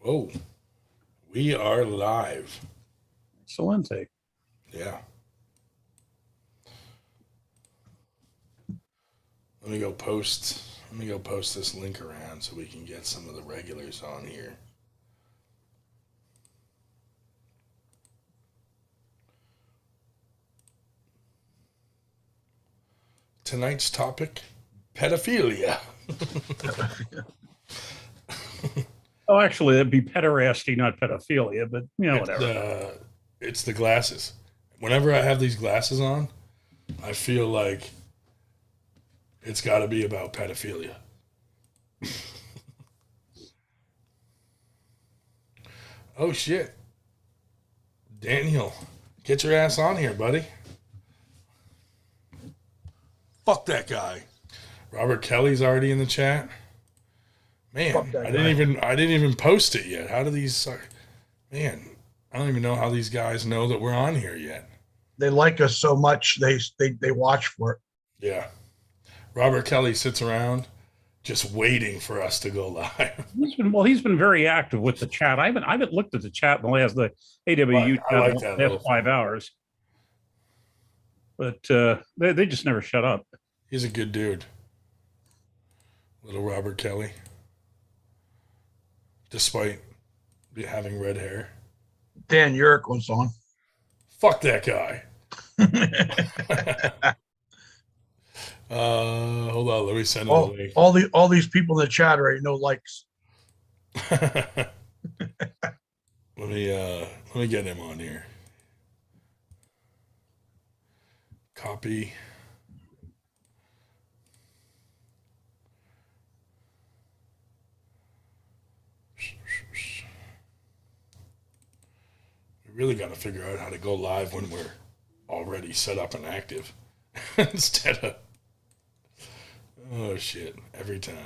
Oh, we are live. Excelente. Yeah. Let me go post this link around so we can get some of the regulars on here. Tonight's topic, pedophilia. Oh, actually, that'd be pederasty, not pedophilia, but whatever. It's the glasses. Whenever I have these glasses on, I feel like it's got to be about pedophilia. Oh shit. Daniel, get your ass on here, buddy. Fuck that guy. Robert Kelly's already in the chat. Man, I didn't even post it yet. How do these man, I don't even know how these guys know that we're on here yet. They like us so much they watch for it. Yeah. Robert Kelly sits around just waiting for us to go live. He's been very active with the chat. I haven't looked at the chat in the last AWU like that last 5 hours. But they just never shut up. He's a good dude. Little Robert Kelly. Despite having red hair. Dan Urick was on. Fuck that guy. Hold on, let me send him a link. All these people in the chat already know likes. let me get him on here. Copy. We really got to figure out how to go live when we're already set up and active instead of, oh shit, every time.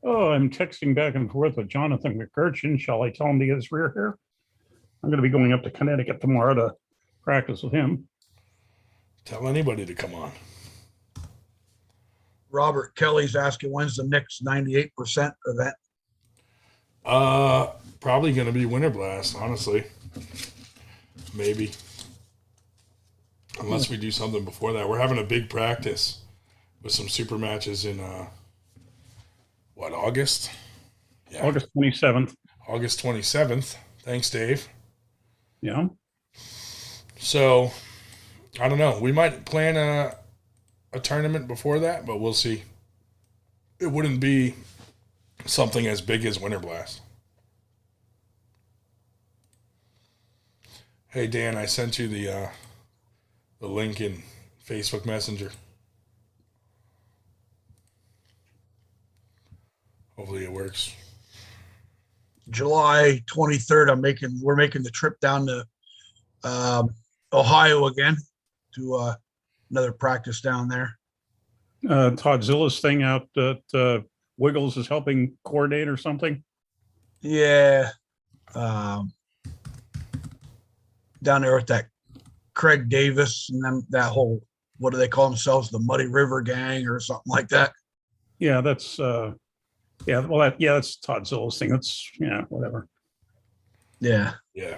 Oh, I'm texting back and forth with Jonathan McCurchin. Shall I tell him to get his rear hair? I'm going to be going up to Connecticut tomorrow to practice with him. Tell anybody to come on. Robert Kelly's asking when's the next 98% event? Probably going to be Winter Blast, honestly. Maybe. Unless we do something before that. We're having a big practice with some super matches in, August? Yeah. August 27th. August 27th. Thanks, Dave. Yeah. So, I don't know. We might plan a tournament before that, but we'll see. It wouldn't be something as big as Winter Blast. Hey, Dan, I sent you the link in Facebook Messenger. Hopefully it works. July 23rd, we're making the trip down to Ohio again to another practice down there. Todd Zilla's thing out at Wiggles is helping coordinate or something. Yeah. Down there with that Craig Davis and then that whole, what do they call themselves? The Muddy River Gang or something like that. Yeah, that's that's Todd Zilla's thing. That's whatever. Yeah. Yeah.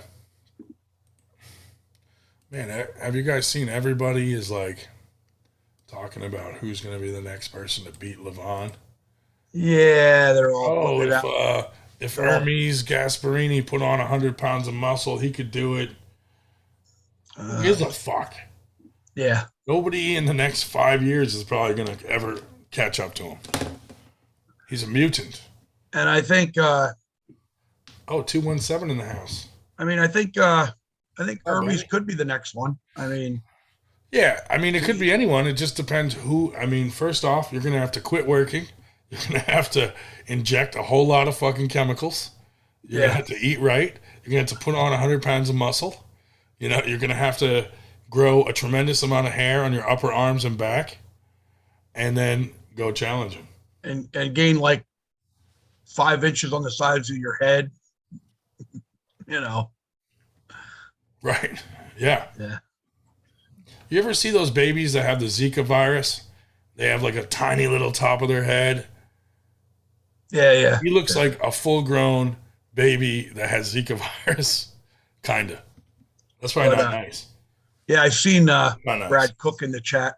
Man, have you guys seen everybody is like talking about who's going to be the next person to beat Levon? Yeah, they're all. If Hermes Gasparini put on 100 pounds of muscle, he could do it. Who gives a fuck? Yeah. Nobody in the next 5 years is probably going to ever catch up to him. He's a mutant. And I think 217 in the house. I mean, I think Hermes could be the next one. I mean, yeah, I mean, it could be anyone. It just depends who. I mean, first off, you're going to have to quit working. You're going to have to inject a whole lot of fucking chemicals. You're going to have to eat right. You're going to have to put on 100 pounds of muscle. You're going to have to grow a tremendous amount of hair on your upper arms and back, and then go challenge him. And gain like 5 inches on the sides of your head. You know. Right. Yeah. Yeah. You ever see those babies that have the Zika virus? They have like a tiny little top of their head. Yeah. He looks like a full-grown baby that has Zika virus. Kinda. That's probably not nice. Yeah, I've seen Nice. Brad Cook in the chat.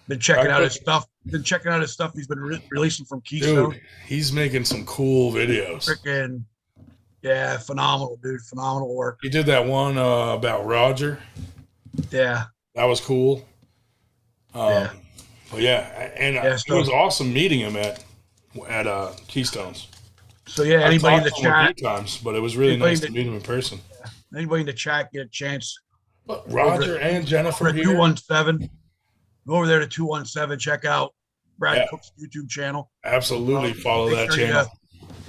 Been checking out his stuff. Been checking out his stuff. He's been releasing from Keystone. Dude, he's making some cool videos. Freaking, yeah, phenomenal, dude. Phenomenal work. He did that one about Roger. Yeah. That was cool. Yeah. But yeah, and it was awesome meeting him at Keystones. So yeah, anybody in the chat. A few times, but it was really nice to meet him in person. Yeah. Anybody in the chat get a chance. But Roger and Jennifer here. 217. Go over there to 217. Check out Brad Cook's YouTube channel. Absolutely follow that channel.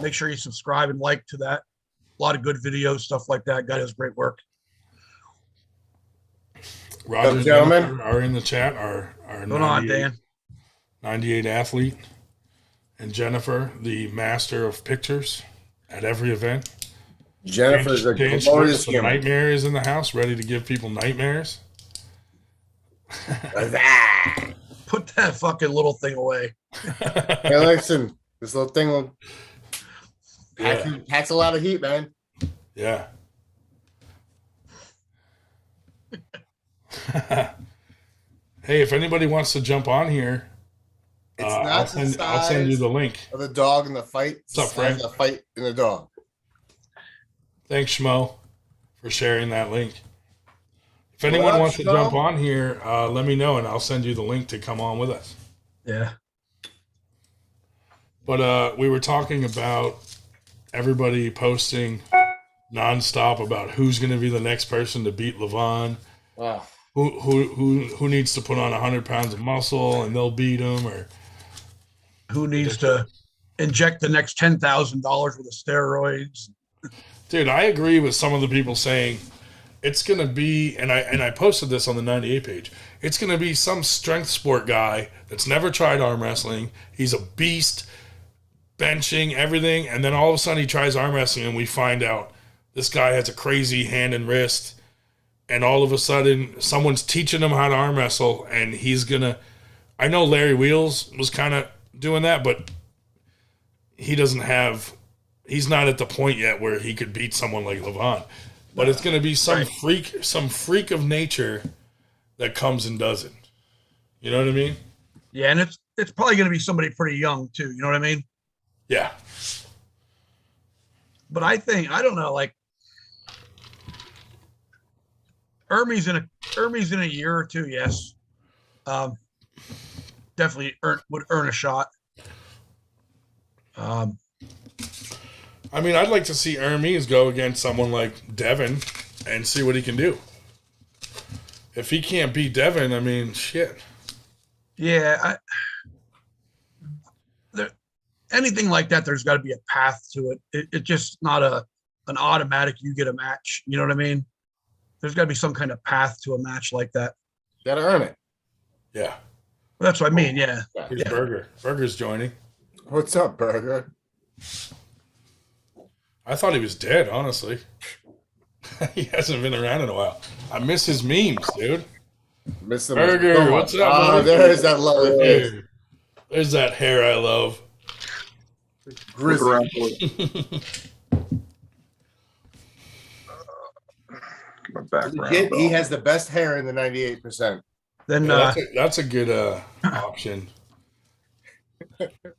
Make sure you subscribe and like to that. A lot of good videos, stuff like that. Guy does great work. Roger and Jennifer are in the chat. Our 98 athlete. And Jennifer, the master of pictures at every event. Jennifer's a glorious human. Nightmare is in the house, ready to give people nightmares. Put that fucking little thing away. Hey, listen, this little thing will packs a lot of heat, man. Yeah. Hey, if anybody wants to jump on here, I'll send you the link. Of the dog and the fight. What's up, Frank? The fight and the dog. Thanks, Schmo, for sharing that link. If anyone wants to jump on here, let me know, and I'll send you the link to come on with us. Yeah. But we were talking about everybody posting nonstop about who's going to be the next person to beat Levon. Wow. Who needs to put on 100 pounds of muscle and they'll beat him, or who needs to inject the next $10,000 with the steroids. Dude, I agree with some of the people saying it's going to be, and I posted this on the 98 page, it's going to be some strength sport guy that's never tried arm wrestling. He's a beast, benching, everything, and then all of a sudden he tries arm wrestling and we find out this guy has a crazy hand and wrist, and all of a sudden someone's teaching him how to arm wrestle, and he's going to, I know Larry Wheels was kind of doing that, but he's not at the point yet where he could beat someone like Levon. But it's going to be some freak of nature that comes and does it. You know what I mean? Yeah, and it's probably going to be somebody pretty young too. You know what I mean? Yeah. But I don't know, like Ermey's in a year or two. Yes, definitely would earn a shot. I mean, I'd like to see Hermes go against someone like Devin and see what he can do. If he can't beat Devin, I mean, shit. Yeah, anything like that, there's got to be a path to it. It's just not an automatic you get a match. You know what I mean? There's got to be some kind of path to a match like that. You got to earn it. Yeah. Well, that's what I mean, yeah. Here's Burger. Burger's joining. What's up, Burger? I thought he was dead, honestly. He hasn't been around in a while. I miss his memes, dude. Miss him. Burger, what's up? Oh, there's that lovely face. There's that hair I love. Grizzly. My background. He has the best hair in the 98%. Then that's a good option.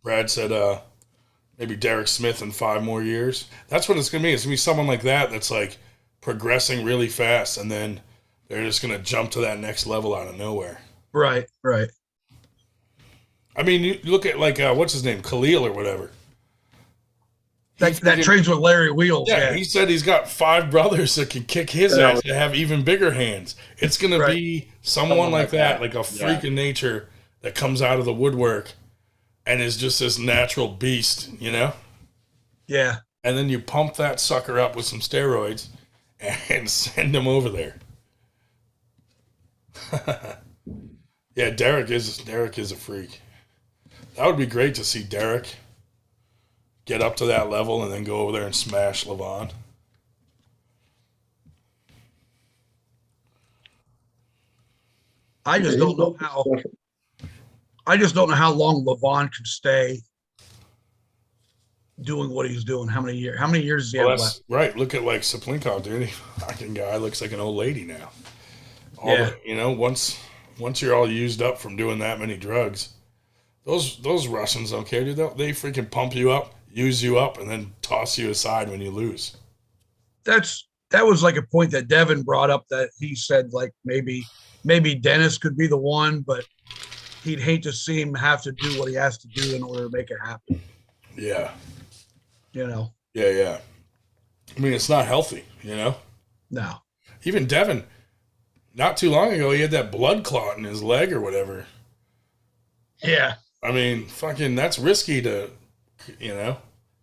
Brad said maybe Derek Smith in 5 more years. That's what it's going to be. It's going to be someone like that that's like progressing really fast, and then they're just going to jump to that next level out of nowhere. Right. I mean, you look at like, what's his name? Khalil or whatever. That trains with Larry Wheels. Yeah, he said he's got 5 brothers that can kick his ass to have even bigger hands. It's going to be someone like that, like a freak of nature that comes out of the woodwork and is just this natural beast, you know? Yeah. And then you pump that sucker up with some steroids and send him over there. Yeah, Derek is a freak. That would be great to see Derek get up to that level and then go over there and smash Levon. I just don't know how. I just don't know how long Levon can stay doing what he's doing. How many years? How many years does he have Well, left? that's right. Look at like Saplinko, dude. Fucking guy looks like an old lady now. Yeah. Once you're all used up from doing that many drugs, those Russians don't care, dude. They freaking pump you up, use you up, and then toss you aside when you lose. That was like a point that Devin brought up, that he said like maybe Dennis could be the one, but he'd hate to see him have to do what he has to do in order to make it happen. Yeah. You know? Yeah. I mean, it's not healthy, you know? No. Even Devin, not too long ago, he had that blood clot in his leg or whatever. Yeah. I mean, fucking, that's risky to,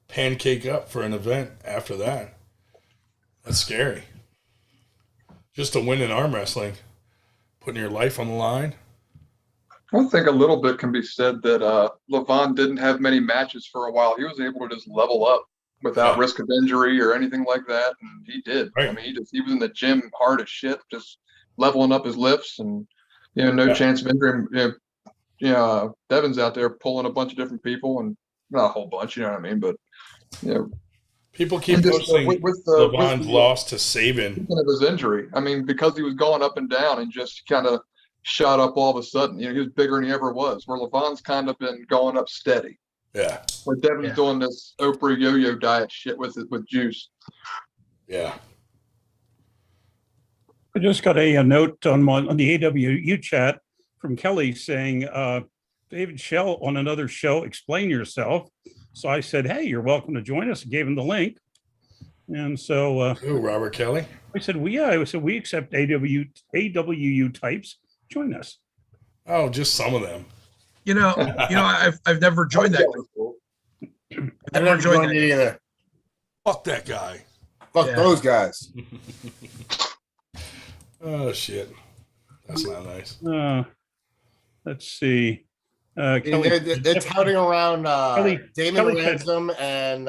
pancake up for an event after that. That's scary. Just to win in arm wrestling, putting your life on the line. I think a little bit can be said that Levon didn't have many matches for a while. He was able to just level up without risk of injury or anything like that, and he did. Right. I mean, he was in the gym hard as shit, just leveling up his lifts, and no chance of injury. Devin's out there pulling a bunch of different people, and not a whole bunch, you know what I mean? But people keep posting Levon's loss to Saban of his injury. I mean, because he was going up and down and just kind of shot up all of a sudden. He was bigger than he ever was. Where Levon's kind of been going up steady. Yeah. Where Devin's doing this Oprah yo-yo diet shit with juice. Yeah. I just got a note on the AWU chat from Kelly saying, David Shell on another show, explain yourself. So I said, hey, you're welcome to join us. I gave him the link. And so Robert Kelly. I said, we accept AWU types. Join us. Oh, just some of them. I've never joined that group. I've never joined it either. Fuck that guy. Fuck those guys. Oh shit. That's not nice. Let's see. Kelly, they're touting around Damon Kelly Ransom and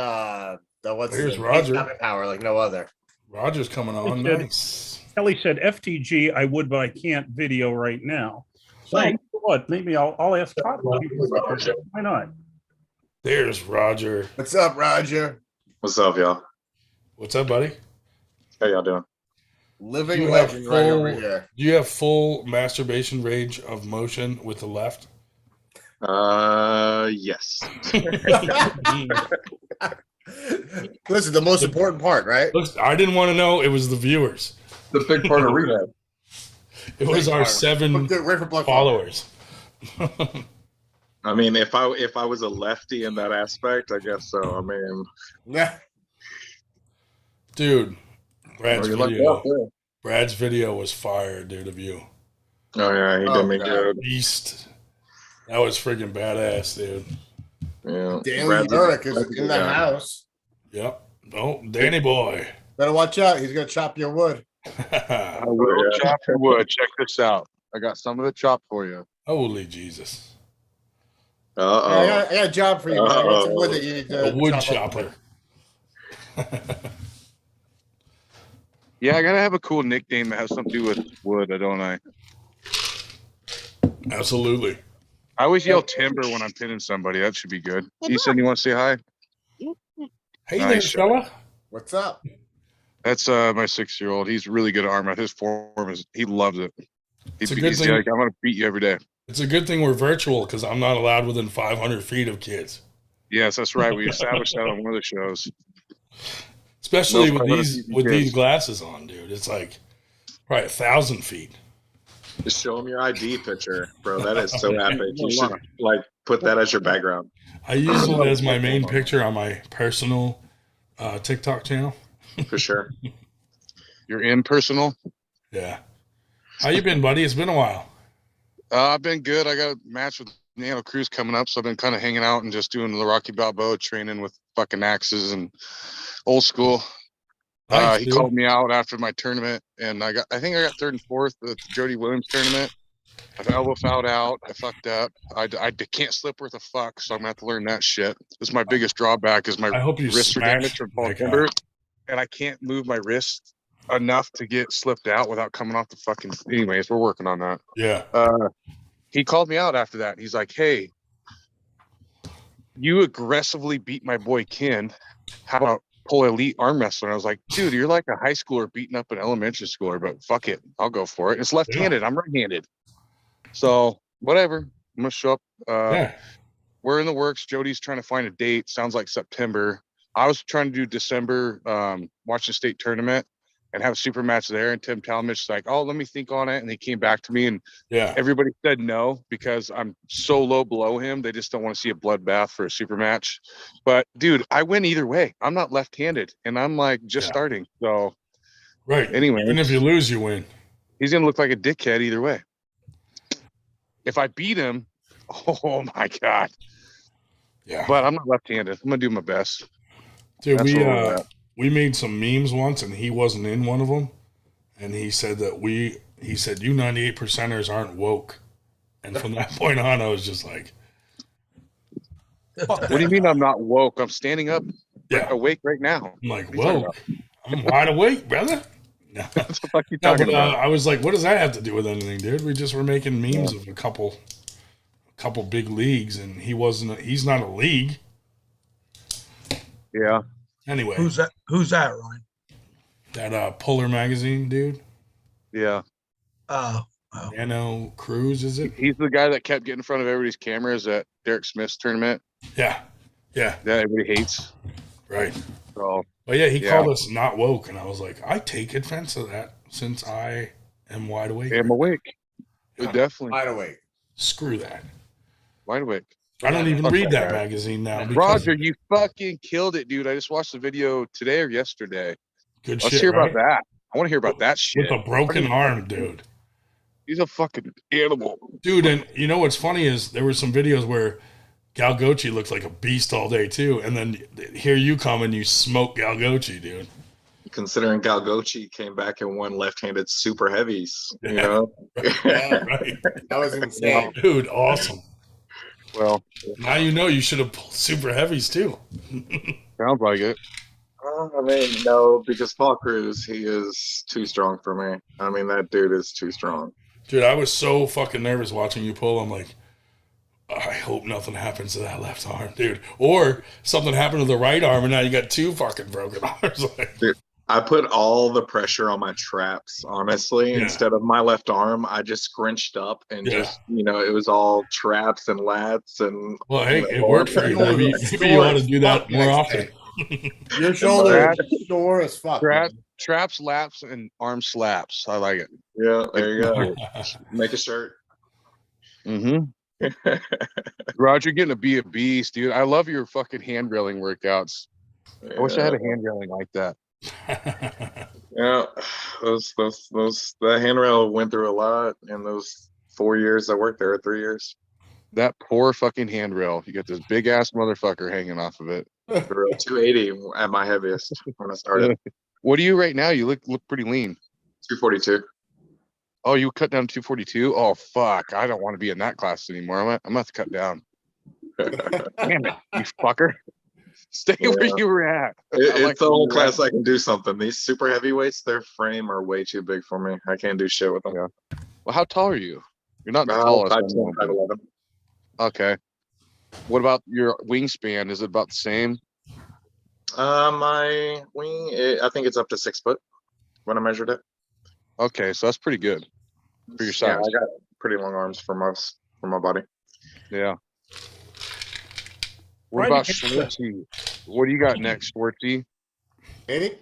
here's Roger. Power like no other. Roger's coming on. Nice. Kelly said, FTG, I would, but I can't video right now. So what? Maybe I'll ask Todd. Why not? There's Roger. What's up, Roger? What's up, y'all? What's up, buddy? How y'all doing? Living legend right over here. Do you have full masturbation range of motion with the left? Yes. Listen, the most important part, right? Look, I didn't want to know. It was the viewers. The big part of rehab. It was our 7 followers. I mean, if I was a lefty in that aspect, I guess so. I mean, yeah. Dude, Brad's video was fire, dude, of you. Oh yeah, he did me good. Beast. That was freaking badass, dude. Yeah. Danny Burke is in the house. Yep. Oh, Danny boy. Better watch out. He's gonna chop your wood. I will chop your wood. Check this out. I got some of the chop for you. Holy Jesus. Uh-oh. Yeah, I got a job for you, man. What's the wood that you need to a wood chopper. Yeah, I gotta have a cool nickname that has something to do with wood, don't I? Absolutely. I always yell timber when I'm pinning somebody. That should be good. Ethan, you want to say hi? Hey there, fella. What's up? That's my 6-year-old. He's really good at arm. His form is, he loves it. He's like, I'm gonna beat you every day. It's a good thing we're virtual because I'm not allowed within 500 feet of kids. Yes, that's right. We established that on one of the shows. Especially with these glasses on, dude. It's like probably 1,000 feet. Just show them your ID picture, bro. That is so epic. You should put that as your background. I use it as my main picture on my personal TikTok channel. For sure. You're impersonal? Yeah. How you been, buddy? It's been a while. I've been good. I got a match with Nano Cruz coming up, so I've been kind of hanging out and just doing the Rocky Balboa training with fucking axes and old school. Nice, he called me out after my tournament, and I think I got 3rd and 4th at the Jody Williams tournament. I elbow fouled out. I fucked up. I can't slip worth a fuck, so I'm gonna have to learn that shit. This is my biggest drawback is my wrist damage from Paul Timber, and I can't move my wrist enough to get slipped out without coming off the fucking. Anyways, we're working on that. Yeah. He called me out after that. He's like, "Hey, you aggressively beat my boy Ken. How about pull elite arm wrestler?" And I was like, "Dude, you're like a high schooler beating up an elementary schooler, but fuck it, I'll go for it. It's left-handed. I'm right-handed, so whatever. I'm gonna show up. Yeah. We're in the works. Jody's trying to find a date. Sounds like September. I was trying to do December, watch the state tournament and have a super match there. And Tim Talmadge's like, "Oh, let me think on it." And he came back to me, and Yeah. everybody said no because I'm so low below him. They just don't want to see a bloodbath for a super match. But dude, I win either way. I'm not left-handed, and I'm like just starting. So Right. anyway, Even if you lose, you win. he's gonna look like a dickhead either way. If I beat him, oh my god. Yeah. But I'm not left-handed. I'm gonna do my best. Dude, That's where we're at. we made some memes once, and he wasn't in one of them. And he said that he said, "You 98%ers aren't woke." And from that point on, I was just like, What do you mean I'm not woke? I'm standing up, awake right now. I'm like, woke. I'm wide awake, brother. No. What the fuck you No, talking but about? I was like, what does that have to do with anything, dude? We just were making memes of a couple big leagues, and he's not a league. Yeah. Anyway. Who's that, Ryan? That Puller magazine dude? Yeah. Nano Cruz, is it? He's the guy that kept getting in front of everybody's cameras at Derek Smith's tournament. Yeah. Yeah. That everybody hates. Right. So, but yeah, he called us not woke, and I was like, I take offense to that since I am wide awake. I'm awake. Yeah. Definitely. Wide awake. Screw that. Wide awake. I don't even read that magazine now. Roger, you fucking killed it, dude. I just watched the video today or yesterday. Good Let's shit. hear right? about that. I want to hear about that shit. With a broken arm, dude. He's a fucking animal. Dude, and you know what's funny is there were some videos where Galgochi looks like a beast all day too, and then here you come and you smoke Galgochi, dude. Considering Galgochi came back and won left-handed super heavies, you know? Yeah, Right. that was insane. Dude, awesome. Well, now you know you should have pulled super heavies too. Sounds like it. I mean, no, because Paul Cruz, he is too strong for me. I mean, that dude is too strong. Dude, I was so fucking nervous watching you pull. I'm like, I hope nothing happens to that left arm, dude. Or something happened to the right arm, and now you got two fucking broken arms. Dude, I put all the pressure on my traps, honestly. Instead of my left arm, I just scrunched up and just, you know, it was all traps and lats. And well, hey, it worked for you. Maybe you ought to do that more often. Your shoulder is sore as fuck. Traps, laps, and arm slaps. I like it. Yeah, there you go. Make a shirt. Mm-hmm. Roger, getting to be a beast, dude. I love your fucking hand railing workouts. I wish I had a hand railing like that. Yeah, the handrail went through a lot in those 4 years I worked there, 3 years. That poor fucking handrail. You got this big ass motherfucker hanging off of it. 280 at my heaviest when I started. What are you right now? You look pretty lean. 242. Oh, you cut down to 242? Oh fuck! I don't want to be in that class anymore. I'm gonna have to cut down. Damn it, you fucker! Stay where you were at. It's the only class I can do something. These super heavyweights, their frame are way too big for me. I can't do shit with them. Yeah. Well, how tall are you? You're not the tallest. 5'11". Okay. What about your wingspan? Is it about the same? My wing, I think it's up to 6 foot when I measured it. Okay, so that's pretty good for your size. Yeah, I got pretty long arms for my body. Yeah. What about Schwartzy? What do you got next, Schwartzy? Any?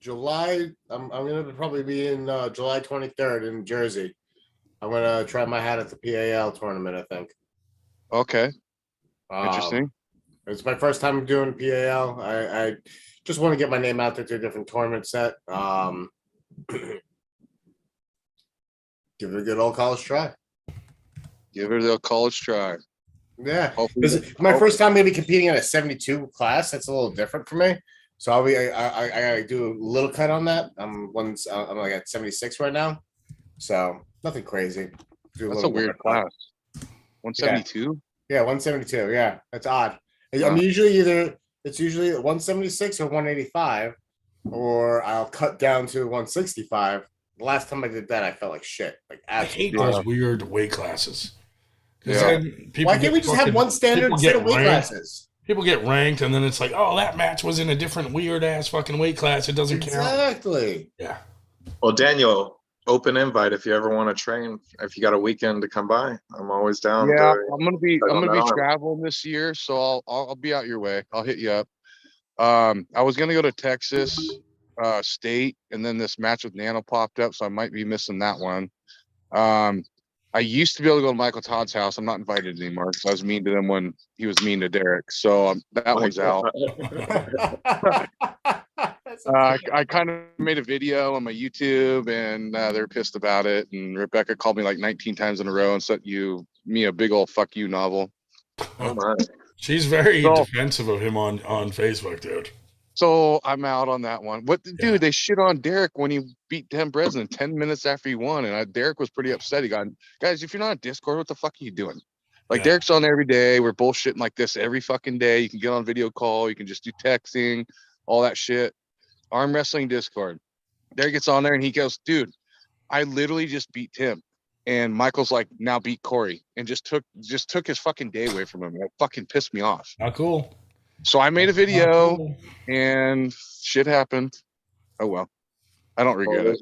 July. I'm gonna probably be in July 23rd in Jersey. I'm gonna try my hat at the PAL tournament, I think. Okay. Interesting. It's my first time doing PAL. I just want to get my name out there to a different tournament set. Give it a good old college try. Give it a college try. Yeah. This is my first time maybe competing in a 72 class. That's a little different for me. So I gotta do a little cut on that. I'm like at 76 right now. So nothing crazy. That's a weird class. 172? Yeah, 172. Yeah, that's odd. I'm usually it's usually 176 or 185. or I'll cut down to 165. The last time I did that, I felt like shit. Like I hate absolutely. those weird weight classes. 'Cause Yeah. then people Why can't we get just have fucking- one standard people set get of weight ranked. classes? People get ranked, and then it's like, oh, that match was in a different weird ass fucking weight class. It doesn't count. Exactly. Yeah. Well, Daniel, open invite if you ever want to train. If you got a weekend to come by, I'm always down. Yeah, to- I'm gonna on be that arm. traveling this year, so I'll be out your way. I'll hit you up. I was gonna go to Texas State, and then this match with Nano popped up, so I might be missing that one. I used to be able to go to Michael Todd's house. I'm not invited anymore because I was mean to them when he was mean to Derek. So that one's out. I kind of made a video on my YouTube, and they're pissed about it. And Rebecca called me like 19 times in a row and sent me a big old fuck you novel. Oh my. She's very So- defensive of him on Facebook, dude. So I'm out on that one. What, Yeah. dude? They shit on Derek when he beat Tim Breslin 10 minutes after he won, and Derek was pretty upset. He got, guys, if you're not on Discord, what the fuck are you doing? Like Yeah. Derek's on there every day. We're bullshitting like this every fucking day. You can get on video call. You can just do texting, all that shit. Arm wrestling Discord. Derek gets on there and he goes, dude, I literally just beat Tim. And Michael's like, now beat Corey, and just took his fucking day away from him. It fucking pissed me off. Not cool. So I made a Not video, cool. and shit happened. Oh well, I don't regret it.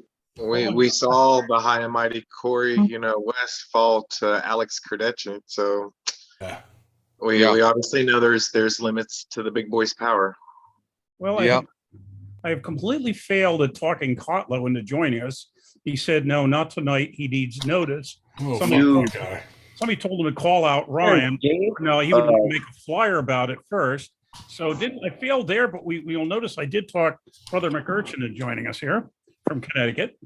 We saw the high and mighty Corey, West fall to Alex Kardechin. So Yeah. we Yeah. obviously know there's limits to the big boy's power. Well, Yeah. I have completely failed at talking Kotlo into joining us. He said, no, not tonight. He needs notice. Oh, Somebody- fuck that guy. Somebody told him to call out Ryan. No, he would make a flyer about it first. So I failed there, but you'll notice I did talk Brother McUrchin into joining us here from Connecticut.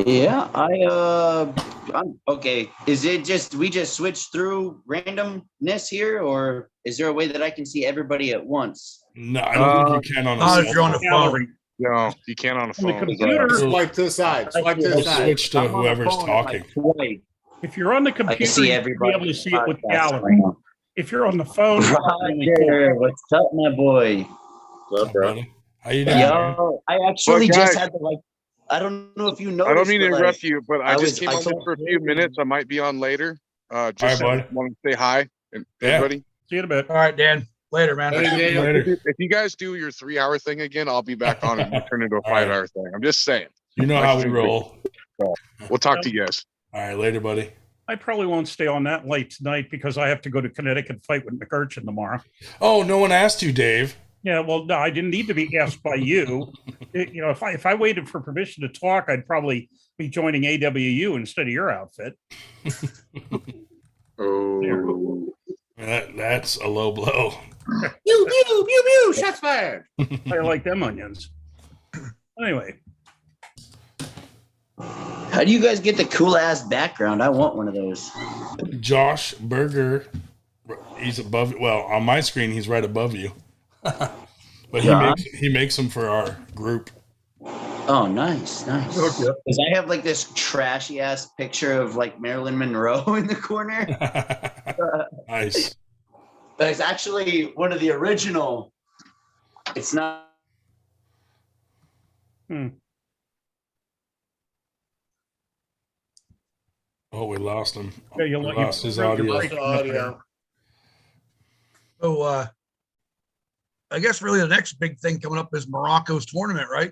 Yeah, I'm okay. Is it we just switched through randomness here, or is there a way that I can see everybody at once? No, I don't think you can on a Not if cell you're on the phone. Gallery. No, you can't on a On the phone. computer, Swipe to the side. Swipe to the Just side. switch to I'm on the whoever's phone, talking. like, twice. if you're on the I can computer, see you'll be everybody. able to see it with podcast gallery. right now. If you're on the phone, it's really cool. Roger, what's up, my boy? What's up, bro? Buddy. How you doing, man? Yo, I actually Well, just guys- had to I don't know if you noticed. I don't mean to but, interrupt you, but I just came I on here told- for a few minutes. I might be on later. Just All right, bud. want to say hi and Yeah. everybody. See you in a bit. All right, Dan. Later, man. Hey, Daniel. Later. If you guys do your 3-hour thing again, I'll be back on and we'll turn into a All right. 5-hour thing. I'm just saying. You know how we roll. We'll talk to you guys. All right, later, buddy. I probably won't stay on that late tonight because I have to go to Connecticut and fight with McUrchin tomorrow. Oh, no one asked you, Dave. Yeah, well, no, I didn't need to be asked by you. If I waited for permission to talk, I'd probably be joining AWU instead of your outfit. Oh, That's a low blow. Pew, pew, pew, pew. Shots fired. I like them onions. Anyway, How do you guys get the cool ass background? I want one of those. Josh Berger, he's above. Well, on my screen, he's right above you. But Yeah. he makes them for our group. Oh, nice. Because I have this trashy ass picture of Marilyn Monroe in the corner. Nice. But it's actually one of the original. It's not. Oh, we lost him. yeah, you'll We let lost his you're audio. breaking up there. Audio. So I guess really the next big thing coming up is Morocco's tournament, right?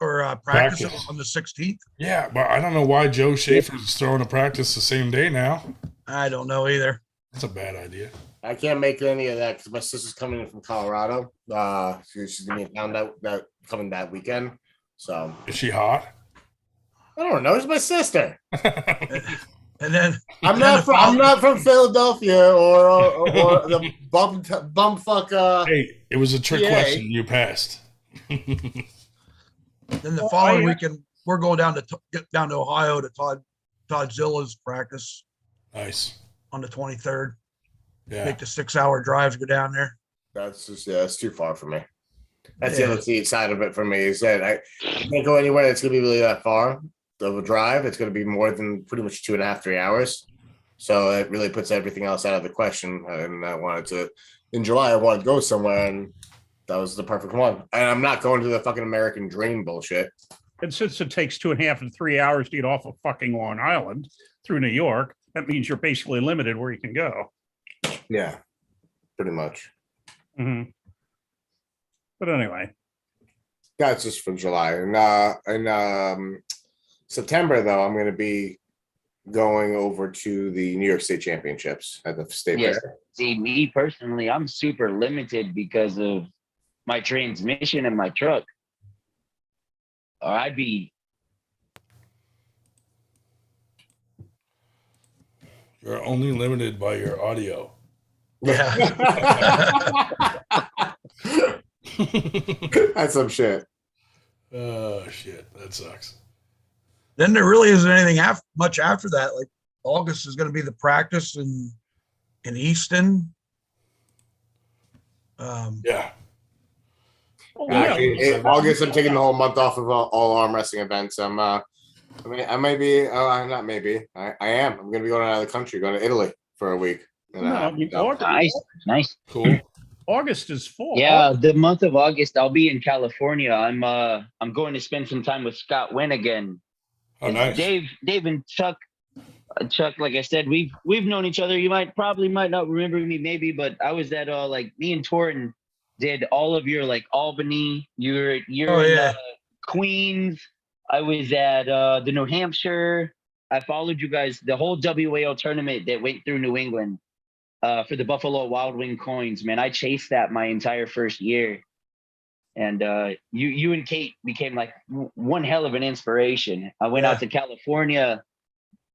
Or practice Practice. on the 16th. Yeah, but I don't know why Joe Schaefer's throwing a practice the same day now. I don't know either. That's a bad idea. I can't make any of that because my sister's coming in from Colorado. She's gonna be in town that coming that weekend. So Is she hot? I don't know. She's my sister. And then I'm not from Philadelphia or the bumfuck. Hey, it was a trick Yeah. question. You passed. then the Well, following I- weekend we're going get down to Ohio to Todd Zilla's practice Nice. on the 23rd. Yeah. Take the 6-hour drive to go down there. That's just it's too far for me. That's Yeah. the other side of it for me. Is that I can't go anywhere that's gonna be really that far of a drive. It's gonna be more than pretty much 2.5, 3 hours. So it really puts everything else out of the question. And I wanted to in July. I wanted to go somewhere, and was the perfect one. And I'm not going to the fucking American Dream bullshit. And since it takes 2.5 to 3 hours to get off of fucking Long Island through New York, that means you're basically limited where you can go. Yeah, pretty much. Mm-hmm. But anyway. That's just for July. And September, though, I'm going to be going over to the New York State Championships at the State Fair. See, me personally, I'm super limited because of my transmission in my truck. Or I'd be. You're only limited by your audio. Yeah. That's some shit. Oh shit, that sucks. Then there really isn't anything much after that. Like August is going to be the practice in Easton. Yeah. Actually, in August, I'm taking the whole month off of all arm wrestling events. I might be. Not maybe. I am. I'm going to be going out of the country, going to Italy for a week. Nice. Cool. August is full. Yeah, the month of August, I'll be in California. I'm going to spend some time with Scott Wynn again. Oh, nice. Dave and Chuck, like I said, we've known each other. You might not remember me, maybe, but I was at like me and Torton did all of your like Albany. You're in Queens. I was at the New Hampshire. I followed you guys the whole WAO tournament that went through New England for the Buffalo Wild Wing coins. Man, I chased that my entire first year. And you and Kate became like one hell of an inspiration. I went out to California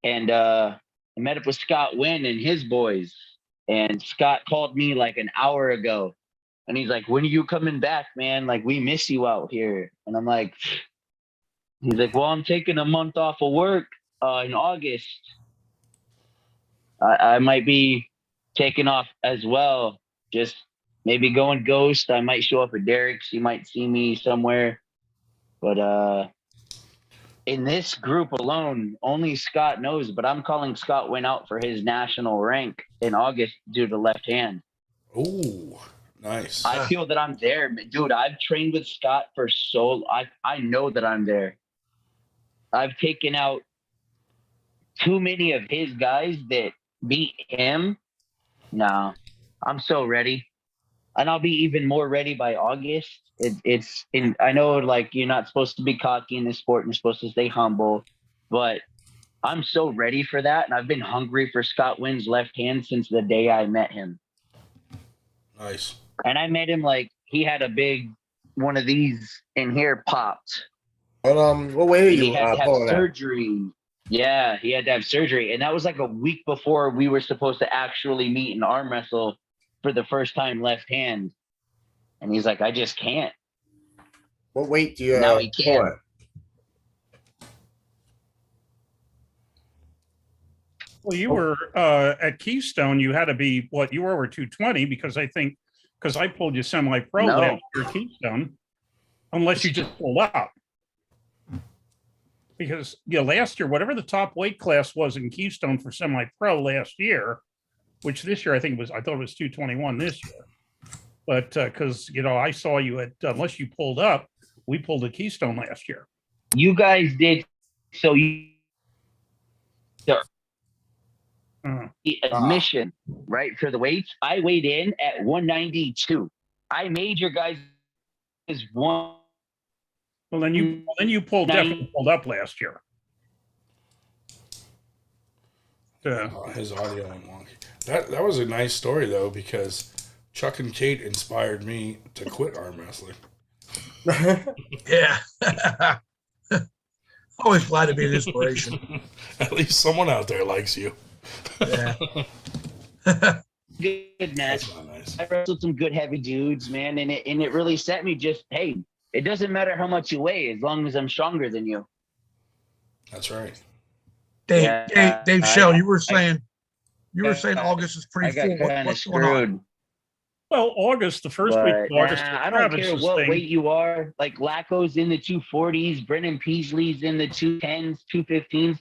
and I met up with Scott Wynn and his boys. And Scott called me like an hour ago. And he's like, when are you coming back, man? Like, we miss you out here. And I'm like, he's like, well, I'm taking a month off of work in August. I might be taking off as well. Just maybe going ghost. I might show up at Derek's. You might see me somewhere. But in this group alone, only Scott knows, but I'm calling Scott Wynn out for his national rank in August due to left hand. Oh, nice. I feel that I'm there. Dude, I've trained with Scott for I know that I'm there. I've taken out too many of his guys that beat him. No, I'm so ready. And I'll be even more ready by August. I know like you're not supposed to be cocky in this sport and you're supposed to stay humble, but I'm so ready for that. And I've been hungry for Scott Wynn's left hand since the day I met him. Nice. And I met him like he had a big one of these in here popped. But what way are you? He had to have surgery. Yeah, he had to have surgery. And that was like a week before we were supposed to actually meet and arm wrestle for the first time left hand. And he's like, I just can't. What weight do you now he can. Well, you were at Keystone. You had to be you were over 220 because I pulled you semi-pro last year at Keystone, unless you just pulled up. Because last year, whatever the top weight class was in Keystone for semi-pro last year, which this year I thought it was 221 this year. But because I saw you at unless you pulled up, we pulled at Keystone last year. You guys did so. The admission, right, for the weights, I weighed in at 192. I made your guys one. Well, then you definitely pulled up last year. His audio went wonky. That was a nice story though, because Chuck and Kate inspired me to quit arm wrestling. Yeah. Always glad to be an inspiration. At least someone out there likes you. Yeah. Good match. Nice. I wrestled some good heavy dudes, man, and it really set me just, hey, it doesn't matter how much you weigh as long as I'm stronger than you. That's right. Dave Shell, you were saying August is pretty full. What's going on? Well, August, the first week of August. I don't care what weight you are. Like Lacko's in the 240s, Brennan Peasley's in the 210s, 215s.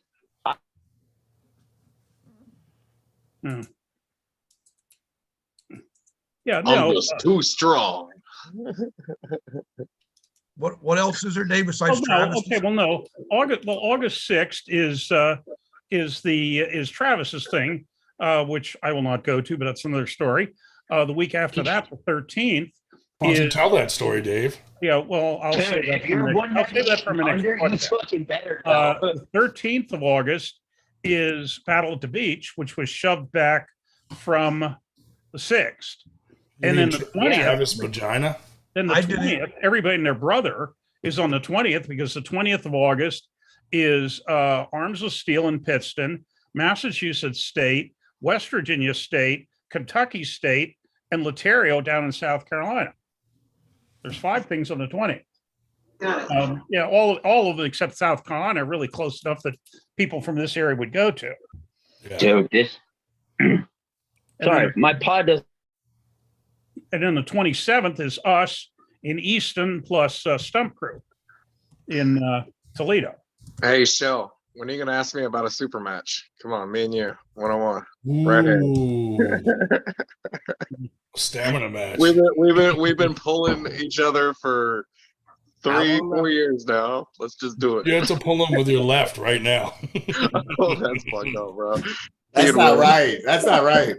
Yeah, no. I'm just too strong. What else is there, Dave, besides Oh, no, Travis? okay, well, no. August 6th is Travis's thing, which I will not go to, but that's another story. The week after that, the 13th. Why don't you tell that story, Dave? Yeah, well, I'll say that. If you're I'll say that for my next under, you podcast. fucking better know. The 13th of August is Battle at the Beach, which was shoved back from the 6th. And then the 20th, Travis vagina. then the 20th, everybody and their brother is on the 20th, because the 20th of August is Arms of Steel in Pittston, Massachusetts State, West Virginia State, Kentucky State, and Laterio down in South Carolina. There's 5 things on the 20th. Yeah, all of them except South Carolina are really close enough that people from this area would go to. Yeah. Dude, this. Sorry, my pod does. And then the 27th is us in Easton plus Stump Crew in Toledo. Hey, Shell, when are you gonna ask me about a super match? Come on, me and you, 1-on-1. Right here. Ooh. Stamina match. We've been pulling each other for 3-4 years now. Let's just do it. You have to pull him with your left right now. Oh, that's fucked up, bro. That's not right. That's not right.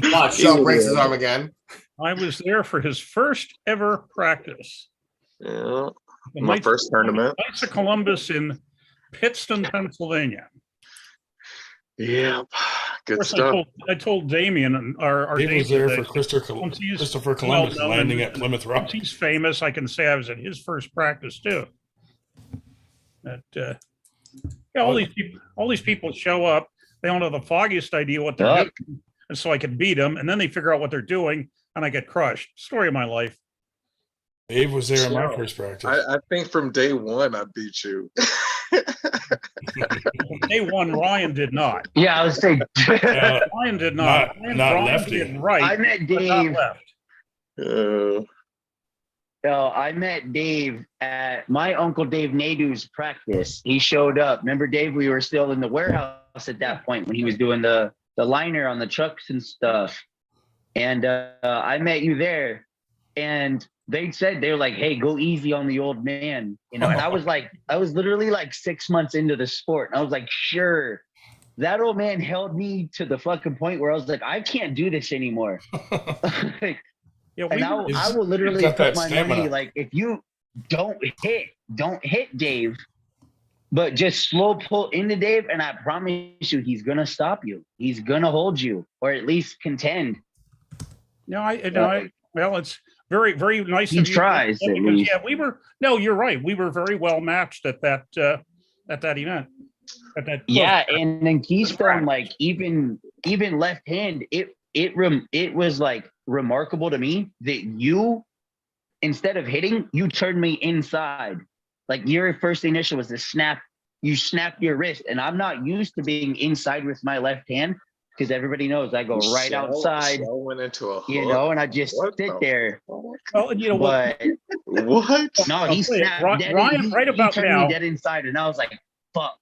Watch, Shell breaks his arm again. I was there for his first ever practice. Yeah. The My Knights- first tournament. Knights of Columbus in Pittston, Pennsylvania. Yeah, Of good course, stuff. I told Damien and our He was Damien there for that Christopher he's Columbus well known landing and- at Plymouth once Rock. he's famous, I can say I was at his first practice too. That yeah, all these people show up. They don't have the foggiest idea what they're doing, and so I can beat them, and then they figure out what they're doing, and I get crushed. Story of my life. Dave was there in my So, first practice. I think from day one I beat you. Day one, Ryan did not. Yeah, I was saying. Ryan did not. Not Ryan lefty. did right. I met but not Dave. left. I met Dave at my uncle Dave Nadu's practice. He showed up. Remember, Dave? We were still in the warehouse at that point when he was doing the liner on the trucks and stuff. And I met you there, and they were like, "Hey, go easy on the old man," you know. And I was literally like 6 months into the sport, and I was like, "Sure." That old man held me to the fucking point where I was like, "I can't do this anymore." Like, Yeah, and I will literally got that put my stamina. money, like, if you don't hit Dave, but just slow pull into Dave, and I promise you, he's gonna stop you. He's gonna hold you, or at least contend. Well, it's very, very nice. He of you. tries, at Because, least. yeah, no, you're right. We were very well matched at that event. Yeah, and then Keystone, like, even left hand, it was like remarkable to me that you, instead of hitting, you turned me inside. Like, your first initial was to snap. You snapped your wrist, and I'm not used to being inside with my left hand, because everybody knows I go right outside. Shell went into a hook. You know, and I just sit there. Well, you know what? But What? no, I'll he tell you, snapped dead. Ryan, He right about turned now- me dead inside, and I was like, "Fuck."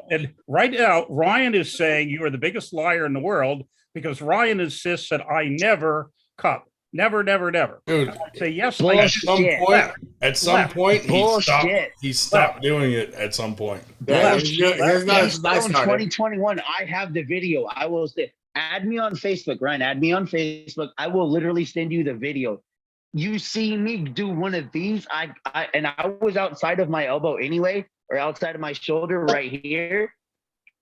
And right now, Ryan is saying you are the biggest liar in the world, because Ryan insists that I never cup. Never, never, never. Dude, I say yes. Bullshit. at some point, Bullshit. he stopped doing it at some point. Yeah, Bullshit. here's not Keystone nice started. 2021. I have the video. I will say, add me on Facebook, Ryan. Add me on Facebook. I will literally send you the video. You see me do one of these. I was outside of my elbow anyway, or outside of my shoulder right here,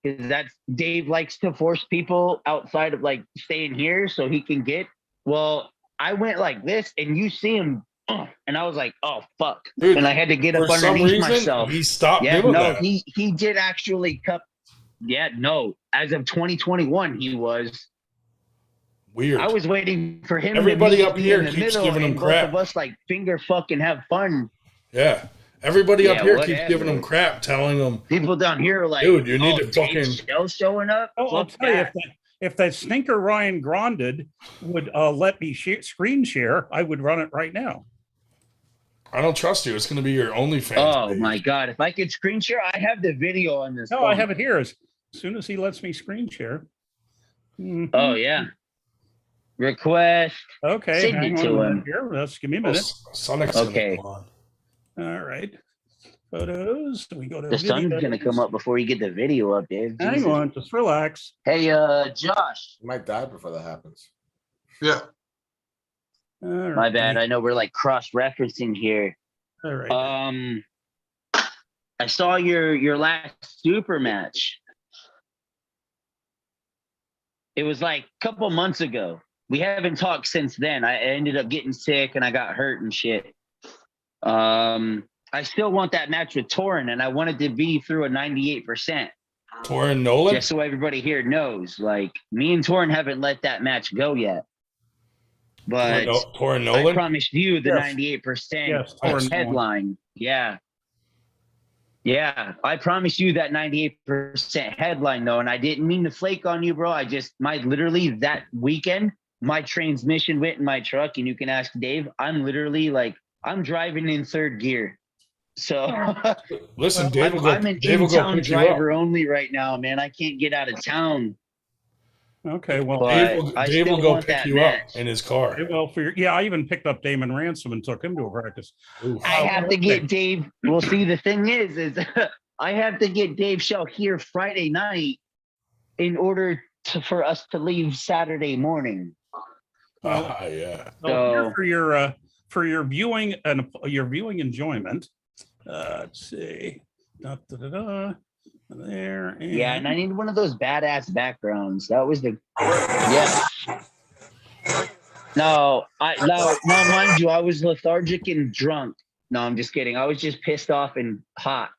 because that's Dave likes to force people outside of, like, staying here so he can get. Well, I went like this, and you see him, and I was like, "Oh fuck!" Dude, and I had to get up for some underneath reason, myself. he stopped Yeah, doing no, that. he did actually cup. Yeah, no, as of 2021, he was. Weird. I was waiting for him. Everybody to meet up me here in the keeps middle, giving him and crap. both of us like finger fucking have fun. Yeah. Everybody up Yeah, here keeps whatever. giving him crap, telling him, People down here are like, dude, you need to Dave fucking. Shell showing up. Oh, I'll Fuck tell you, that. if that stinker Ryan Gronded would let me screen share, I would run it right now. I don't trust you. It's going to be your OnlyFans. Oh page. my god! If I could screen share, I have the video on this. No, phone. I have it here. As soon as he lets me screen share. Mhm. Oh yeah. request. Okay, Send hang it on a to minute him. here. Let's give me a Oh, minute. Sonic's Okay. gonna come on. All right. Photos. We go to The sun's gonna come videos. up before you get the video up, Dave. Hang Jesus. on, just relax. Hey, Josh. You might die before that happens. Yeah. All My right. bad. I know we're like cross-referencing here. All right. I saw your last super match. It was like a couple months ago. We haven't talked since then. I ended up getting sick and I got hurt and shit. I still want that match with Torrin, and I wanted to be through a 98%. Torrin Nolan? Just so everybody here knows, like, me and Torrin haven't let that match go yet. But Torrin I Nolan? promised you the Yes. 98% Yes, Torrin Nolan. headline. Yeah. Yeah, I promised you that 98% headline though, and I didn't mean to flake on you, bro. Literally that weekend, my transmission went in my truck, and you can ask Dave. I'm literally like, I'm driving in third gear. So Listen, Dave will go. I'm an Dave will go in-town pick you up. driver only right now, man. I can't get out of town. Okay, well, But I Dave will still go want pick that you match. up in his car. okay, well, I even picked up Damon Ransom and took him to a practice. Oof. I have to get Dave. Well, see, the thing is I have to get Dave Shell here Friday night in order for us to leave Saturday morning. Yeah. So here for your viewing and your viewing enjoyment. Let's see. There. And Yeah, and I need one of those badass backgrounds. That was the No, mind you, I was lethargic and drunk. No, I'm just kidding. I was just pissed off and hot.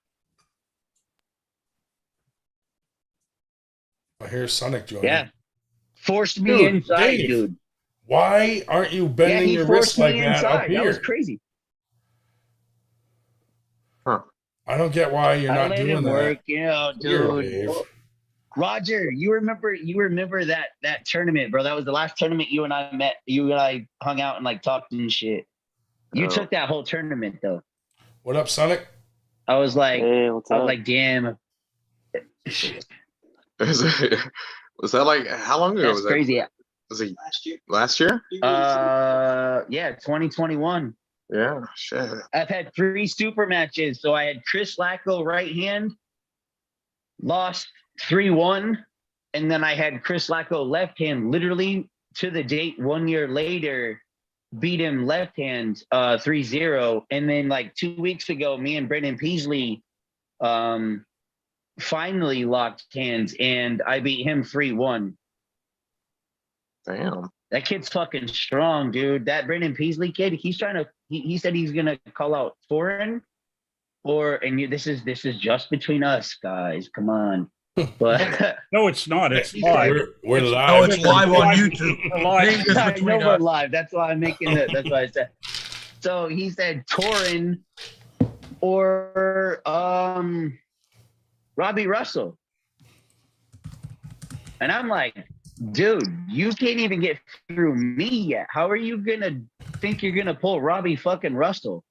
Here's Sonic joining. Yeah. Forced me inside, Dave, dude. Why aren't you bending your wrist like that up here? That was crazy. I don't get why you're not doing that. Work, you know, dude. Roger, you remember that tournament, bro? That was the last tournament you and I met. You and I hung out and like talked and shit. You took that whole tournament though. What up, Sonic? I was like, hey, what's up? Damn. Was that like how long ago That's was that? crazy. Was it last year? Yeah, 2021. Yeah, shit. I've had 3 super matches. So I had Chris Lacko right hand, lost 3-1, and then I had Chris Lacko left hand. Literally to the date 1 year later, beat him left hand 3-0, and then like 2 weeks ago, me and Brendan Peasley finally locked hands, and I beat him 3-1. Damn. That kid's fucking strong, dude. That Brendan Peasley kid, he's trying to. He said he's gonna call out Foreign, this is just between us, guys. Come on, but no, it's not. It's live. We're live. No, it's live on YouTube. Live. Just I between know we're us. live. That's why I'm making it. That's why I said. So he said Torrin or Robbie Russell, and I'm like, dude, you can't even get through me yet. How are you gonna think you're gonna pull Robbie fucking Russell?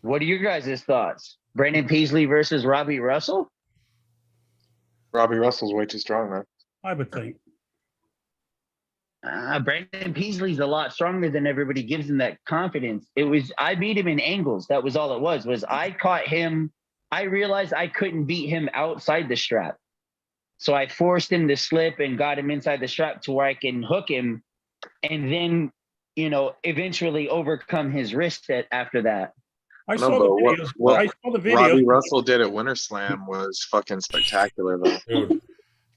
What are your guys' thoughts? Brandon Peasley versus Robbie Russell? Robbie Russell's way too strong, man. I would think. Brandon Peasley's a lot stronger than everybody gives him that confidence. I beat him in angles. That was all it was I caught him. I realized I couldn't beat him outside the strap. So I forced him to slip and got him inside the strap to where I can hook him and then, eventually overcome his wrist after that. I saw the videos. What I saw the videos. Robbie Russell did at Winter Slam was fucking spectacular, though. Dude,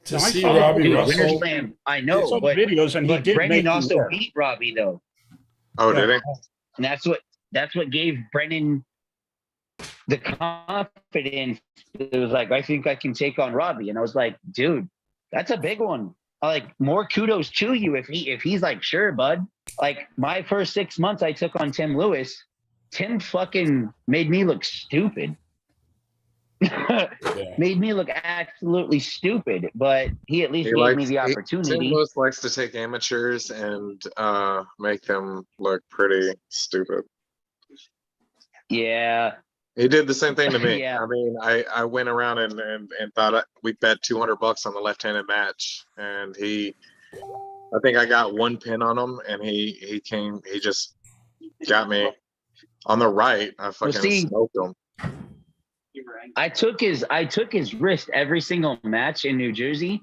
to No, I see saw Robbie Dude, Russell. Winter Slam, I I know, saw the but videos, and he did Brendan make also me work. beat Robbie though. Oh, did he? And that's what gave Brendan the confidence. It was like, I think I can take on Robbie. And I was like, dude, that's a big one. More kudos to you if he's like, sure, bud. Like my first 6 months I took on Tim Lewis. Tim fucking made me look stupid. Made me look absolutely stupid, but he at least gave me the Tim opportunity. Lewis likes to take amateurs and make them look pretty stupid. Yeah. He did the same thing to me. Yeah. I mean, I went around and thought we bet $200 on the left-handed match, and I think I got one pin on him, and he just got me on the right. I fucking smoked him. I took his wrist every single match in New Jersey.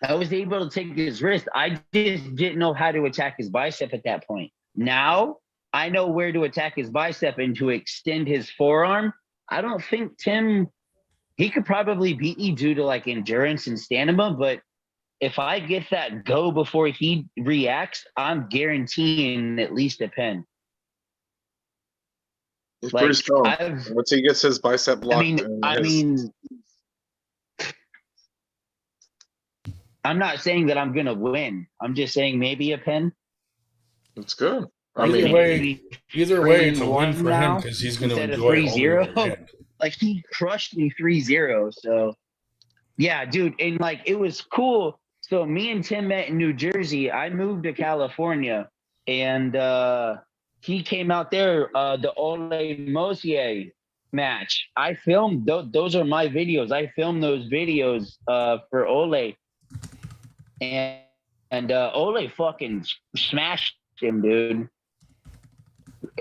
I was able to take his wrist. I just didn't know how to attack his bicep at that point. Now I know where to attack his bicep and to extend his forearm. I don't think Tim, he could probably beat me due to like endurance and stamina, but if I get that go before he reacts, I'm guaranteeing at least a pin. He's pretty strong. Once he gets his bicep locked, I mean, I'm not saying that I'm gonna win. I'm just saying maybe a pin. It's good. Either way, it's a win for him because he's going to enjoy 3-0. Like he crushed me 3-0. So yeah, dude, and like it was cool. So me and Tim met in New Jersey. I moved to California, and he came out there. The Ole Mosier match. I filmed those are my videos. I filmed those videos for Ole, and Ole fucking smashed him, dude.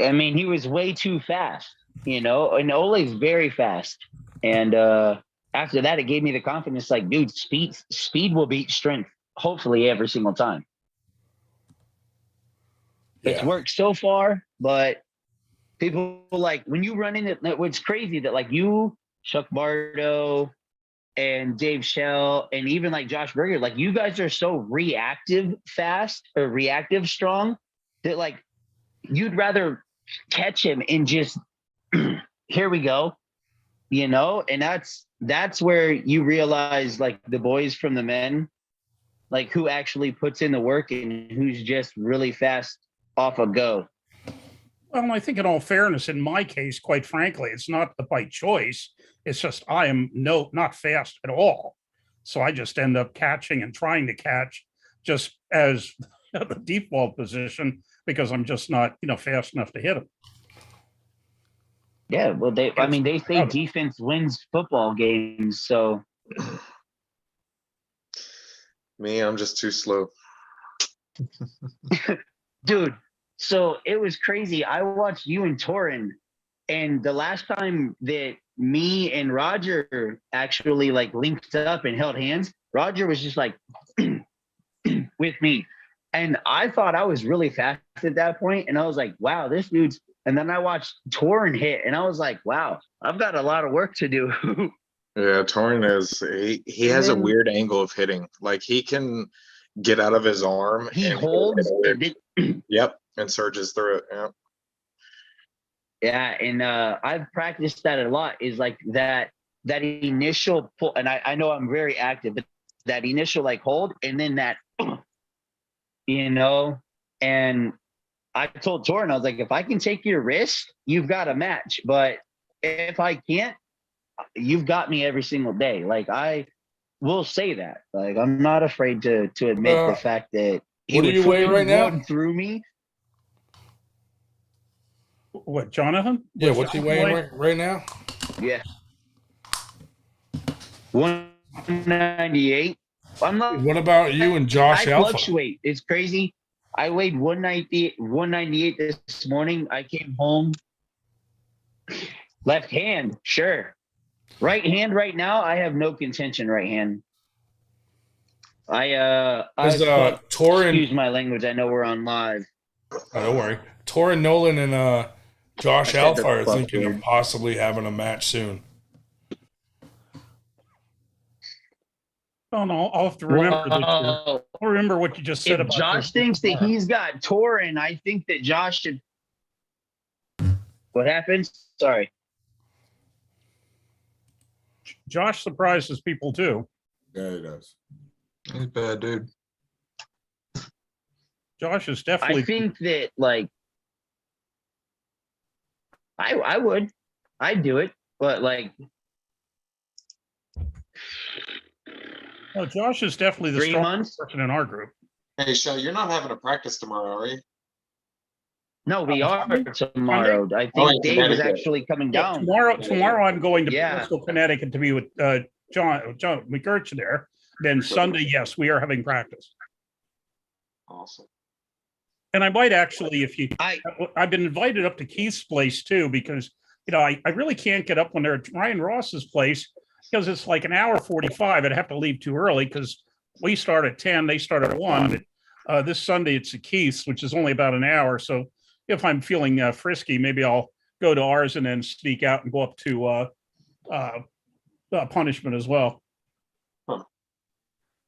I mean, he was way too fast, and Ole's very fast. And after that, it gave me the confidence, like, dude, speed will beat strength, hopefully every single time. Yeah. It's worked so far, but people like when you run into what's crazy that like you, Chuck Bardo, and Dave Shell, and even like Josh Berger, like you guys are so reactive fast or reactive strong that like you'd rather catch him and just here we go, and that's where you realize like the boys from the men, like who actually puts in the work and who's just really fast off a go. Well, I think in all fairness, in my case, quite frankly, it's not by choice. It's just I am not fast at all. So I just end up catching and trying to catch just as the default position because I'm just not, fast enough to hit him. Yeah, well, they say defense wins football games. So, me, I'm just too slow. Dude, so it was crazy. I watched you and Torin, and the last time that me and Roger actually like linked up and held hands, Roger was just like with me. And I thought I was really fast at that point. And I was like, wow, this dude's, and then I watched Torin hit and I was like, wow, I've got a lot of work to do. Yeah, Torin he has a weird angle of hitting. Like he can get out of his arm. He holds. Yep. And surges through it. Yeah. Yeah. And I've practiced that a lot, is like that initial pull. And I know I'm very active, but that initial like hold and then that, and I told Torin, I was like, if I can take your wrist, you've got a match. But if I can't, you've got me every single day. Like I will say that. Like I'm not afraid to admit the fact that he what do you weigh right now? Through me. What, Jonathan? Yeah, what's he weighing right now? Yeah. 198. I'm not. What about you and Josh Alpha? I fluctuate. It's crazy. I weighed 198 this morning. I came home. Left hand, sure. Right hand right now, I have no contention right hand. Torin, excuse my language. I know we're on live. Oh, don't worry. Torin Nolan and Josh Alpha are thinking of possibly having a match soon. Oh no, I'll have to remember I'll remember what you just said about Josh thinks that he's got Torin. I think that Josh should. What happened? Sorry. Josh surprises people too. Yeah, he does. He's bad, dude. Josh is definitely. I think that like I'd do it, but like. No, Josh is definitely the strongest person in our group. Hey, Shell, you're not having a practice tomorrow, are you? No, we are Sunday? tomorrow. I Oh, think in Dave is Connecticut. actually coming Yeah, down. tomorrow I'm going to Yeah. Bristol, Connecticut to be with John McGurch there. Then Sunday, yes, we are having practice. Awesome. And I might actually, I've been invited up to Keith's place too, because, I really can't get up when they're at Ryan Ross's place because it's like an hour 45. I'd have to leave too early because we start at 10, they start at 1. But this Sunday it's at Keith's, which is only about an hour. So if I'm feeling frisky, maybe I'll go to ours and then sneak out and go up to Punishment as well. Huh.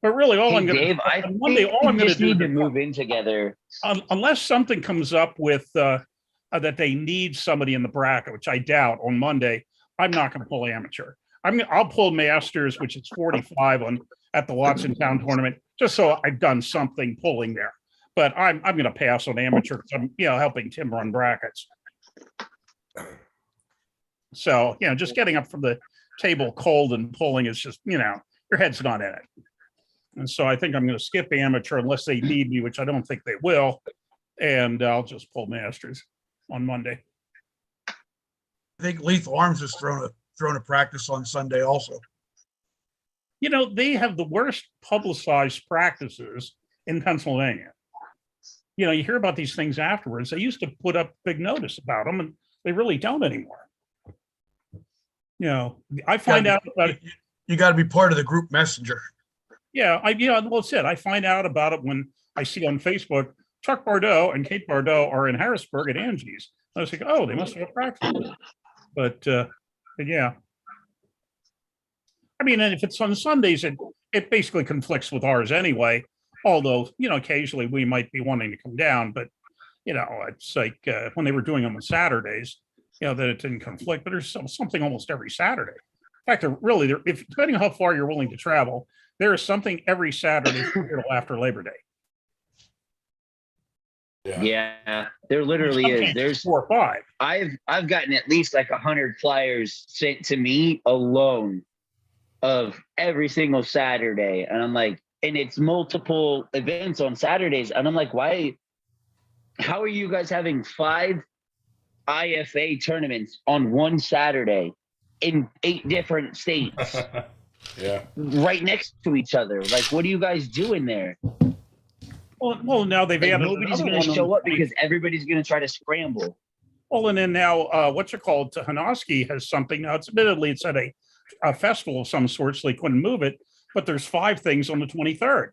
But really, all Hey, I'm going Dave, to I on Monday, think all I'm we going to just do need to move in together. unless something comes up with that they need somebody in the bracket, which I doubt on Monday, I'm not going to pull amateur. I'll pull masters, which is 45 at the Watson Town tournament, just so I've done something pulling there. But I'm going to pass on amateur because I'm helping Tim run brackets. So just getting up from the table cold and pulling is just your head's not in it. And so I think I'm going to skip amateur unless they need me, which I don't think they will. And I'll just pull masters on Monday. I think Lethal Arms is thrown a practice on Sunday also. They have the worst publicized practices in Pennsylvania. You hear about these things afterwards. They used to put up big notice about them, and they really don't anymore. I find out about it. You got to be part of the group messenger. Yeah, well, it's it. I find out about it when I see on Facebook Chuck Bordeaux and Kate Bordeaux are in Harrisburg at Angie's. I was like, oh, they must have a practice. But yeah. I mean, and if it's on Sundays, it basically conflicts with ours anyway. Although, occasionally we might be wanting to come down, but it's like when they were doing them on Saturdays, that it didn't conflict. But there's something almost every Saturday. In fact, if depending on how far you're willing to travel, there is something every Saturday until after Labor Day. Yeah, there literally is. There's 4 or 5. I've gotten at least like 100 flyers sent to me alone of every single Saturday, and I'm like, and it's multiple events on Saturdays, and I'm like, why? How are you guys having 5 IFA tournaments on one Saturday in 8 different states? Yeah, right next to each other. Like, what are you guys doing there? Well, now they've added. Nobody's going to show up because everybody's going to try to scramble. Well, and then now, Hanoski has something. Now, admittedly, it's at a festival of some sort, so they couldn't move it. But there's 5 things on the 23rd.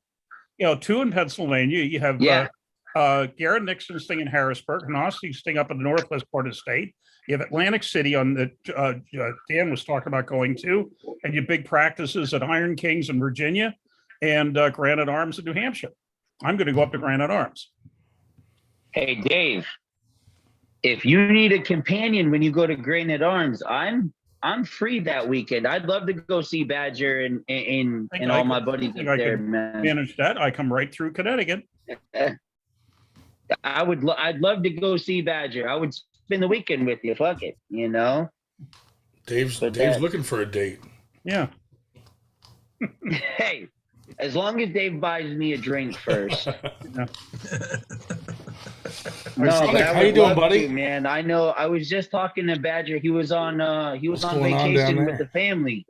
2 in Pennsylvania. You have Garrett Nixon's thing in Harrisburg, Hanoski's thing up in the northwest part of the state. You have Atlantic City on the Dan was talking about going to, and your big practices at Iron Kings in Virginia and Granite Arms in New Hampshire. I'm going to go up to Granite Arms. Hey, Dave, if you need a companion when you go to Granite Arms, I'm free that weekend. I'd love to go see Badger and all my buddies up there, man. Manage that. I come right through Connecticut. I'd love to go see Badger. I would spend the weekend with you. Fuck it, Dave's looking for a date. Yeah. Hey, as long as Dave buys me a drink first. Yeah. No, Sonic, how you doing, buddy? Man, I know. I was just talking to Badger. He was on vacation with the family.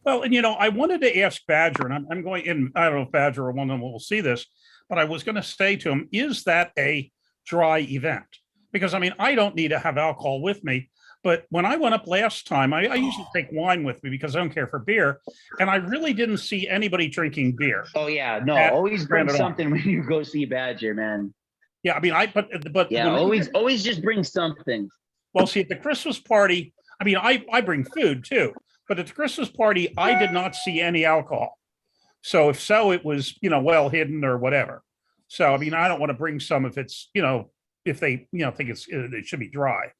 Well, and I wanted to ask Badger, and I'm going in. I don't know if Badger or one of them will see this, but I was going to say to him, is that a dry event? Because I don't need to have alcohol with me. But when I went up last time, I usually take wine with me because I don't care for beer. And I really didn't see anybody drinking beer. Oh, yeah. No, always bring something when you go see Badger, man. Yeah, but yeah, always just bring something. Well, see, at the Christmas party, I bring food too. But at the Christmas party, I did not see any alcohol. So if so, it was, well hidden or whatever. So, I don't want to bring some if it's, if they, think it should be dry.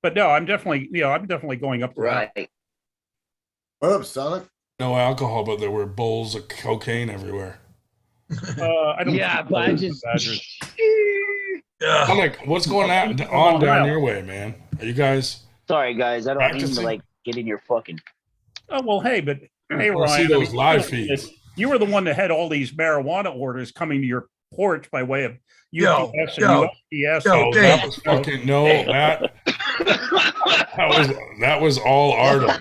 But no, I'm definitely going up to right. What up, Sonic? No alcohol, but there were bowls of cocaine everywhere. I don't. Yeah, but I just. Sonic, what's going on down your way, man? Are you guys? Sorry, guys. I don't mean to get in your fucking. Oh well, hey, Ryan. See those live feeds. You were the one that had all these marijuana orders coming to your porch by way of Yo, UPS yo, and USPS. yo, Oh, Dave. that was fucking no. That was all Artem.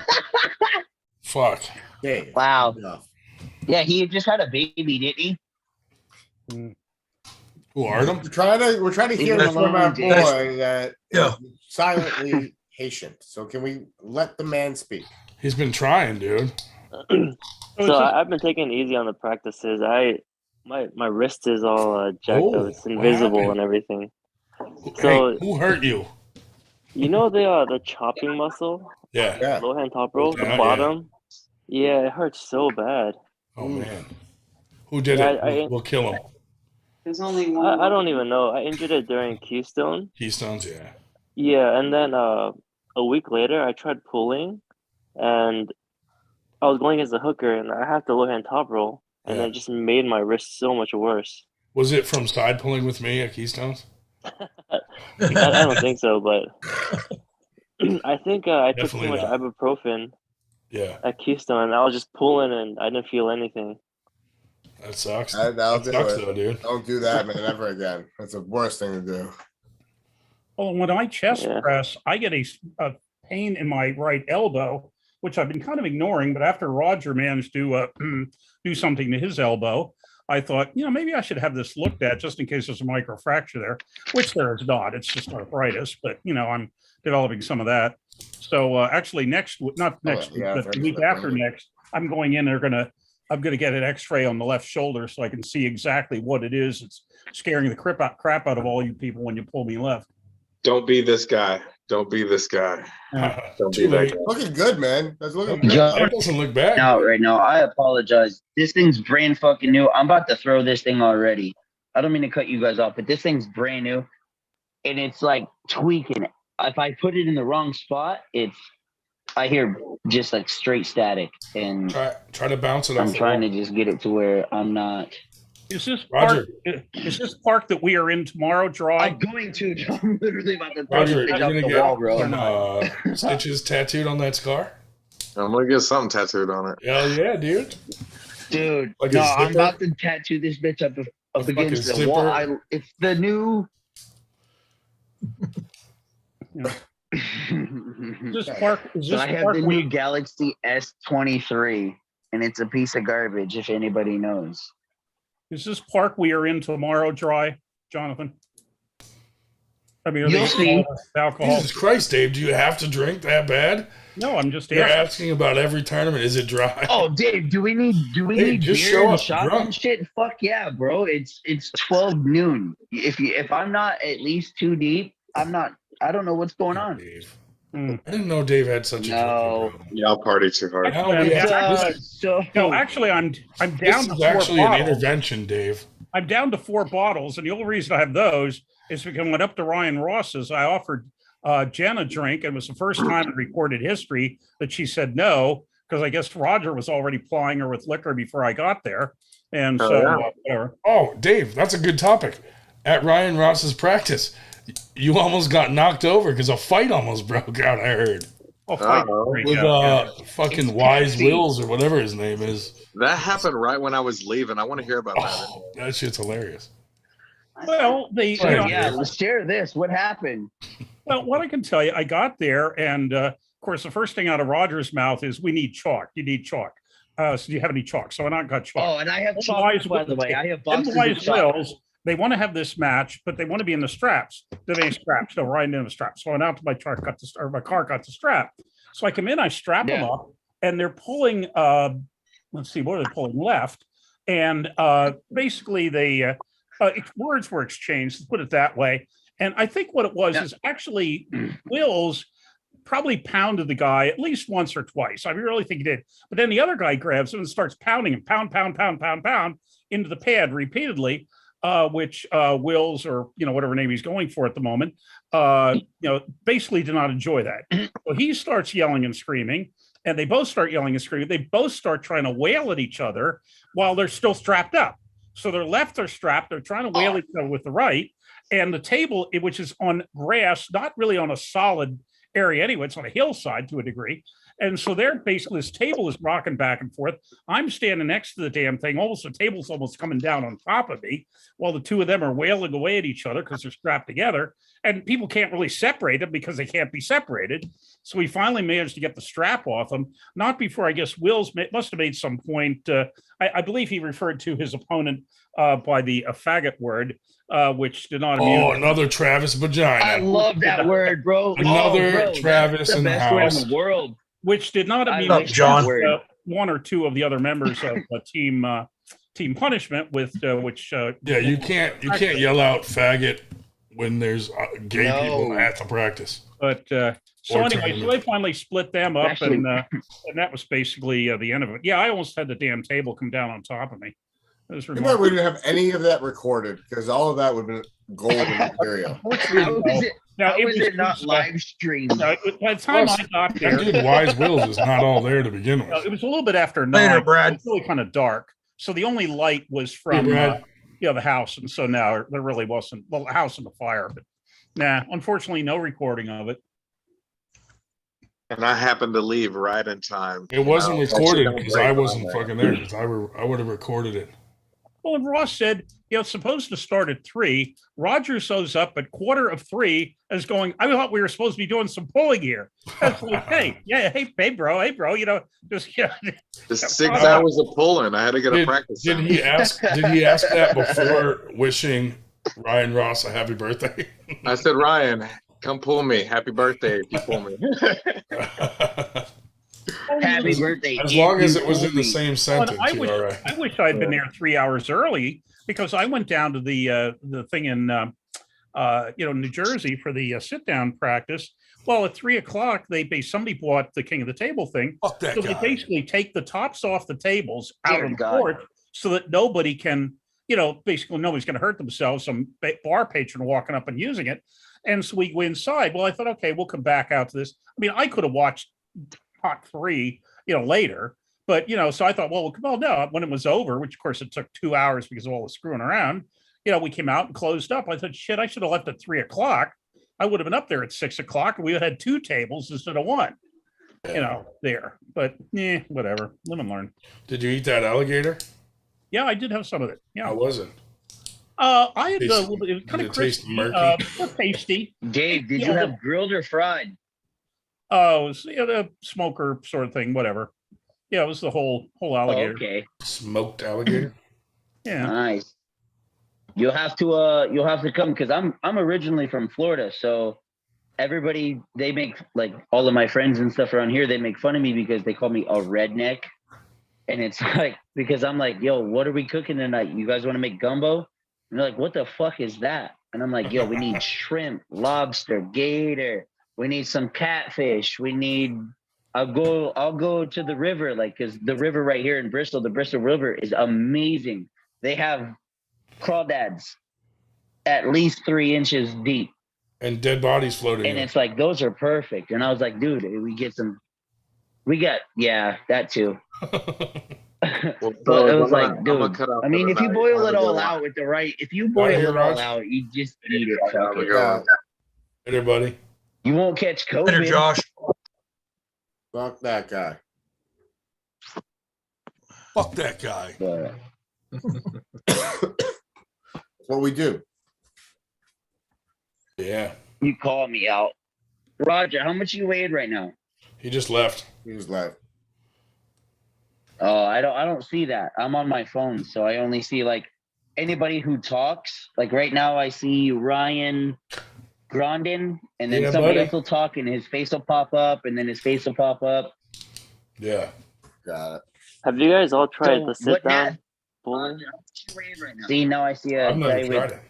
Fuck. Dave. Wow. enough. Yeah, he just had a baby, didn't he? Who, Artem? Mm. We're trying to hear That's- from our that's- boy that Yeah. is silently patient. So can we let the man speak? He's been trying, dude. So I've been taking it easy on the practices. My wrist is all jacked Oh, up. It's what invisible happened? and everything. Hey, So who hurt you? you know the chopping muscle, Yeah. Yeah. low hand top roll, Yeah, the bottom. Yeah, it hurts so bad. Oh man. Who did Yeah, it? We'll kill him. There's only one. I don't even know. I injured it during Keystone. Keystones, yeah. Yeah, and then a week later I tried pulling, and I was going as a hooker, and I had the low hand top roll, and Yeah. it just made my wrist so much worse. Was it from side pulling with me at Keystones? I don't think so, but I think I took Definitely too much not. ibuprofen Yeah. at Keystone, and I was just pulling, and I didn't feel anything. That sucks. That'll That do sucks it. though, dude. Don't do that, man, ever again. That's the worst thing to do. Well, when I chest Yeah. press, I get a pain in my right elbow, which I've been kind of ignoring. But after Roger managed to do something to his elbow, I thought, maybe I should have this looked at just in case there's a microfracture there, which there is not. It's just arthritis, but I'm developing some of that. So actually, not next week, yeah, but the thanks week for after bringing next, I'm going in. I'm gonna get an X-ray on the left shoulder so I can see exactly what it is. It's scaring the crap out of all you people when you pull me left. Don't be this guy. Don't be this guy. Don't be Too that late. guy. Looking good, man. That's looking Okay. good. That doesn't look bad. Out right now. I apologize. This thing's brand fucking new. I'm about to throw this thing already. I don't mean to cut you guys off, but this thing's brand new, and it's like tweaking. If I put it in the wrong spot, I hear just like straight static, and Try to bounce it off. I'm trying to just get it to where I'm not. Is this Roger. park? Is this park that we are in tomorrow dry? I'm going to. I'm literally about to throw Roger, this you're bitch off gonna the wall, get bro. some stitches tattooed on that scar? I'm gonna get something tattooed on it. Hell yeah, dude. Dude, Like a no, I'm zipper? about to tattoo this bitch up fucking against the zipper? wall. It's the new. Is this park? Is So this I have park the we- new Galaxy S23, and it's a piece of garbage. If anybody knows, Is this park we are in tomorrow dry, Jonathan? I mean, are You'll they see. alcohol? Jesus Christ, Dave, do you have to drink that bad? No, I'm just You're asking. asking about every tournament. Is it dry? oh Dave, do we need Hey, just beer show and up shots drunk. and shit? Fuck yeah, bro! It's 12 noon. If I'm not at least too deep, I'm not. I don't know what's going on. Dave. Hmm. I didn't know Dave had such a No. drinking problem. Y'all party too hard. Hell, Actually, yeah. So No, actually, I'm down This to is 4 actually an bottles. intervention, Dave. I'm down to 4 bottles, and the only reason I have those is because I went up to Ryan Ross's. I offered Jen a drink, and it was the first time in recorded history that she said no, because I guess Roger was already plying her with liquor before I got there, and Oh, so yeah. whatever. Oh, Dave, that's a good topic. At Ryan Ross's practice, you almost got knocked over because a fight almost broke out, I heard. Oh, fight. Uh-oh. Great, With yeah. fucking It's Wise Tennessee. Wills or whatever his name is. That happened right when I was leaving. I want to hear about that. Oh, that shit's hilarious. Well, yeah, let's share this. What happened? Well, what I can tell you, I got there, and of course, the first thing out of Roger's mouth is, "We need chalk. You need chalk. So do you have any chalk?" So I not got chalk. Oh, and I have Wise chocolate, by the Wills- way. I have In boxes Wise of chocolate. Wills, they want to have this match, but they want to be in the straps. Do they have straps? No, Ryan didn't have straps. So I went out to my car, my car got the strap. So I come in, I strap them Yeah. up, and they're pulling. Let's see, what are they pulling? Left, and basically they words were exchanged. Let's put it that way. And I think what it was Yeah. is actually Wills probably pounded the guy at least once or twice. I really think he did. But then the other guy grabs him and starts pounding him, pound into the pad repeatedly, which Wills, or whatever name he's going for at the moment, basically did not enjoy that. So he starts yelling and screaming, and they both start yelling and screaming. They both start trying to wail at each other while they're still strapped up. So their left are strapped. They're trying to wail each other with the right. And the table, which is on grass, not really on a solid area anyway. It's on a hillside to a degree. And so they're basically, this table is rocking back and forth. I'm standing next to the damn thing. Almost the table's almost coming down on top of me while the two of them are wailing away at each other because they're strapped together. And people can't really separate them because they can't be separated. So we finally managed to get the strap off them. Not before, I guess, Wills must have made some point. I believe he referred to his opponent by the faggot word, which did not amuse him. Another Travis vagina. I love that word, bro. Another Travis that's in the best word house. in the world. Which did not I amuse like John. one or two of the other members of Team Punishment, with which Yeah, you can't yell out faggot when there's gay people at the practice. But so Or anyway, so they finally split them up, Actually- and that was basically the end of it. Yeah, I almost had the damn table come down on top of me. It was Too bad remarkable. we didn't have any of that recorded because all of that would have been golden material. Now, How is it not was, live streamed? by the time Plus, I got That there, dude Wise Wills is not all there to begin with. it was a little bit after Later, 9. Brad. It was really kind of dark, so the only light was from Brad. the house, and so now there really wasn't. Well, the house and the fire, but unfortunately, no recording of it. And I happened to leave right in time. It wasn't You know, recorded don't because break I on wasn't there. fucking there because I would have recorded it. Well, and Ross said, it's supposed to start at 3. Roger shows up at 2:45 as going, I thought we were supposed to be doing some pulling here. That's like, hey, bro, just The 6 hours of pulling. I had to get a practice. Did he ask that before wishing Ryan Ross a happy birthday? I said, Ryan, come pull me. Happy birthday if you pull me. Happy birthday. As long as it if was you in the told me. same sentence, I you're all right. wish I'd been there 3 hours early, because I went down to the thing in New Jersey for the sit down practice. Well, at 3:00, somebody bought the King of the Table thing. Fuck that So they guy. basically take the tops off the tables out Dear on the God. court so that nobody can, basically nobody's going to hurt themselves. Some bar patron walking up and using it. And so we go inside. Well, I thought, okay, we'll come back out to this. I mean, I could have watched part 3, later, but, so I thought, well, no, when it was over, which of course it took 2 hours because of all the screwing around, we came out and closed up. I thought, shit, I should have left at 3:00. I would have been up there at 6:00 and we would have had 2 tables instead of 1, there, but whatever, live and learn. Did you eat that alligator? Yeah, I did have some of it. Yeah. I wasn't. I had a Tasty. little bit, it was kind Did of it taste crispy, murky? tasty. Dave, did you have grilled or fried? Oh, it was the smoker sort of thing, whatever. Yeah, it was the whole alligator. Okay, Smoked alligator? Yeah. nice. You'll have to come, because I'm originally from Florida, so everybody, they make, like, all of my friends and stuff around here, they make fun of me because they call me a redneck. And it's like, because I'm like, yo, what are we cooking tonight? You guys want to make gumbo? And they're like, what the fuck is that? And I'm like, yo, we need shrimp, lobster, gator. We need some catfish. I'll go to the river, because the river right here in Bristol, the Bristol River is amazing. They have crawdads at least 3 inches deep. And dead bodies floating. And in. it's like, those are perfect. And I was like, dude, that too. Well, But it was I'm like, gonna dude, cut out I mean, for if you tonight. boil it Have a all good out one. with if you boil here, it all Raj? out, you just eat it. Have Fuck a it. good one. Later, buddy. You won't catch COVID. Later, Josh. Fuck that guy. Fuck that guy. But That's what we do. Yeah. you call me out. Roger, how much you weighed right now? He just left. He was like, Oh, I don't see that. I'm on my phone, so I only see anybody who talks. Like right now I see Ryan Grondin, and then Yeah, somebody buddy. else will talk and his face will pop up, and then his face will pop up. Yeah. got it. Have you guys all tried So the sit what down now? bowling? See, now I see a I've never guy tried with it.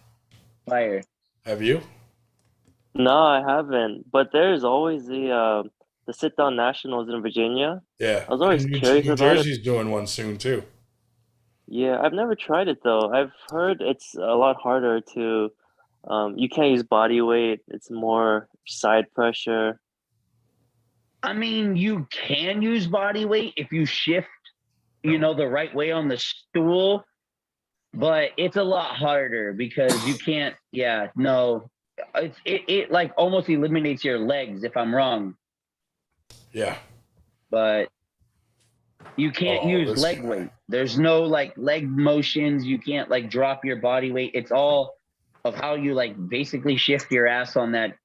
fire. Have you? No, I haven't. But there's always the sit down nationals in Virginia. Yeah. I was always New curious New about it. Jersey's doing one soon too. Yeah, I've never tried it though. I've heard it's a lot harder to you can't use body weight. It's more side pressure. I mean, you can use body weight if you shift, the right way on the stool, but it's a lot harder because you can't. Yeah, no, it like almost eliminates your legs if I'm wrong, Yeah. but you can't use this leg guy. weight. There's no like leg motions. You can't like drop your body weight. It's all of how you like basically shift your ass on that.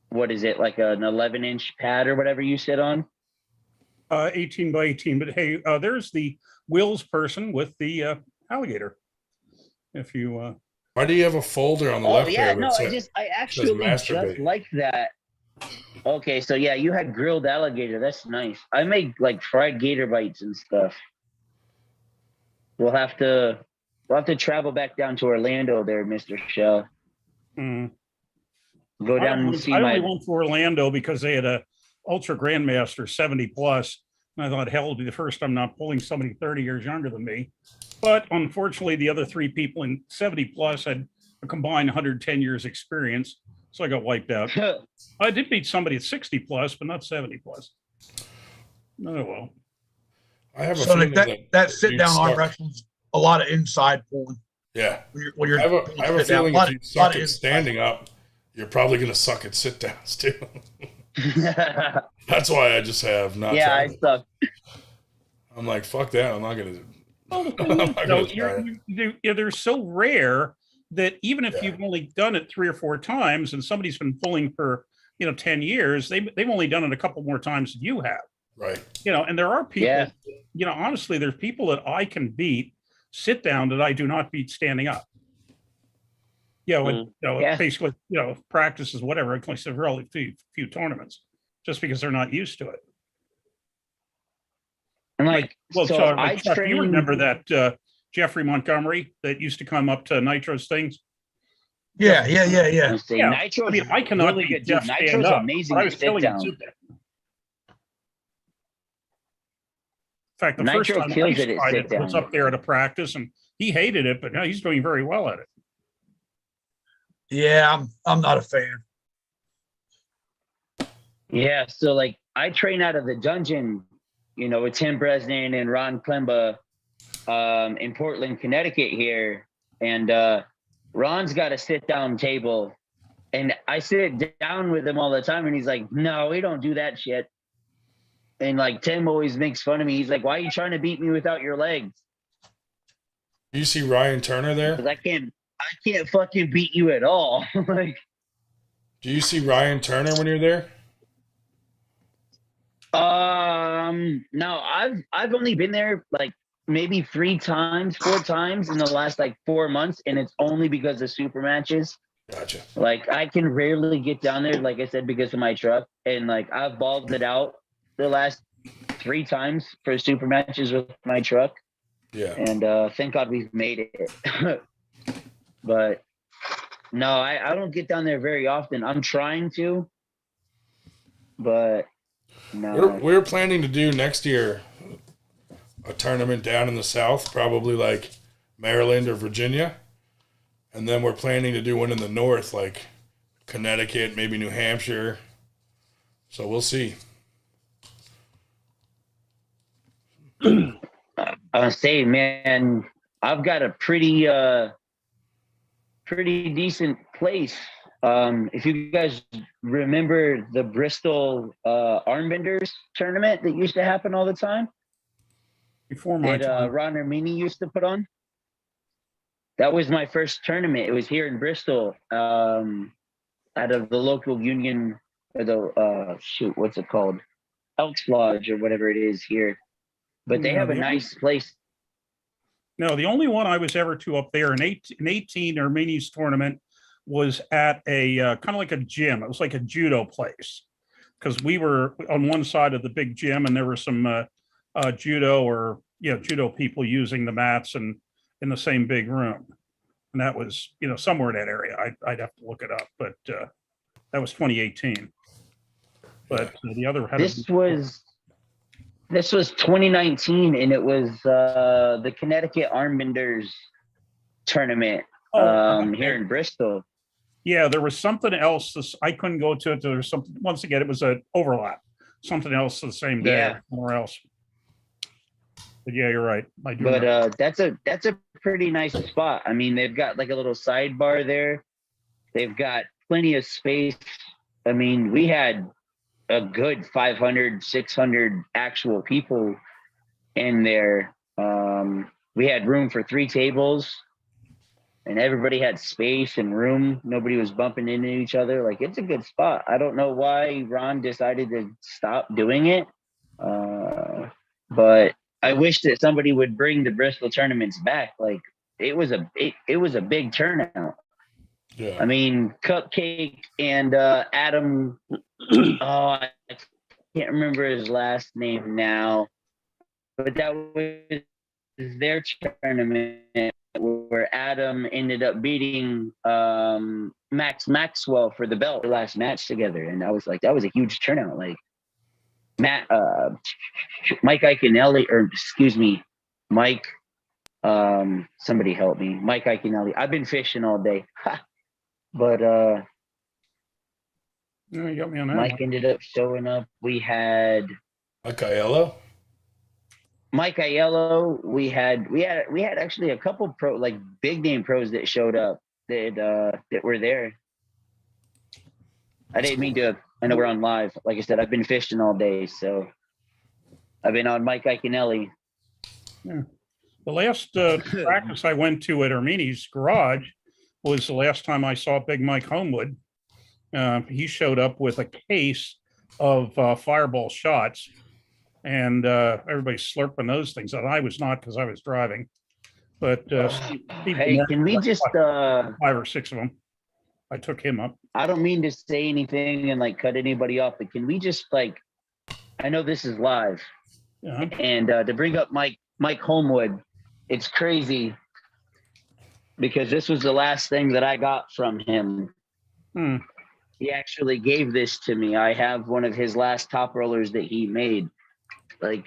What is it, like an 11-inch pad or whatever you sit on? 18 by 18. But hey, there's the Wills person with the alligator. If you Why do you have a folder on the Oh left yeah, there? no, that I actually just masturbate? like that. Okay, so yeah, you had grilled alligator. That's nice. I make like fried gator bites and stuff. We'll have to travel back down to Orlando there, Mr. Shell. hmm. Go down and see I my only went to Orlando because they had a Ultra Grandmaster 70 plus. And I thought, hell, it'll be the first time not pulling somebody 30 years younger than me. But unfortunately, the other three people in 70 plus had a combined 110 years experience. So I got wiped out. I did beat somebody at 60 plus, but not 70 plus. Oh, well. I have a So feeling that sit you'd down arm suck. wrestling's a lot of inside pulling. Yeah. When you're I have a sit down. feeling Lot if you of- suck lot of at inside. standing up, you're probably going to suck at sit downs too. That's why I just have not yeah, I tried it. suck. I'm like, fuck that. I'm not going to. Well, the thing is, though, they're so rare that even if you've only done it 3 or 4 times and somebody's been pulling for 10 years, they've only done it a couple more times than you have. Right. And there are people, Yeah. Honestly, there's people that I can beat sit down that I do not beat standing up. Basically, practices, whatever, at least a relatively few tournaments, just because they're not used to it. And like, Well, so Chuck, you remember that Jeffrey Montgomery that used to come up to Nitro's things? Yeah. Nitro's I cannot really beat good, Jeff dude. stand Nitro's up, amazing but I to was sit killing him down. sit down. In fact, the Nitro first time kills I it at tried sit it was down. up there at a practice, and he hated it, but now he's doing very well at it. Yeah, I'm not a fan. Yeah, so like I train out of the dungeon, with Tim Bresnan and Ron Klemba in Portland, Connecticut here. And Ron's got a sit-down table. And I sit down with him all the time, and he's like, no, we don't do that shit. And like Tim always makes fun of me. He's like, why are you trying to beat me without your legs? Do you see Ryan Turner there? Because I can't fucking beat you at all. Like, do you see Ryan Turner when you're there? No, I've only been there like maybe 4 times in the last like 4 months, and it's only because of super matches. Gotcha. Like I can rarely get down there, like I said, because of my truck, and like I've balled it out the last 3 times for super matches with my truck. Yeah. And thank God we've made it. But no, I don't get down there very often. I'm trying to, but no. We're planning to do next year a tournament down in the South, probably like Maryland or Virginia. And then we're planning to do one in the North, like Connecticut, maybe New Hampshire. So we'll see. I'll say, man, I've got a pretty decent place. If you guys remember the Bristol Armbenders tournament that used to happen all the time, before my time, Ron Armini used to put on. That was my first tournament. It was here in Bristol, out of the local union, or the what's it called, Elks Lodge or whatever it is here. But they have a nice place. No, the only one I was ever to up there in 18 Armini's tournament was at a kind of like a gym. It was like a judo place, because we were on one side of the big gym, and there were some judo people using the mats and in the same big room. And that was, somewhere in that area. I'd have to look it up, but that was 2018. But the other had this was 2019, and it was the Connecticut Armbenders tournament here in Bristol. Yeah, there was something else. I couldn't go to it. There was something. Once again, it was an overlap. Something else the same day, somewhere else. But yeah, you're right. I do. But that's a pretty nice spot. I mean, they've got like a little sidebar there. They've got plenty of space. I mean, we had a good 500, 600 actual people in there. We had room for 3 tables, and everybody had space and room. Nobody was bumping into each other. Like, it's a good spot. I don't know why Ron decided to stop doing it. But I wish that somebody would bring the Bristol tournaments back. Like, it was a big turnout. Yeah. I mean, Cupcake and Adam, I can't remember his last name now, but that was their tournament where Adam ended up beating Max Maxwell for the belt, the last match together. And I was like, that was a huge turnout. Like, Mike Iaconelli, or excuse me, Mike, somebody help me. Mike Iaconelli. I've been fishing all day. But You got me on that Mike one. ended up showing up. We had Like Aiello? Mike Aiello. We had actually a couple big name pros that showed up that were there. I didn't mean to. I know we're on live. Like I said, I've been fishing all day, so I've been on Mike Iaconelli. Yeah. The last practice I went to at Ermini's garage was the last time I saw Big Mike Homewood. He showed up with a case of Fireball shots, and everybody's slurping those things out. I was not, because I was driving. But Hey, can we just 5 or 6 of them? I took him up. I don't mean to say anything and like cut anybody off, but can we just like, I know this is live, and to bring up Mike Homewood, it's crazy because this was the last thing that I got from him. He actually gave this to me. I have one of his last top rollers that he made. Like,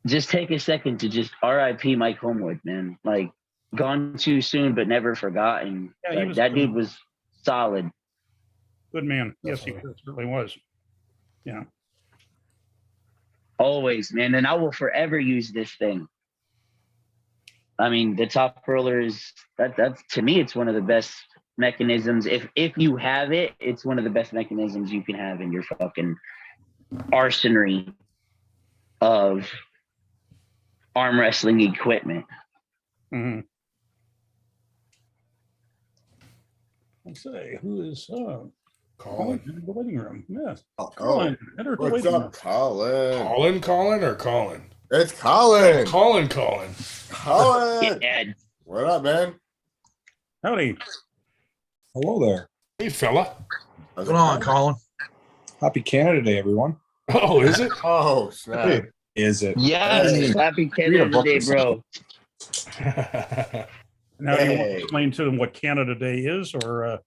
just take a second to just RIP Mike Homewood, man. Like, gone too soon, but never forgotten. Yeah, Like, that dude was solid. Good man. Yes, he certainly was. Yeah. Always, man. And I will forever use this thing. I mean, the top roller is that's to me, it's one of the best mechanisms. If you have it, it's one of the best mechanisms you can have in your fucking arsenal of arm wrestling equipment. Let's say, who is Colin in the living room? Yes. Colin. Enter the What's waiting room. up, Colin? Colin or Colin? It's Colin. Colin. Colin. Yeah. What up, man? Howdy. Hello there. Hey, fella. What's going on, Colin? Happy Canada Day, everyone. Oh, is it? Oh, snap. Is it? Yes. Happy Canada Day, bro. Now, do you want to explain to them what Canada Day is, or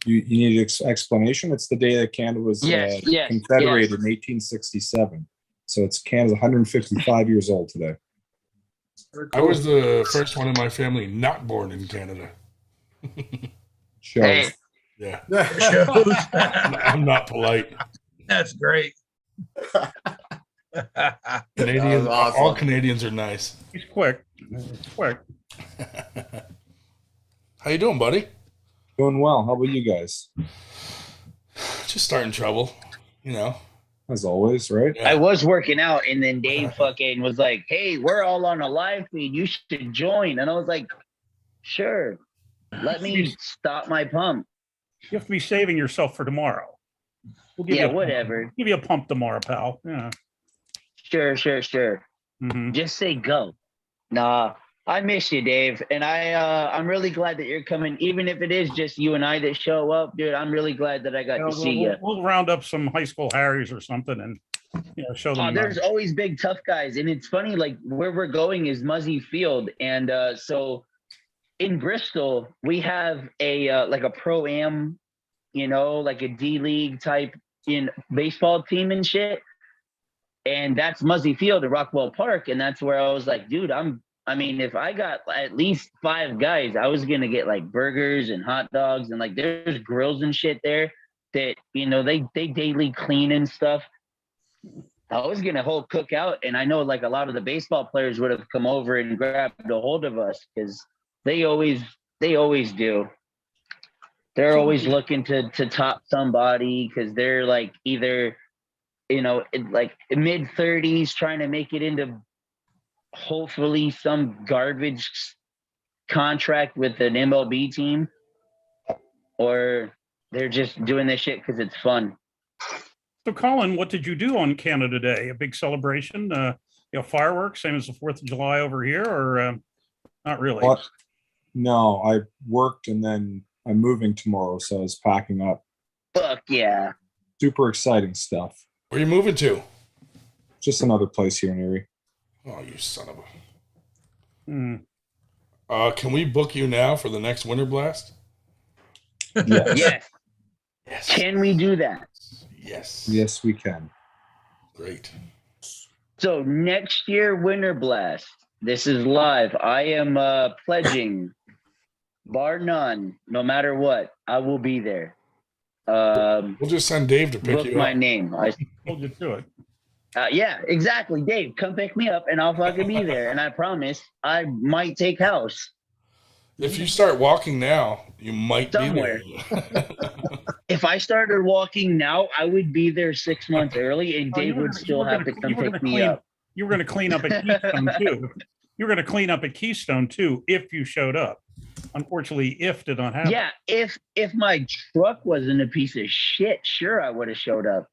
You need an explanation? It's the day that Canada was confederated in 1867. So it's Canada's 155 years old today. I was the first one in my family not born in Canada. Shows. Hey. Yeah. Shows. I'm not polite. That's great. Canadians, awesome. all Canadians are nice. he's quick. He's quick. How you doing, buddy? Doing well. How about you guys? Just starting trouble, you know. As always, right? I was working out, and then Dave fucking was like, "Hey, we're all on a live feed. You should join." And I was like, "Sure. Let me stop my pump." You have to be saving yourself for tomorrow. We'll give you whatever. Give you a pump tomorrow, pal. Yeah. Sure. Mm-hmm. Just say go. Nah, I miss you, Dave, and I'm really glad that you're coming. Even if it is just you and I that show up, dude, I'm really glad that I got to see you. We'll round up some high school Harrys or something and show them. There's always big tough guys, and it's funny. Like, where we're going is Muzzy Field, and so in Bristol we have a like a pro-am, like a D-League type in baseball team and shit, and that's Muzzy Field at Rockwell Park, and that's where I was like, dude, I mean, if I got at least 5 guys, I was gonna get like burgers and hot dogs, and like there's grills and shit there that they daily clean and stuff. I was gonna whole cookout, and I know like a lot of the baseball players would have come over and grabbed a hold of us because they always do. They're always looking to top somebody because they're like either, like mid 30s trying to make it into hopefully some garbage contract with an MLB team, or they're just doing this shit because it's fun. So, Colin, what did you do on Canada Day? A big celebration? Fireworks, same as the 4th of July over here, or not really? What? No, I worked and then I'm moving tomorrow, so I was packing up. Fuck yeah. Super exciting stuff. Where are you moving to? Just another place here in Erie. Oh, you son of a... Can we book you now for the next Winter Blast? Yes. Yes. Can we do that? Yes. Yes, we can. Great. So next year, Winter Blast. This is live. I am pledging, bar none, no matter what, I will be there. We'll just send Dave to pick book you up. my name. I Hold you to it. Yeah, exactly. Dave, come pick me up and I'll fucking be there. And I promise I might take house. If you start walking now, you might somewhere. be there. If I started walking now, I would be there 6 months early and Dave would still have to come pick me up. You were going to clean up at Keystone too. You were going to clean up at Keystone too if you showed up. Unfortunately, if did not happen. Yeah, if my truck wasn't a piece of shit, sure I would have showed up.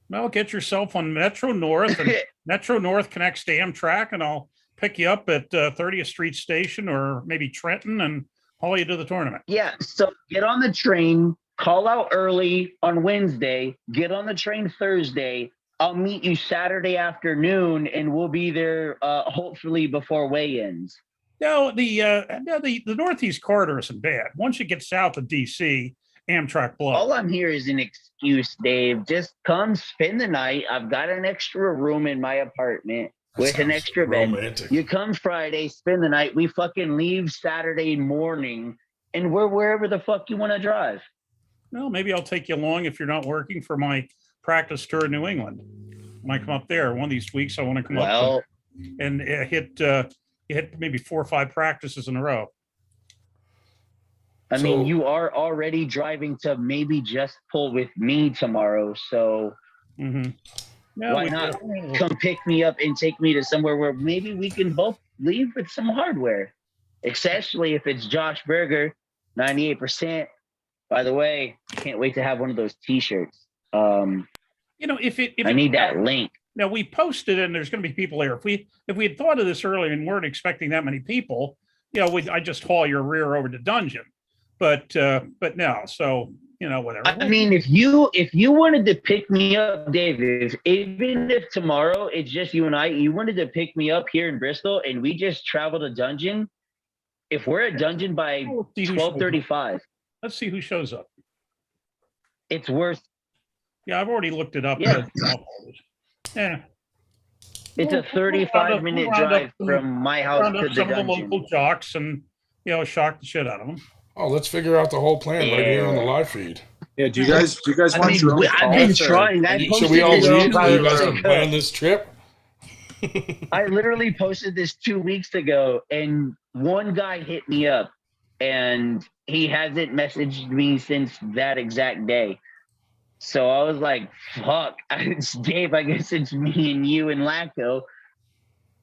Well, get yourself on Metro North, and Metro North connects to Amtrak, and I'll pick you up at 30th Street Station or maybe Trenton and haul you to the tournament. Yeah, so get on the train, call out early on Wednesday, get on the train Thursday. I'll meet you Saturday afternoon, and we'll be there hopefully before weigh-ins. No, the Northeast corridor isn't bad. Once you get south of DC, Amtrak blows. All I'm here is an excuse, Dave. Just come spend the night. I've got an extra room in my apartment with an extra bed. You come Friday, spend the night. We fucking leave Saturday morning, and we're wherever the fuck you want to drive. Well, maybe I'll take you along if you're not working for my practice tour in New England. When I come up there one of these weeks, I want to come up and hit maybe 4 or 5 practices in a row. I mean, you are already driving to maybe just pull with me tomorrow, so why not come pick me up and take me to somewhere where maybe we can both leave with some hardware, especially if it's Josh Berger, 98%. By the way, can't wait to have one of those T-shirts. If I need that link. Now we posted, and there's going to be people there. If we had thought of this earlier and weren't expecting that many people, I just haul your rear over to Dungeon. But no, so whatever. I mean, if you wanted to pick me up, David, even if tomorrow it's just you and I, you wanted to pick me up here in Bristol, and we just travel to Dungeon. If we're at Dungeon by 12:35, let's see who shows up. It's worth. Yeah, I've already looked it up. Yeah. It's a 35-minute drive from my house to the some Dungeon. of the local jocks and shock the shit out of them. Oh, let's figure out the whole plan right here on the live feed. Yeah, do you guys want your own I've been trying. Should we all leave? You guys can plan this trip? I literally posted this 2 weeks ago, and one guy hit me up, and he hasn't messaged me since that exact day. So I was like, fuck, it's Dave, I guess it's me and you and Lacko.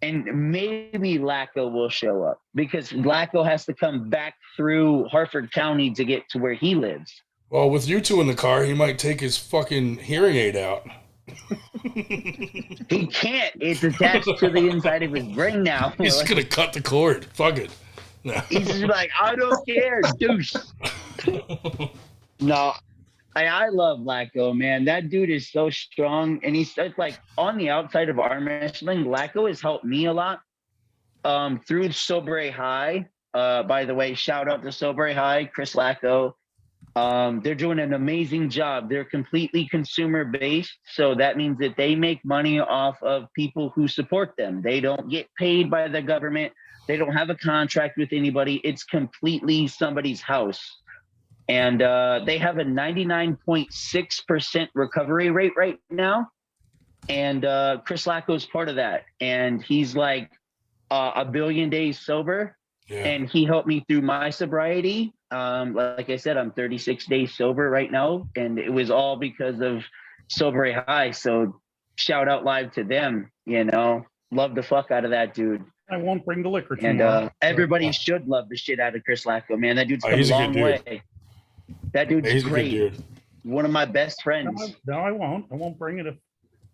And maybe Lacko will show up because Lacko has to come back through Harford County to get to where he lives. Well, with you two in the car, he might take his fucking hearing aid out. He can't. It's attached to the inside of his brain now. He's just going to cut the cord. Fuck it. No. He's just like, I don't care, douche. No. I love Lacko, man. That dude is so strong. And he's like on the outside of arm wrestling, Lacko has helped me a lot through Sobre High. By the way, shout out to Sobre High, Chris Lacko. They're doing an amazing job. They're completely consumer based. So that means that they make money off of people who support them. They don't get paid by the government. They don't have a contract with anybody. It's completely somebody's house. And they have a 99.6% recovery rate right now. And Chris Lacko is part of that. And he's like a billion days sober. Yeah. And he helped me through my sobriety. Like I said, I'm 36 days sober right now, and it was all because of Sober High. So shout out live to them. Love the fuck out of that dude. I won't bring the liquor And tomorrow. everybody should love the shit out of Chris Lacko, man. That dude's come a he's a good long dude. way. That dude's He's a good great. dude. One of my best friends. No, I won't. I won't bring it if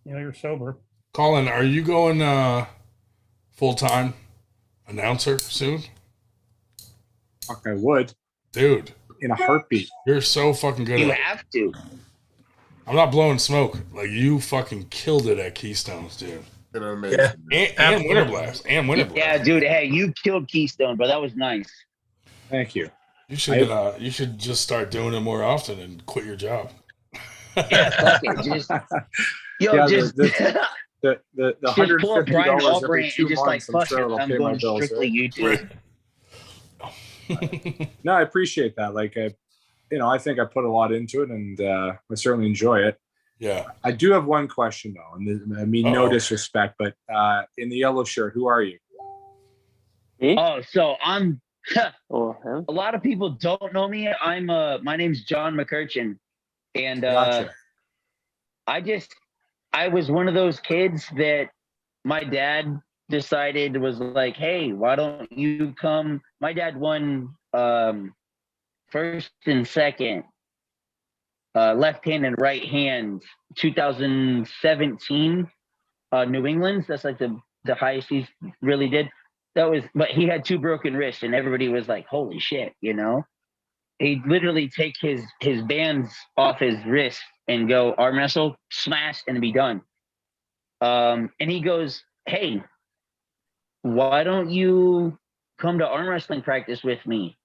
you're sober. Colin, are you going full-time announcer soon? Fuck, I would. Dude. In a heartbeat. You're so fucking good You at it. have to. I'm not blowing smoke. Like, you fucking killed it at Keystones, dude. Yeah. And Winter Blast. Yeah, dude. Hey, you killed Keystone, bro. That was nice. Thank you. You should just start doing it more often and quit your job. Yeah, fuck it. Just the just pull up Brian $150 every Albright 2 and just like, months. I'm fuck sure it. it'll I'm pay my going bills. strictly YouTube. No, I appreciate that. Like, I think I put a lot into it, and I certainly enjoy it. Yeah. I do have one question though, and I mean no disrespect, but in the yellow shirt, who are you? Oh, so I'm. A lot of people don't know me. I'm. My name's John McCurchin, and Gotcha. I was one of those kids that my dad decided was like, hey, why don't you come? My dad won first and second, left hand and right hand, 2017, New England's. That's like the highest he really did. But he had 2 broken wrists, and everybody was like, holy shit, He'd literally take his bands off his wrist and go arm wrestle, smash, and be done. And he goes, hey, why don't you come to arm wrestling practice with me?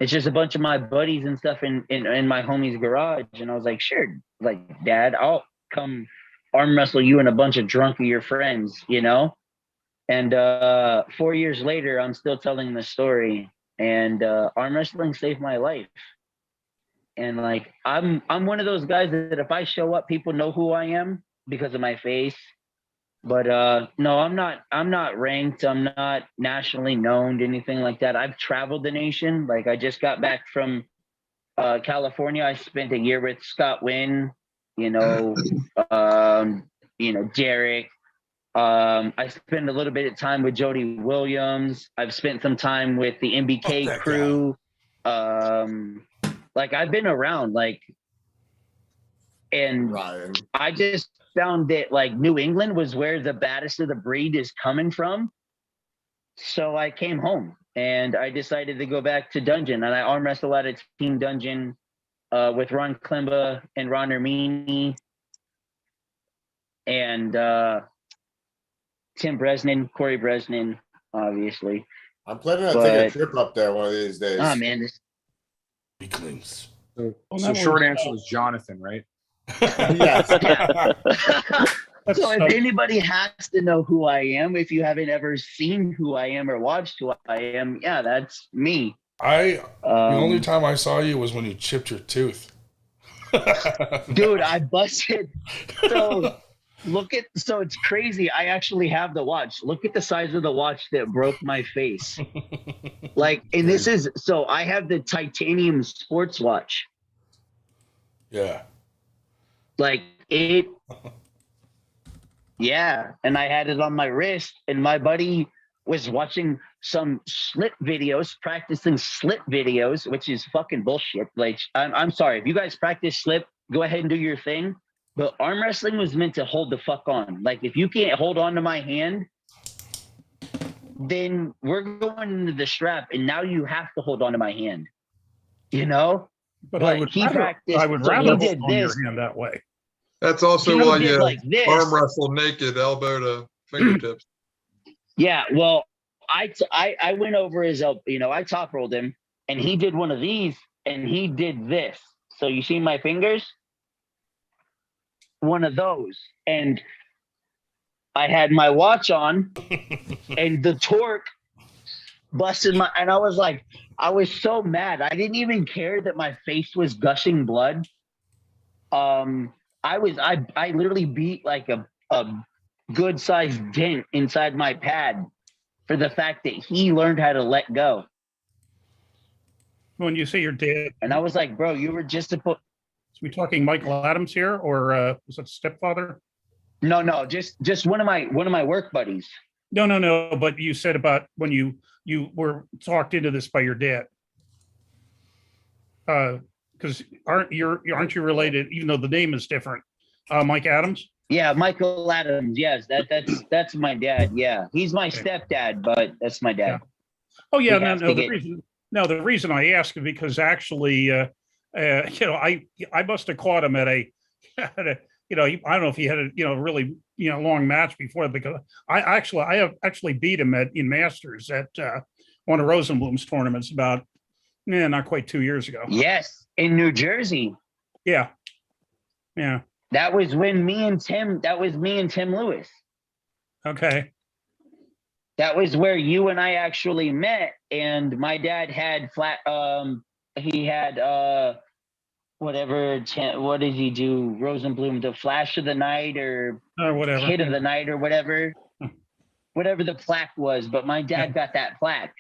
It's just a bunch of my buddies and stuff in my homie's garage. And I was like, sure, like, Dad, I'll come arm wrestle you and a bunch of drunk of your friends, And 4 years later, I'm still telling the story. And arm wrestling saved my life. And like, I'm one of those guys that if I show up, people know who I am because of my face. But no, I'm not ranked. I'm not nationally known, anything like that. I've traveled the nation. Like, I just got back from California. I spent a year with Scott Wynn, Derek. I spent a little bit of time with Jody Williams. I've spent some time with the MBK crew. Like, I've been around, like, and Ryan. I just found that like New England was where the baddest of the breed is coming from. So I came home and I decided to go back to Dungeon, and I arm wrestled at a Team Dungeon with Ron Klimba and Ron Ermini and Tim Bresnan, Corey Bresnan, obviously. I'm planning on taking a trip up there one of these days. Oh man, this weaklings. So short answer is Jonathan, right? Yes. So if anybody has to know who I am, if you haven't ever seen who I am or watched who I am, yeah, that's me. The only time I saw you was when you chipped your tooth. Dude, I busted. So it's crazy. I actually have the watch. Look at the size of the watch that broke my face. Like, and this is, so I have the titanium sports watch. Yeah. Like it. Yeah. And I had it on my wrist, and my buddy was watching some slip videos, practicing slip videos, which is fucking bullshit. Like, I'm sorry. If you guys practice slip, go ahead and do your thing. But arm wrestling was meant to hold the fuck on. Like, if you can't hold on to my hand, then we're going into the strap, and now you have to hold on to my hand. But I would rather hold on your hand that way. That's also why you like arm wrestle naked, elbow to fingertips. Yeah, well, I went over his, I top rolled him, and he did one of these, and he did this. So you see my fingers? One of those. And I had my watch on, and the torque busted and I was like, I was so mad. I didn't even care that my face was gushing blood. I literally beat like a good sized dent inside my pad for the fact that he learned how to let go. When you say your dad, And I was like, bro, you were just supposed. we talking Michael Adams here, or was that stepfather? No, just one of my work buddies. No. But you said about when you were talked into this by your dad. Because aren't you related? Even though the name is different, Mike Adams. Yeah, Michael Adams. Yes, that's my dad. Yeah, he's my stepdad, but that's my dad. Yeah. Oh yeah, the reason I ask is because actually, I must have caught him at a I don't know if he had a really long match before, because I have actually beat him in Masters at one of Rosenblum's tournaments about not quite 2 years ago. Yes, in New Jersey. Yeah. That was me and Tim Lewis. Okay. That was where you and I actually met, and my dad had he had what did he do? Rosenblum, the Flash of the Night or whatever. Hit of the Night or whatever. Whatever the plaque was, but my dad got that plaque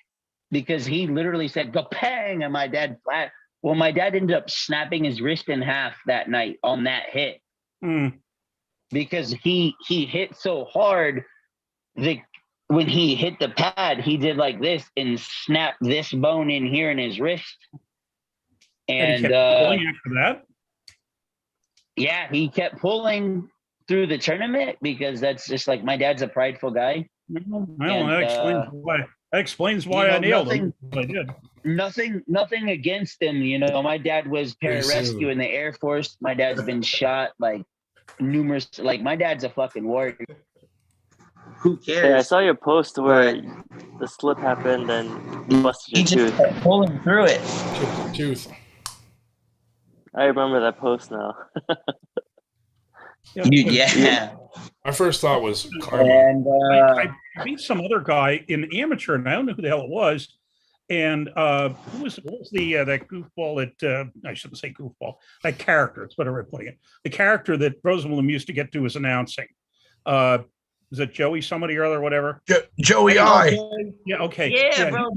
because he literally said "go pang" and my dad plaque. Well, my dad ended up snapping his wrist in half that night on that hit. Because he hit so hard when he hit the pad, he did like this and snapped this bone in here in his wrist. And he kept pulling after that? Yeah, he kept pulling through the tournament because that's just like my dad's a prideful guy. Well, that explains why I nailed him. I did. Nothing against him. My dad was pararescue in the Air Force. My dad's been shot like numerous. Like my dad's a fucking warrior. Who cares? Yeah, I saw your post where the slip happened and you busted your tooth. Kept pulling through it. Tooth. I remember that post now. Yeah. My first thought was karma. And I beat some other guy in amateur, and I don't know who the hell it was. And who was that goofball that I shouldn't say goofball, that character, it's better way of putting it. The character that Rosenblum used to get to was announcing. Is it Joey somebody or other, whatever? Joey I. Yeah, okay. Yeah, bro,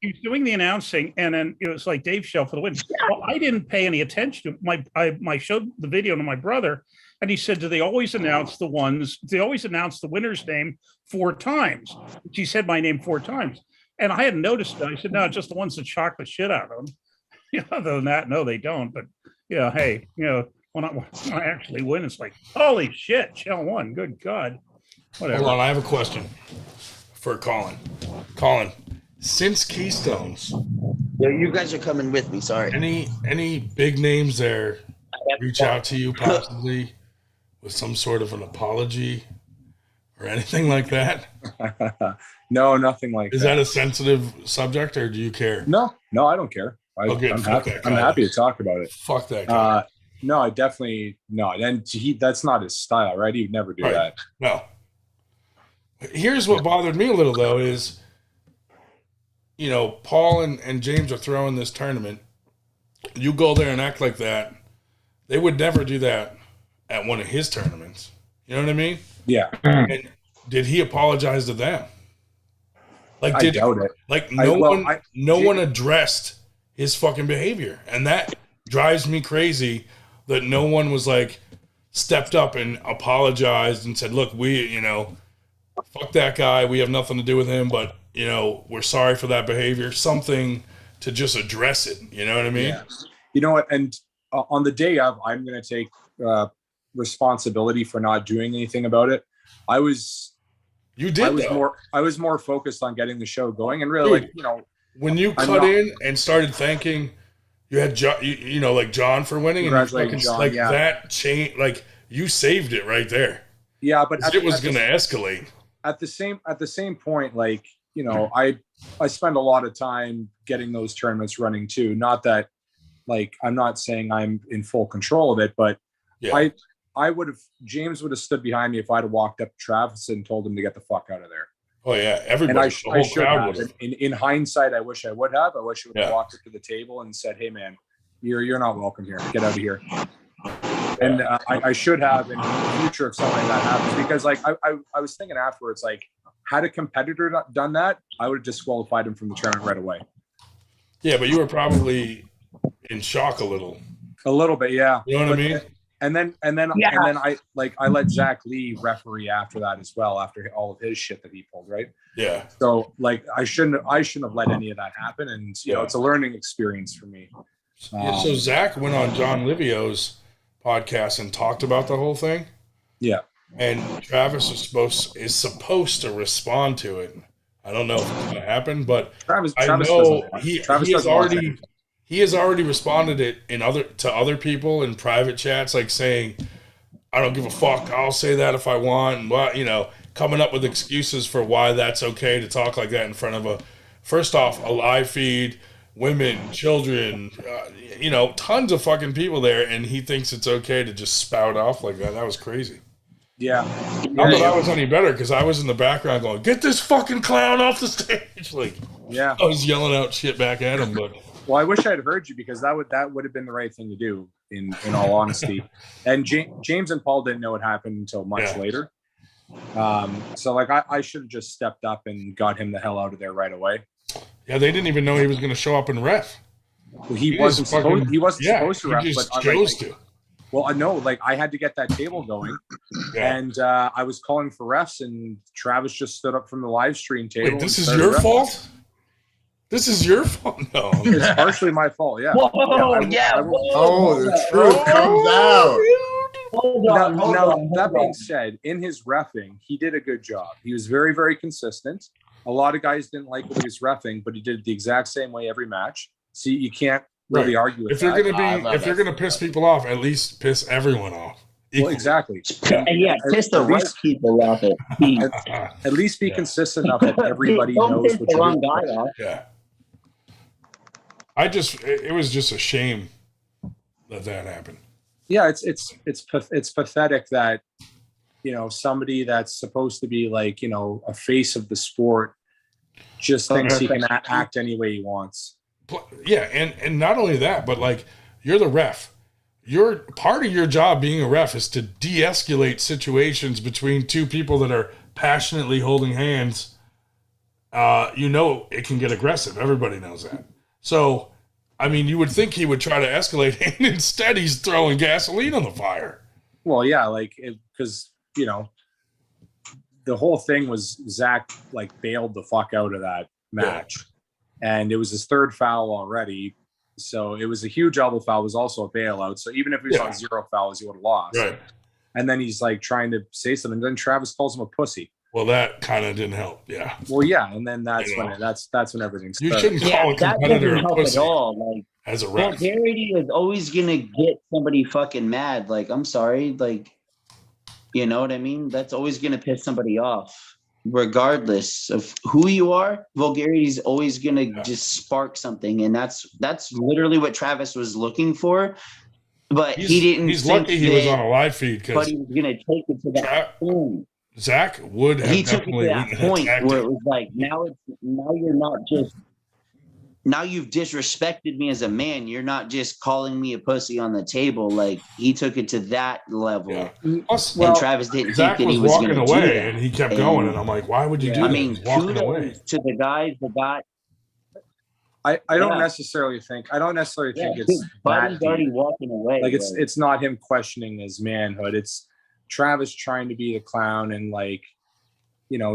he was doing the announcing, and then it was like Dave Shell for the win. Well, I didn't pay any attention to I showed the video to my brother, and he said, do they always announce the winner's name 4 times? He said my name 4 times. And I hadn't noticed it. I said, no, just the ones that shock the shit out of them. Other than that, no, they don't. But hey, when I actually win, it's like, holy shit, Shell won. Good God. Whatever. Hold on, I have a question for Colin. Colin, since Keystones, you guys are coming with me. Sorry. Any big names there reach out to you possibly with some sort of an apology or anything like that? No, nothing like that. Is that a sensitive subject, or do you care? No, I don't care. I'm happy to talk about it. Fuck that guy. No, I definitely not. And that's not his style, right? He'd never do that. No. Here's what bothered me a little, though, is, Paul and James are throwing this tournament. You go there and act like that. They would never do that at one of his tournaments. You know what I mean? Yeah. And did he apologize to them? Like, I doubt it. Like, no one addressed his fucking behavior. And that drives me crazy that no one was like stepped up and apologized and said, look, we, fuck that guy. We have nothing to do with him, but, we're sorry for that behavior. Something to just address it. You know what I mean? Yeah. You know what? And on the day of, I'm going to take responsibility for not doing anything about it. I was more focused on getting the show going, and really, when you cut in and started thanking, you had John, like John for winning, and John, that chain, like you saved it right there. Yeah, but it was going to escalate. At the same point, like I spend a lot of time getting those tournaments running too. Not that, like, I'm not saying I'm in full control of it, but yeah. James would have stood behind me if I'd have walked up to Travis and told him to get the fuck out of there. Oh yeah, everybody. And I should have. In hindsight, I wish I would have. I wish I would have walked up to the table and said, "Hey, man, you're not welcome here. Get out of here." And I should have in the future if something like that happens, because like I was thinking afterwards, like, had a competitor not done that, I would have disqualified him from the tournament right away. Yeah, but you were probably in shock a little. A little bit, yeah. You know what I mean? And then I let Zach Lee referee after that as well, after all of his shit that he pulled, right? Yeah. So like I shouldn't have let any of that happen, and you know it's a learning experience for me. So Zach went on John Livio's podcast and talked about the whole thing. Yeah. And Travis is supposed to respond to it. I don't know if it's going to happen, but Travis I know he has already responded to other people in private chats, like saying, "I don't give a fuck. I'll say that if I want," and coming up with excuses for why that's okay to talk like that in front of first off, a live feed, women, children, tons of fucking people there, and he thinks it's okay to just spout off like that. That was crazy. Yeah. Not that I was any better, because I was in the background going, "Get this fucking clown off the stage!" Like, yeah, I was yelling out shit back at him. But well, I wish I had heard you, because that would have been the right thing to do. In all honesty, and James and Paul didn't know what happened until much later. So like I should have just stepped up and got him the hell out of there right away. Yeah, they didn't even know he was going to show up and ref. Well, he wasn't supposed to ref, he but just chose to. Well, I know, like I had to get that table going, and I was calling for refs, and Travis just stood up from the live stream table. Wait, this is your fault? This is your fault? No. It's partially my fault, yeah. Whoa, the truth comes out. Now, that being said, in his reffing, he did a good job. He was very, very consistent. A lot of guys didn't like what he was reffing, but he did it the exact same way every match. See, you can't really argue with if that. If you're gonna piss people off, at least piss everyone off. Well, exactly. Yeah, piss the right people off it. At least be consistent enough that everybody knows what you're doing. Yeah. It was just a shame that happened. Yeah, it's pathetic that somebody that's supposed to be like a face of the sport just thinks he can act any way he wants. Yeah, and not only that, but like you're the ref. Your part of your job being a ref is to de-escalate situations between two people that are passionately holding hands. It can get aggressive. Everybody knows that. So, I mean, you would think he would try to escalate, and instead he's throwing gasoline on the fire. Well, yeah, because the whole thing was Zach bailed the fuck out of that match, and it was his third foul already. So it was a huge elbow foul. It was also a bailout. So even if he was on 0 fouls, he would have lost. Right. And then he's trying to say something. And then Travis calls him a pussy. Well, that kind of didn't help. Yeah. Well, yeah, and then that's when everything started. You shouldn't call a competitor a pussy at all. as a ref. Vulgarity is always gonna get somebody fucking mad. I'm sorry. You know what I mean? That's always gonna piss somebody off, regardless of who you are. Vulgarity is always gonna just spark something, and that's literally what Travis was looking for. But he didn't. He's lucky he was on a live feed, but he was gonna take it to that point. Zach would have. He took it to that point where it was now you're not just. Now you've disrespected me as a man. You're not just calling me a pussy on the table. He took it to that level. Yeah. And Travis didn't Zach think that he was was going walking to do away, that. and he kept going. And I'm like, why would you do that? I mean, walking away to the guys that got. I don't necessarily think it's Buddy's already walking away. It's not him questioning his manhood. It's Travis trying to be the clown and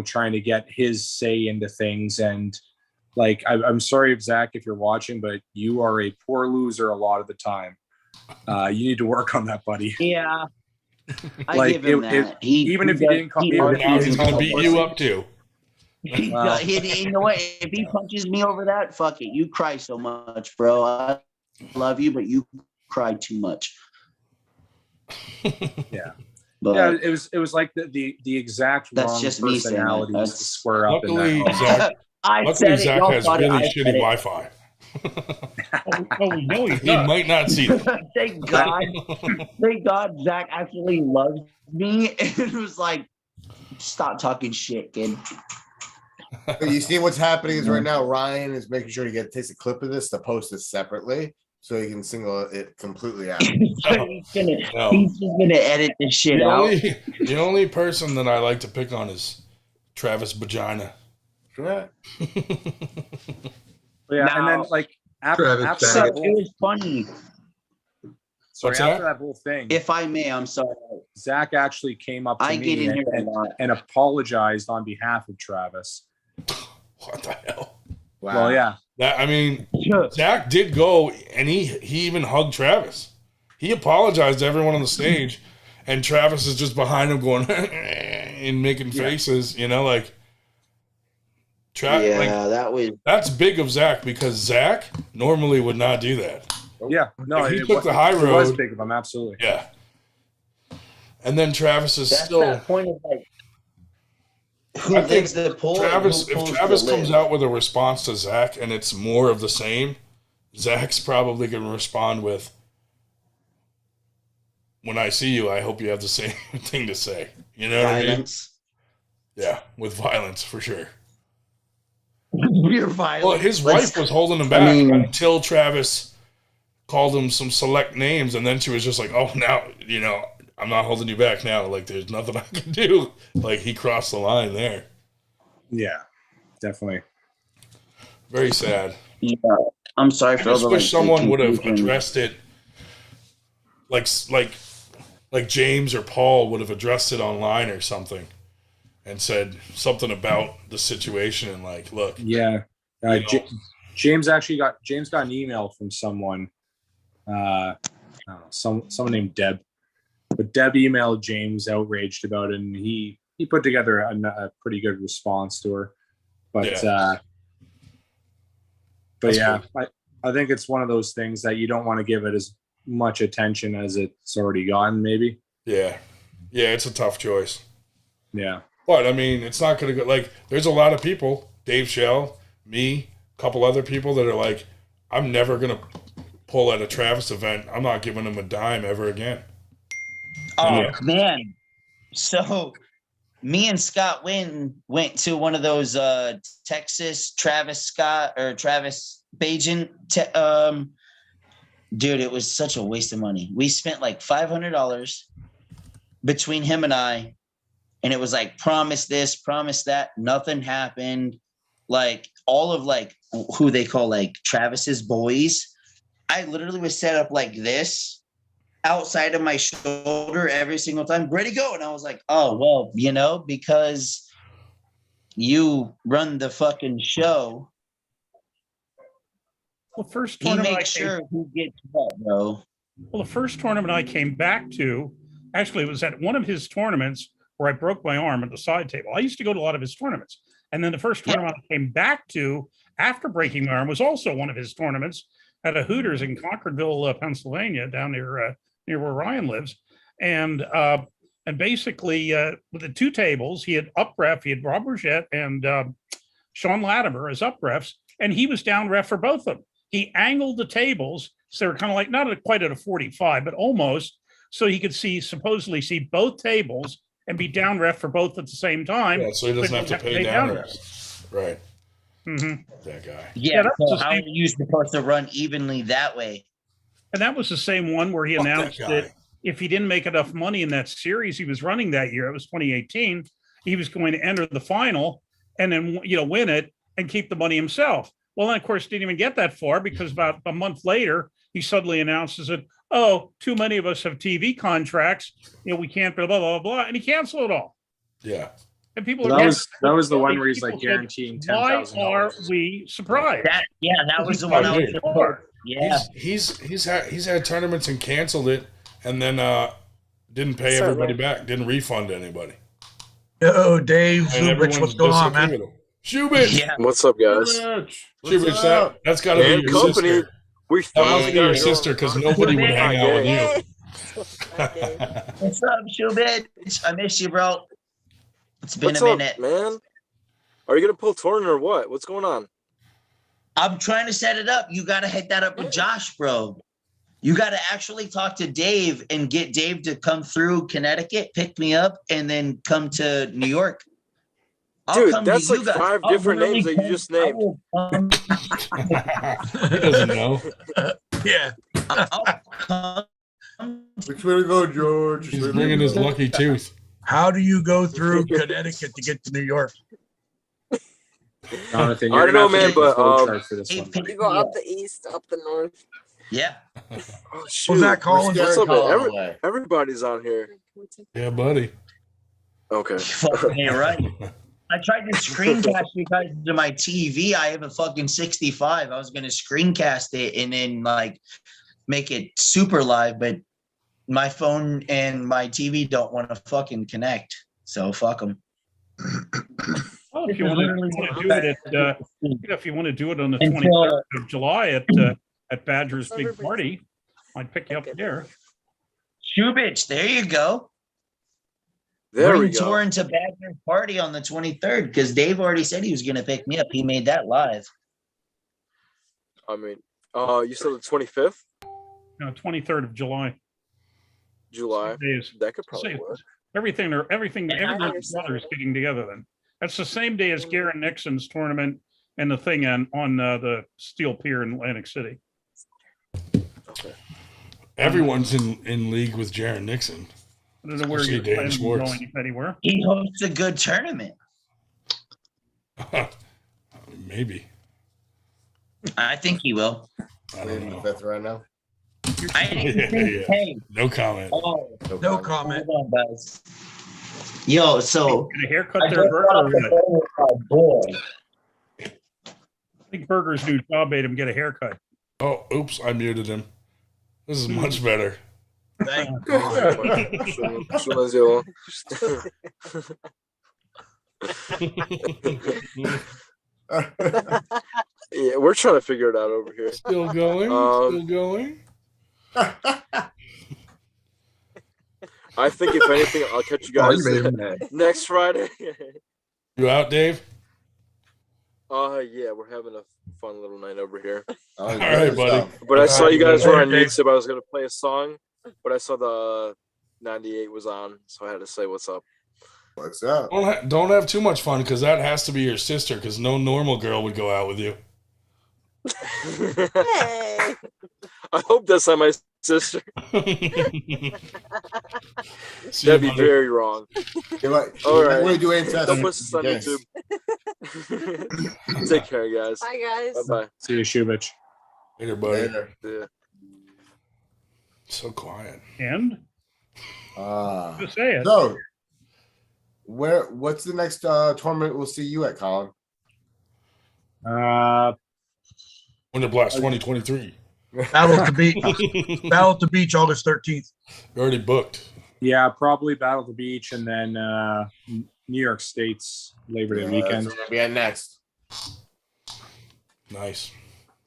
trying to get his say into things. And I'm sorry if Zach, if you're watching, but you are a poor loser a lot of the time. You need to work on that, buddy. Yeah. I give him that. Even if you didn't call he's going to beat you up too. You know what? If he punches me over that, fuck it. You cry so much, bro. I love you, but you cry too much. Yeah. But yeah, it was like the exact wrong personalities to square up in that. Luckily, Zach has really shitty Wi-Fi. He might not see that. Thank God Zach actually loves me. It was stop talking shit, kid. You see what's happening is right now Ryan is making sure he takes a clip of this to post it separately so he can single it completely out. He's just gonna edit this shit out. The only person that I like to pick on is Travis Vagina. Yeah. Yeah, and then Travis after Zach. So that it whole, was funny. sorry, What's after that? that whole thing, If I may, I'm sorry. Zach actually came up to I get me in here a lot. and apologized on behalf of Travis. What the hell? Wow. Well, yeah, That I mean, Zach did go, and he even hugged Travis. He apologized to everyone on the stage, and Travis is just behind him going and making faces, you know, like. That was. That's big of Zach because Zach normally would not do that. yeah. No, If he it took the high It was road- big of him, absolutely. Yeah. And then Travis is That's still. that point of like who I think digs the pool. Travis, and who if pulls Travis the comes lid. out with a response to Zach and it's more of the same, Zach's probably going to respond with, "When I see you, I hope you have the same thing to say." You know what I mean? Violence. Yeah, with violence for sure. You're violent. Well, his wife was holding him back until Travis called him some select names, and then she was just like, "Oh, now you know I'm not holding you back now. Like, there's nothing I can do." Like, he crossed the line there. Yeah, definitely. Very sad. Yeah. I'm sorry I for all just the wish someone would have confusion. addressed it, like James or Paul would have addressed it online or something, and said something about the situation and like, look, Yeah. You know. James got an email from someone. I don't know, someone named Deb. But Deb emailed James outraged about it, and he put together a pretty good response to her. But That's yeah, I think it's one of those things that you don't want to give it as much attention as it's already gotten, maybe. yeah, it's a tough choice. Yeah. But I mean, it's not going to go like. There's a lot of people, Dave Shell, me, a couple other people that are like, I'm never going to pull at a Travis event. I'm not giving him a dime ever again. Oh man! So me and Scott went to one of those Texas Travis Scott or Travis Bajan. Dude, it was such a waste of money. We spent like $500 between him and I, and it was like promise this, promise that. Nothing happened. Like all of like who they call like Travis's boys. I literally was set up like this outside of my shoulder every single time, ready to go. And I was like, oh, well, you know, because you run the fucking show, Well, first he tournament makes sure who gets what, bro. Well, the first tournament I came back to, actually, it was at one of his tournaments where I broke my arm at the side table. I used to go to a lot of his tournaments. And then the first tournament I came back to after breaking my arm was also one of his tournaments at a Hooters in Concordville, Pennsylvania, down near where Ryan lives. And basically, with the two tables, he had up ref, he had Rob Burgett and Sean Latimer as up refs, and he was down ref for both of them. He angled the tables, so they were kind of like, not quite at a 45, but almost, so he could supposedly see both tables and be down ref for both at the same time. Yeah, so he doesn't have to pay down refs. Right. Mm-hmm. That guy. Yeah, that was so the how same- are you supposed to run evenly that way? And that was the same one where he Fuck that announced guy. that if he didn't make enough money in that series he was running that year, it was 2018, he was going to enter the final and then, win it and keep the money himself. Well, then, of course, didn't even get that far because about a month later, he suddenly announces that, oh, too many of us have TV contracts. We can't, blah, blah, blah, blah. And he canceled it all. Yeah. And people Well, that was the one and where he's people like said, guaranteeing why $10,000. are we surprised? That was the one I was supposed. Yeah. He's had tournaments and canceled it, and then didn't pay everybody back, didn't refund anybody. Yo, Dave And Zubich, everyone's what's going on, man? disappointed with him. Shubich! Yeah. What's up, guys? Shubich, that's got to be And your company. sister. We That must finally be your got sister because nobody would hang out with you. What's up, Shubit? I miss you, bro. It's been What's a up, minute. man? Are you gonna pull tournament or what? What's going on? I'm trying to set it up. You got to hit that up with Josh, bro. You got to actually talk to Dave and get Dave to come through Connecticut, pick me up, and then come to New York. Dude, that's like 5 different names that you just named. He doesn't know. Yeah. Which way to go, George? He's bringing his lucky tooth. How do you go through Connecticut to get to New York? Jonathan, I don't know, man, but for this one. you go up the east, up the north. Yeah. Oh, shoot. Was that Colin? What's up, Colin man? Everybody's on here. Yeah, buddy. Okay. Fucking ain't right. I tried to screencast you guys to my TV. I have a fucking 65. I was gonna screencast it and then like make it super live, but my phone and my TV don't want to fucking connect. So fuck them. Well, if you want to do it at, if you want to do it on the 23rd of July at Badger's big party, I'd pick you up there. Shubich, there you go. There we Bring go. Torrin to Badger's party on the 23rd because Dave already said he was going to pick me up. He made that live. I mean, you said the 25th? No, 23rd of July. July. Days. That could probably work. Everything's getting together then. That's the same day as Garen Nixon's tournament and the thing on the Steel Pier in Atlantic City. Okay. Everyone's in league with Jaron Nixon. I don't know where you're planning on going, if anywhere. He hosts a good tournament. Maybe. I think he will. I don't know. Fifth right now. I didn't think, hey. No comment. Oh, No comment. hold on, guys. Yo, so Get a haircut there, Burger. Or what? boy. I think Burger's new job made him get a haircut. Oh, oops, I muted him. This is much better. Thank Yeah, we're trying to figure it out over here. Still going? Still going? I think if anything, I'll catch you guys next Friday. You out, Dave? Yeah, we're having a fun little night over here. All right, buddy. But I saw you guys were on YouTube. I was gonna play a song, but I saw the 98 was on, so I had to say what's up. What's up? Don't have too much fun because that has to be your sister because no normal girl would go out with you. Hey. I hope that's not my sister. That'd be very wrong. All right. Don't put this on YouTube. Take care, guys. Bye, guys. Bye-bye. See you, Shubich. Later, buddy. Later. Yeah. So quiet. And? Just say it. So, what's the next tournament we'll see you at, Colin? Winter Blast 2023. Battle at the Beach. Battle at the Beach, August 13th. You're already booked. Yeah, probably Battle at the Beach and then New York State's Labor Day weekend. That's gonna be at next. Nice.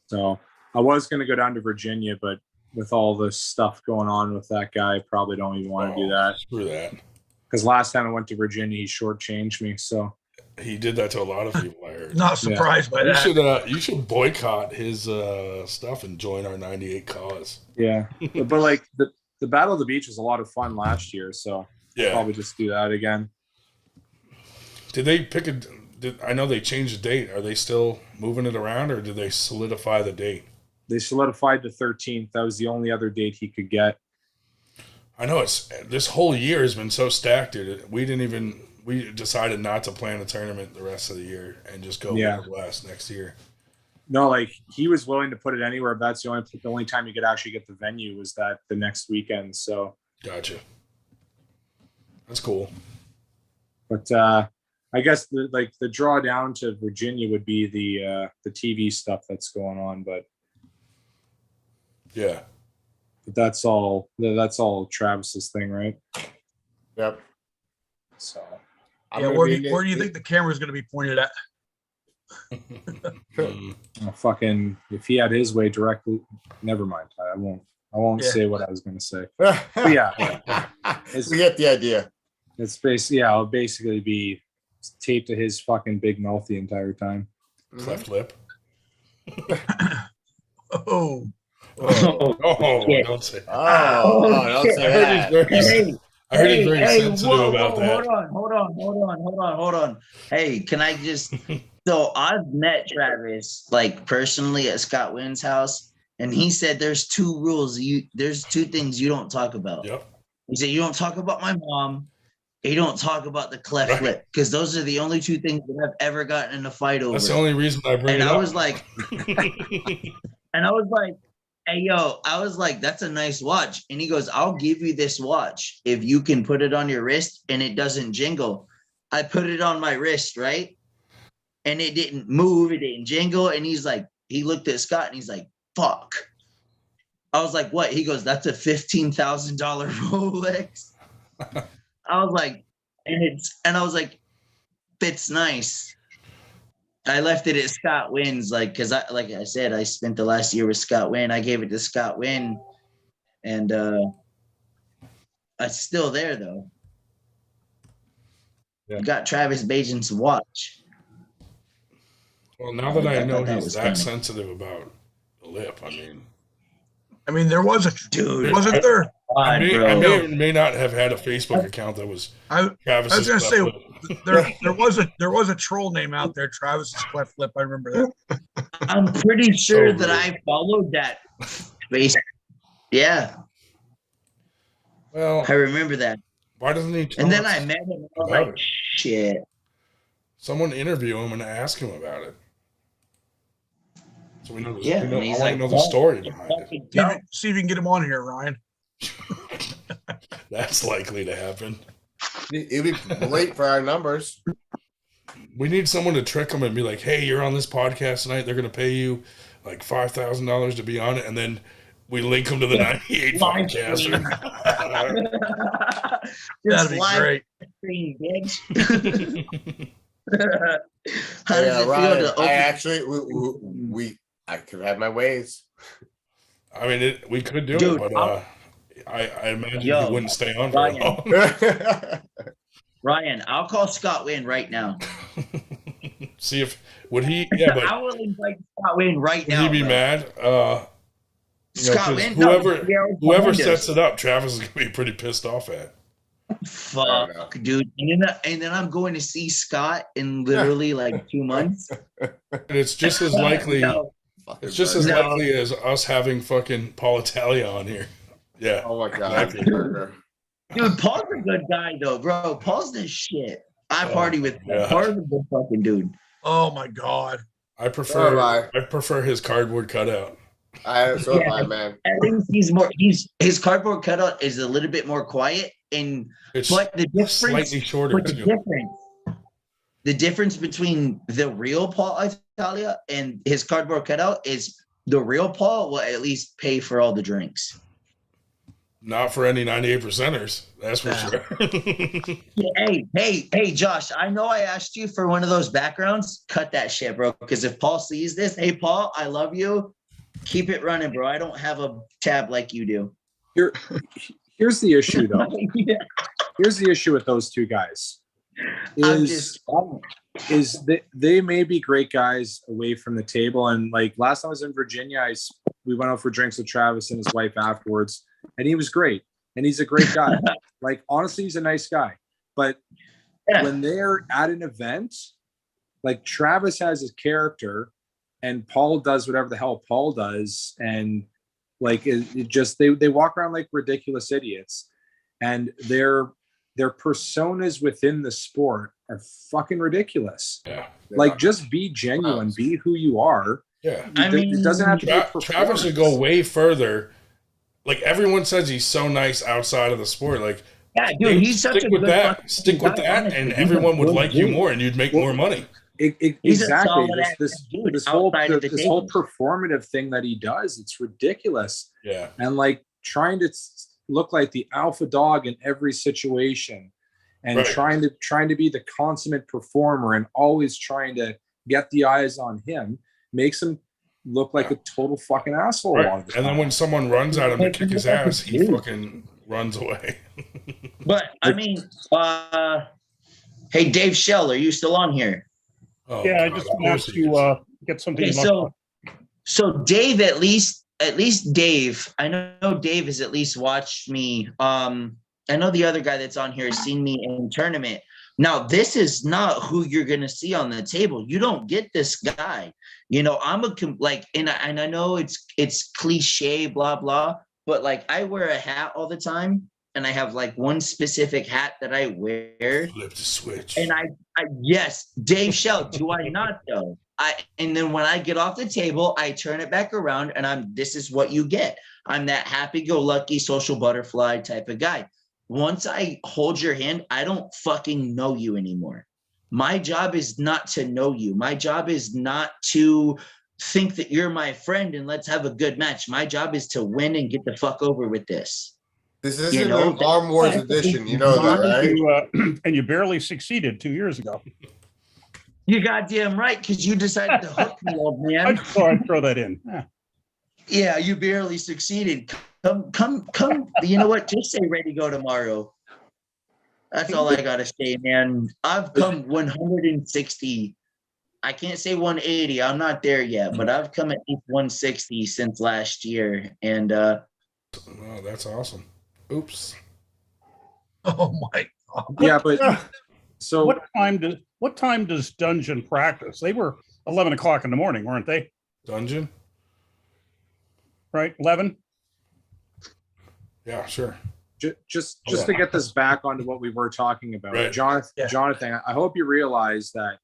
So I was going to go down to Virginia, but with all this stuff going on with that guy, I probably don't even want to do that. Screw that. Because last time I went to Virginia, he shortchanged me. So he did that to a lot of people. I heard. Not surprised by that. You should boycott his stuff and join our 98 cause. Yeah, but like the Battle of the Beach was a lot of fun last year, so yeah, probably just do that again. Did they pick I know they changed the date. Are they still moving it around, or did they solidify the date? They solidified the 13th. That was the only other date he could get. I know this whole year has been so stacked, dude. We decided not to plan a tournament the rest of the year and just go Winter Blast next year. No, like he was willing to put it anywhere. But that's the only time you could actually get the venue was that the next weekend. So gotcha. That's cool. But I guess the draw down to Virginia would be the TV stuff that's going on. But yeah, but that's all Travis's thing, right? Yep. So yeah, where do you think the camera is going to be pointed at? Fucking, if he had his way directly, never mind. I won't say what I was going to say. But yeah, we get the idea. It's it'll basically be taped to his fucking big mouth the entire time. Cleft lip. Oh, don't say. Don't say that. I heard he's very sensitive about that. Hold on. Hey, can I just? So I've met Travis like personally at Scott Wynn's house, and he said there's two rules. There's two things you don't talk about. Yep. He said you don't talk about my mom, he don't talk about the cleft Right. lip because those are the only two things that I've ever gotten in a fight over. That's the only reason I bring and it I up. was like, and I was like, hey, yo, I was like, that's a nice watch. And he goes, I'll give you this watch if you can put it on your wrist and it doesn't jingle. I put it on my wrist, right? And it didn't move, it didn't jingle. And he's like, he looked at Scott and he's like, fuck. I was like, what? He goes, that's a $15,000 Rolex. I was like, and I was like, it's nice. I left it at Scott Wynn's, like, because like I said, I spent the last year with Scott Wynn. I gave it to Scott Wynn, and it's still there though. Yeah. Got Travis Bajan's watch. Well, now that I know thought that he's was that funny. sensitive about the lip, I mean, there was a Dude, wasn't there? I may bro. or may not have had a Facebook account that was I Travis's. was gonna lip. say there was a troll name out there, Travis's cleft lip. I remember that. I'm pretty sure So that I followed that face. Yeah, Well, I remember that. why doesn't he tell And then us I met him and I was about like, it? shit. Someone interview him and ask him about it. So we know. Yeah, We know and I he's want like, to know the story behind it. See if you can get him on here, Ryan. That's likely to happen. It'd be great for our numbers. We need someone to trick him and be like, "Hey, you're on this podcast tonight. They're going to pay you like $5,000 to be on it," and then we link him to the 98 Live podcaster. That'd be great. Stream, bitch. How does Yeah, it Ryan, feel to open? I actually I could have my ways. I mean, we could do Dude, it, but I imagine Yo, you wouldn't stay on very Ryan. long. Ryan, I'll call Scott Wynn right now. See if would he? Yeah, but I will invite Scott Wynn right would now. he be bro. mad? You know, Scott 'cause Wynn? whoever No, whoever sets it up, Travis is gonna be pretty pissed off at. Fuck, dude. And then I'm going to see Scott in literally like 2 months. And it's just as likely. No. It's just as likely as us having fucking Paul Italia on here. Yeah. Oh my god. Dude, Paul's a good guy though, bro. Paul's the shit. I party with Paul. yeah. Paul's a good fucking dude. Oh my god. I prefer Bye. I prefer his cardboard cutout. So am I, man. At least his cardboard cutout is a little bit more quiet, and It's but the difference, slightly shorter but too. the difference between the real Paul Italia and his cardboard cutout is the real Paul will at least pay for all the drinks. Not for any 98%ers, that's for sure. Hey, Josh, I know I asked you for one of those backgrounds. Cut that shit, bro. Because if Paul sees this, hey, Paul, I love you. Keep it running, bro. I don't have a tab like you do. Here's the issue, though. Yeah. Here's the issue with those two guys. Is they may be great guys away from the table. And like last time I was in Virginia, we went out for drinks with Travis and his wife afterwards. And he was great. And he's a great guy. Like, honestly, he's a nice guy. But when they're at an event, like Travis has his character and Paul does whatever the hell Paul does. And like, it just, they walk around like ridiculous idiots. And their personas within the sport are fucking ridiculous. Yeah. Like, just be genuine, be who you are. Yeah. I mean, it doesn't have to be Travis would go way further. Like, everyone says he's so nice outside of the sport. Like, yeah, dude, he's such a good stick with that, and everyone would like you more, and you'd make more money. Exactly. This whole whole performative thing that he does, it's ridiculous. Yeah. And like trying to look like the alpha dog in every situation, and trying to be the consummate performer, and always trying to get the eyes on him makes him look like a total fucking asshole. Right. And then when someone runs at him to kick his ass, he fucking runs away. But I mean, hey, Dave Shell, are you still on here? Oh, yeah, I just want to get something. Okay, so Dave, at least Dave, I know Dave has at least watched me. I know the other guy that's on here has seen me in tournament. Now, this is not who you're going to see on the table. You don't get this guy. You know, I'm and I know it's cliche, blah, blah, but like I wear a hat all the time and I have like one specific hat that I wear. Flip the switch. And I yes, Dave Shell, do I not though? And then when I get off the table, I turn it back around and this is what you get. I'm that happy-go-lucky social butterfly type of guy. Once I hold your hand, I don't fucking know you anymore. My job is not to know you. My job is not to think that you're my friend and let's have a good match. My job is to win and get the fuck over with this. This isn't an Arm Wars edition, you know that, right? And you barely succeeded 2 years ago. You're goddamn right, because you decided to hook me, old man. I thought I'd throw that in. Yeah, you barely succeeded. Come. You know what? Just say ready to go tomorrow. That's all I gotta say, man. I've come 160. I can't say 180. I'm not there yet, but I've come at least 160 since last year. And oh, that's awesome. Oops. Oh my God. Yeah, but so what time does Dungeon practice? They were 11 o'clock in the morning, weren't they? Dungeon? Right, 11? Yeah, sure. Just to get this back onto what we were talking about, Right. Jonathan, I hope you realize that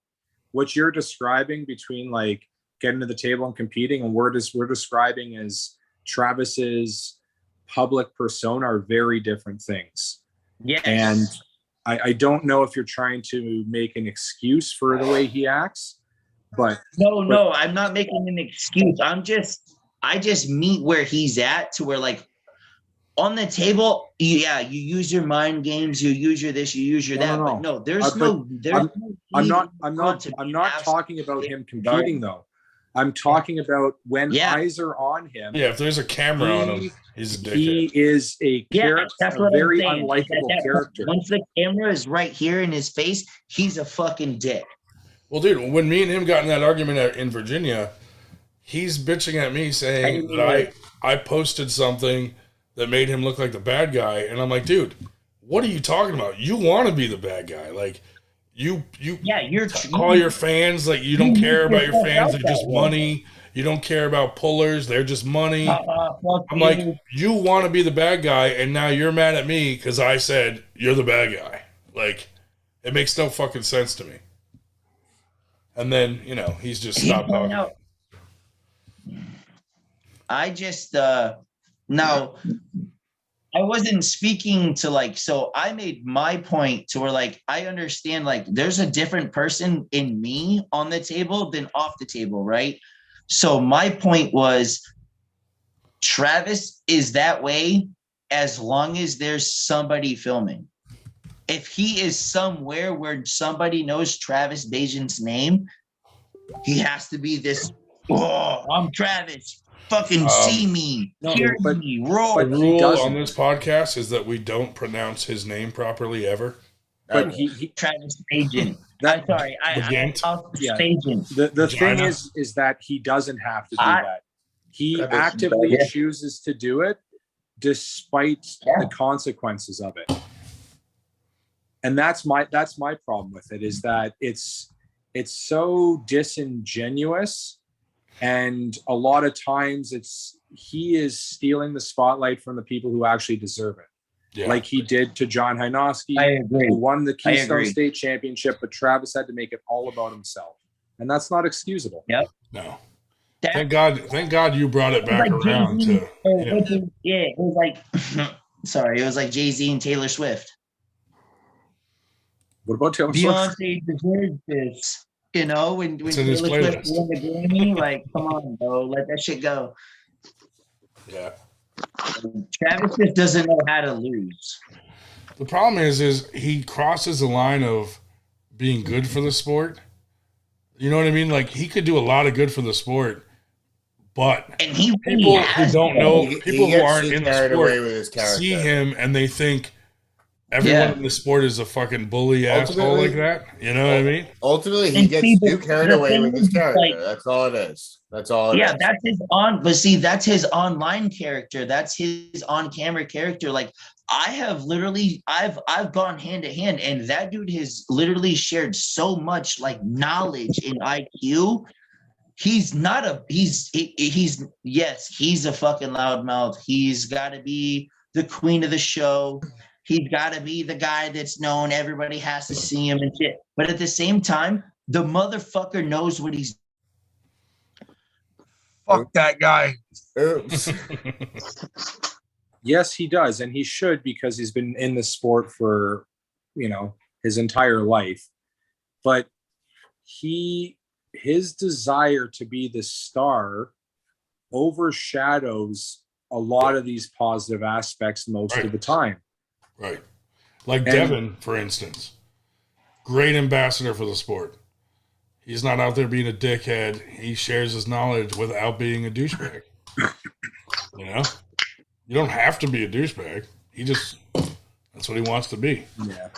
what you're describing between like getting to the table and competing and we're describing as Travis's public persona are very different things. yes. And I don't know if you're trying to make an excuse for the way he acts, but No, I'm not making an excuse. I just meet where he's at to where like on the table, yeah, you use your mind games, you use your this, you use your that, but no, I'm not talking about him competing though. I'm talking about when eyes are on him. Yeah, if there's a camera on him, he's a dickhead. He is a character, a very unlikable character. Once the camera is right here in his face, he's a fucking dick. Well, dude, when me and him got in that argument in Virginia, he's bitching at me saying that I posted something that made him look like the bad guy, and I'm like, dude, what are you talking about? You want to be the bad guy, like you're call your fans like you don't care about your fans. They're just money. You don't care about pullers. They're just money. I'm like, you want to be the bad guy, and now you're mad at me because I said you're the bad guy. Like, it makes no fucking sense to me. And then, he's just stopped talking. I just, now, I wasn't speaking to so I made my point to where I understand there's a different person in me on the table than off the table, right? So my point was Travis is that way as long as there's somebody filming. If he is somewhere where somebody knows Travis Bajan's name, he has to be this, oh, I'm Travis. Fucking see me, hear me, roll. The rule on this podcast is that we don't pronounce his name properly ever. But he Travis Bajan. I'm sorry. The thing is that he doesn't have to do that. He actively chooses to do it despite the consequences of it. And that's my problem with it, is that it's so disingenuous. And a lot of times he is stealing the spotlight from the people who actually deserve it. Yeah. Like he did to John Hynoski, who won the Keystone State Championship, but Travis had to make it all about himself. And that's not excusable. Yep. No. Thank God you brought it back around to it was like sorry, it was like Jay-Z and Taylor Swift. What about Taylor Swift? Beyonce deserves this. When Taylor Swift won the Grammy, come on, bro, let that shit go. Yeah. Travis just doesn't know how to lose. The problem is he crosses the line of being good for the sport. You know what I mean? Like, he could do a lot of good for the sport, but people who don't know, people who aren't in the sport see him and they think everyone in the sport is a fucking bully asshole like that. You know what I mean? Ultimately, he gets too carried away with his character. That's all it is. That's all it is. Yeah, that's his online character. That's his on-camera character. I've gone hand to hand, and that dude has literally shared so much knowledge in IQ. He's a fucking loudmouth. He's got to be the queen of the show. He's got to be the guy that's known. Everybody has to see him and shit. But at the same time, the motherfucker knows what he's. Fuck that guy. Oops. Yes, he does, and he should, because he's been in the sport for, his entire life. But his desire to be the star overshadows a lot of these positive aspects most of the time. Right. Like Devin, for instance. Great ambassador for the sport. He's not out there being a dickhead. He shares his knowledge without being a douchebag. You don't have to be a douchebag. That's what he wants to be. Yeah.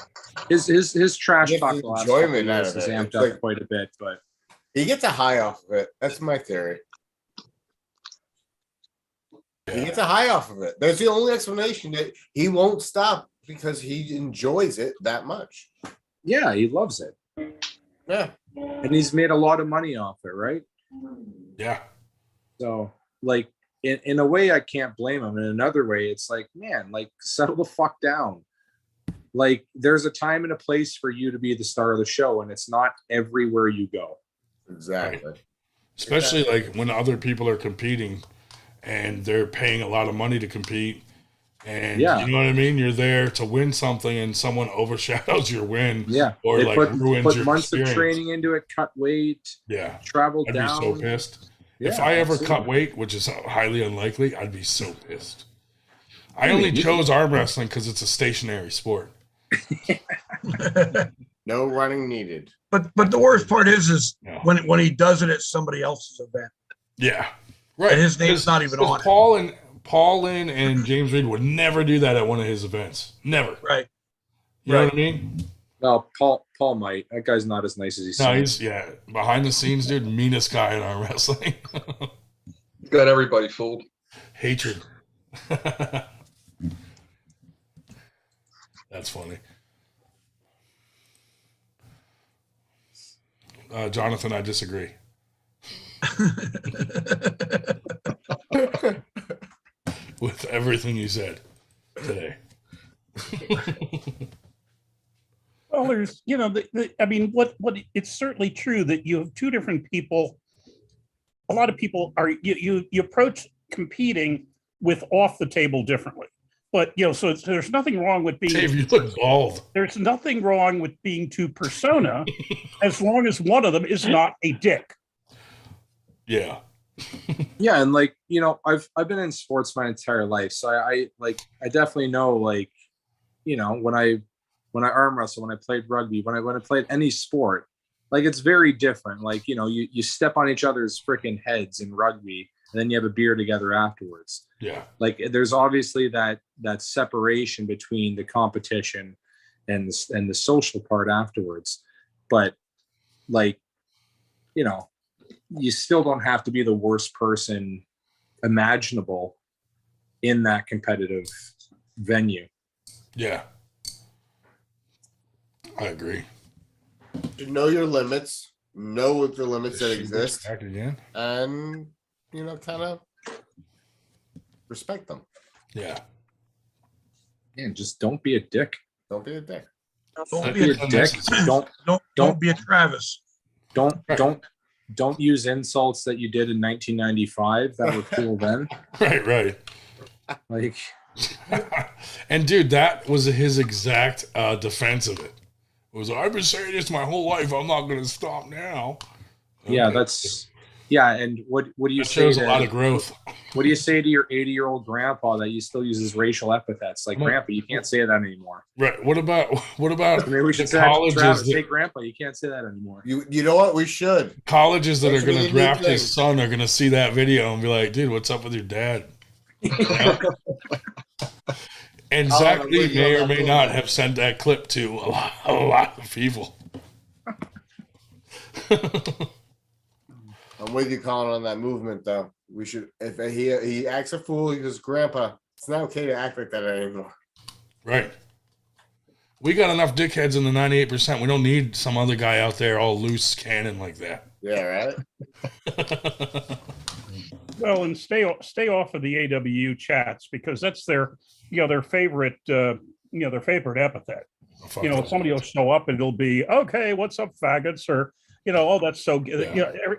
His trash talk the last couple of enjoyment out years of has it. amped It's up like- quite a bit, but He gets a high off of it. That's my theory. He gets a high off of it. That's the only explanation, that he won't stop because he enjoys it that much. yeah, he loves it. Yeah. And he's made a lot of money off it, right? Yeah. So, like, in a way, I can't blame him. In another way, it's like, man, like, settle the fuck down. Like, there's a time and a place for you to be the star of the show, and it's not everywhere you go. Exactly. Especially like when other people are competing and they're paying a lot of money to compete. And you know what I mean? You're there to win something and someone overshadows your win. Yeah. Or They like put ruins your months experience. of training into it, cut weight, travel I'd down. be so pissed. Yeah, if I ever absolutely. cut weight, which is highly unlikely, I'd be so pissed. I only chose arm wrestling because it's a stationary sport. No running needed. But the worst part is when he does it at somebody else's event. Yeah. Right. And his name's not even on it. Paul Lynn and James Reed would never do that at one of his events. Never. Right. You know what I mean? No, Paul might. That guy's not as nice as he No, seems. he's behind the scenes, dude, meanest guy in arm wrestling. Got everybody fooled. Hatred. That's funny. Jonathan, I disagree. With everything you said today. Well, there's, I mean, what it's certainly true that you have two different people. A lot of people are, you approach competing with off the table differently. But, so there's nothing wrong with being. Dave, you look bald. There's nothing wrong with being two persona as long as one of them is not a dick. Yeah. Yeah, and like, I've been in sports my entire life, so I definitely know, like, when I arm wrestle, when I played rugby, when I played any sport, like, it's very different. Like, you step on each other's freaking heads in rugby, and then you have a beer together afterwards. Yeah. Like, there's obviously that separation between the competition and the social part afterwards, but like, you still don't have to be the worst person imaginable in that competitive venue. Yeah. I agree. To know your limits, know what the limits that exist, Back again. and kind of respect them. Yeah. And just don't be a dick. Don't be a dick. Don't be a dick. Don't be a Travis. Don't use insults that you did in 1995 that were cool then. Right. Like, and dude, that was his exact defense of it. It was, I've been saying this my whole life. I'm not going to stop now. Okay. Yeah, and what do you say? Shows a lot of growth. What do you say to your 80-year-old grandpa that you still uses racial epithets? Like, Grandpa, you can't say that anymore. Right. What about maybe we should say colleges hey, Grandpa, you can't say that anymore. You know what? We should. Colleges that That's are going to really draft good his thing. son are going to see that video and be like, dude, what's up with your dad? And Zach Lee may or may not have sent that clip to a lot of people. I'm with you, Colin, on that movement, though. We should, if he acts a fool, he goes, Grandpa, it's not okay to act like that anymore. Right. We got enough dickheads in the 98%. We don't need some other guy out there all loose cannon like that. Yeah, right? Well, and stay off of the AWU chats, because that's their their favorite epithet. Somebody will show up and it'll be, okay, what's up, faggots, or oh, that's so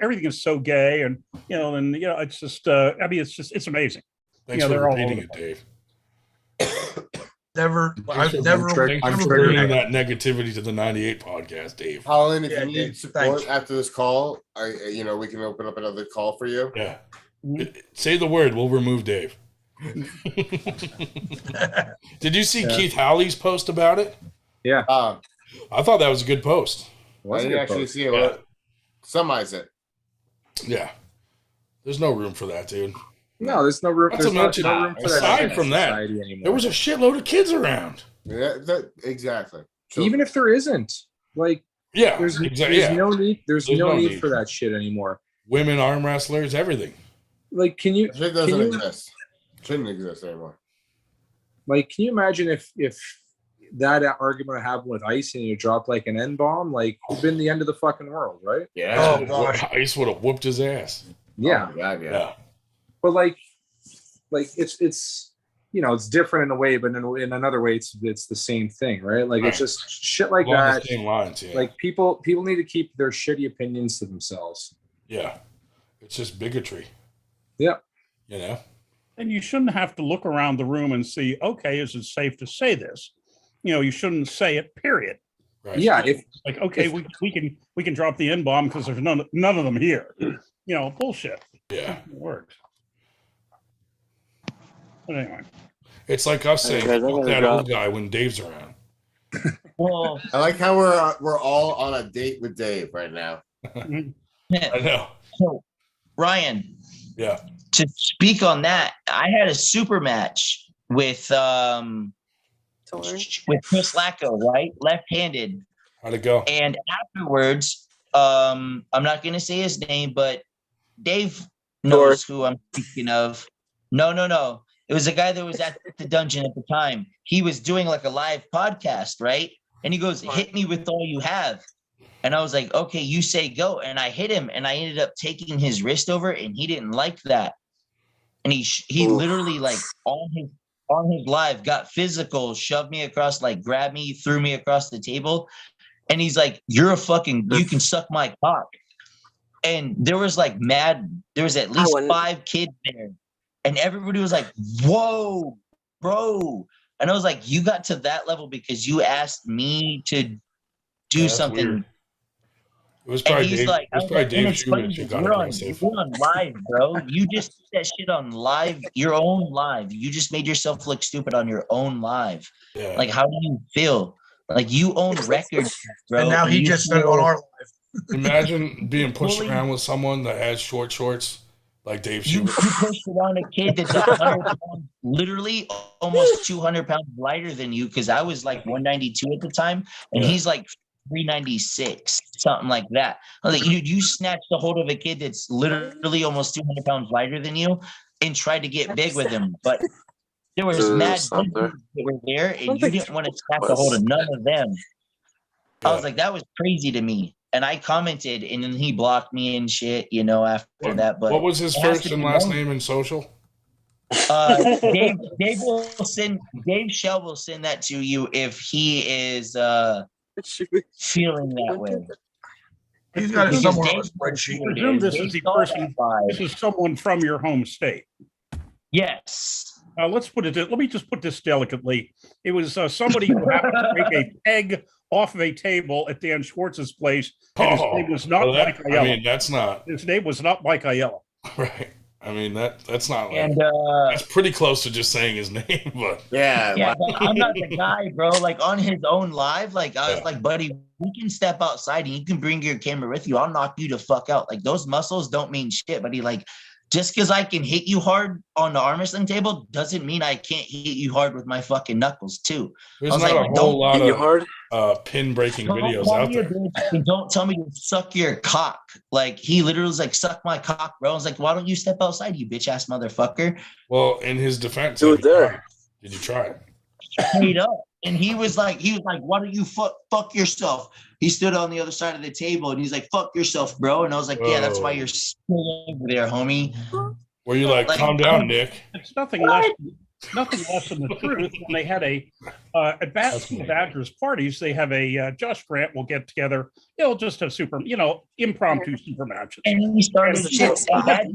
everything is so gay, and it's just it's amazing. Thanks for repeating it, Dave. I've Thanks never for bringing that negativity to the 98 podcast, Dave. Colin, if you need support after this call, we can open up another call for you. Yeah. Say the word, we'll remove Dave. Did you see Keith Howley's post about it? Yeah. I thought that was a good post. I didn't actually see it. Yeah. Summarize it. Yeah. There's no room for that, dude. No, there's no room. There's no room for that. Aside from that, there was a shitload of kids around. Yeah, exactly. So, even if there isn't, there's no need. There's no need for that shit anymore. Women arm wrestlers, everything. Can you? It doesn't exist. Shouldn't exist anymore. Can you imagine if that argument happened with Ice and you dropped an N-bomb? It'd been the end of the fucking world, right? Yeah. Oh gosh. Ice would have whooped his ass. Yeah. Oh, God, yeah. But it's it's different in a way, but in another way, it's the same thing, right? It's just shit like that. Same lines, yeah. People need to keep their shitty opinions to themselves. Yeah, it's just bigotry. Yeah, And you shouldn't have to look around the room and see, okay, is it safe to say this? You shouldn't say it. Period. Right. Yeah. We can drop the N-bomb because there's none of them here. Bullshit. Yeah, it works. But anyway, it's like us saying fuck that old guy when Dave's around. Well, I like how we're all on a date with Dave right now. I know. So, Ryan. Yeah. To speak on that, I had a super match with Chris Lacko, right? Left-handed. How'd it go? And afterwards, I'm not gonna say his name, but Dave knows who I'm speaking of. No. It was a guy that was at the dungeon at the time. He was doing a live podcast, right? And he goes, hit me with all you have. And I was like, okay, you say go. And I hit him and I ended up taking his wrist over and he didn't like that. And he literally on his live got physical, shoved me across, grabbed me, threw me across the table. And he's like, you can suck my cock. And there was there was at least 5 kids there. And everybody was like, whoa, bro. And I was like, you got to that level because you asked me to do something. Weird. It was probably Dave. It was probably Dave Schubert who got aggressive. You're on live, bro. You just did that shit on live, your own live. You just made yourself look stupid on your own live. Yeah. How do you feel? You own records, bro. And now he just said on our live. Imagine being pushed around with someone that has short shorts like Dave Schubert. You pushed around a kid that's 100 pounds, literally almost 200 pounds lighter than you, because I was 192 at the time, and he's 396, something like that. I was like, you snatched a hold of a kid that's literally almost 200 pounds lighter than you and tried to get big with him. But there was mad dudes that were there, and you didn't want to snatch a hold of none of them. I was like, that was crazy to me. And I commented, and then he blocked me and shit, after that. But what was his first and last name in social? Dave Shell will send that to you if he is feeling that way. He's got it somewhere on his spreadsheet. I presume this is the person. This is someone from your home state. Yes. Let me just put this delicately. It was somebody who happened to take a peg off of a table at Dan Schwartz's place. And his name was not Mike Aiello. I mean, that's not. His name was not Mike Aiello. Right. I mean, that's not that's pretty close to just saying his name, but yeah. But I'm not the guy, bro. On his own live, I was like, buddy, we can step outside and you can bring your camera with you. I'll knock you the fuck out. Those muscles don't mean shit, buddy. Just because I can hit you hard on the arm wrestling table doesn't mean I can't hit you hard with my fucking knuckles too. There's not a whole lot of pin breaking videos out there. Don't tell me to suck your cock. He literally was like, suck my cock, bro. I was like, why don't you step outside, you bitch ass motherfucker? Well, in his defense, do it there. Did you try it? Straight up. And he was like, why don't you fuck yourself? He stood on the other side of the table and he's like, fuck yourself, bro. And I was like, yeah, that's why you're still over there, homie. Were you calm down, Nick? It's nothing less. nothing less than the truth when they had at Badgers parties, they have a Josh Grant will get together, just have impromptu super matches. And he started He had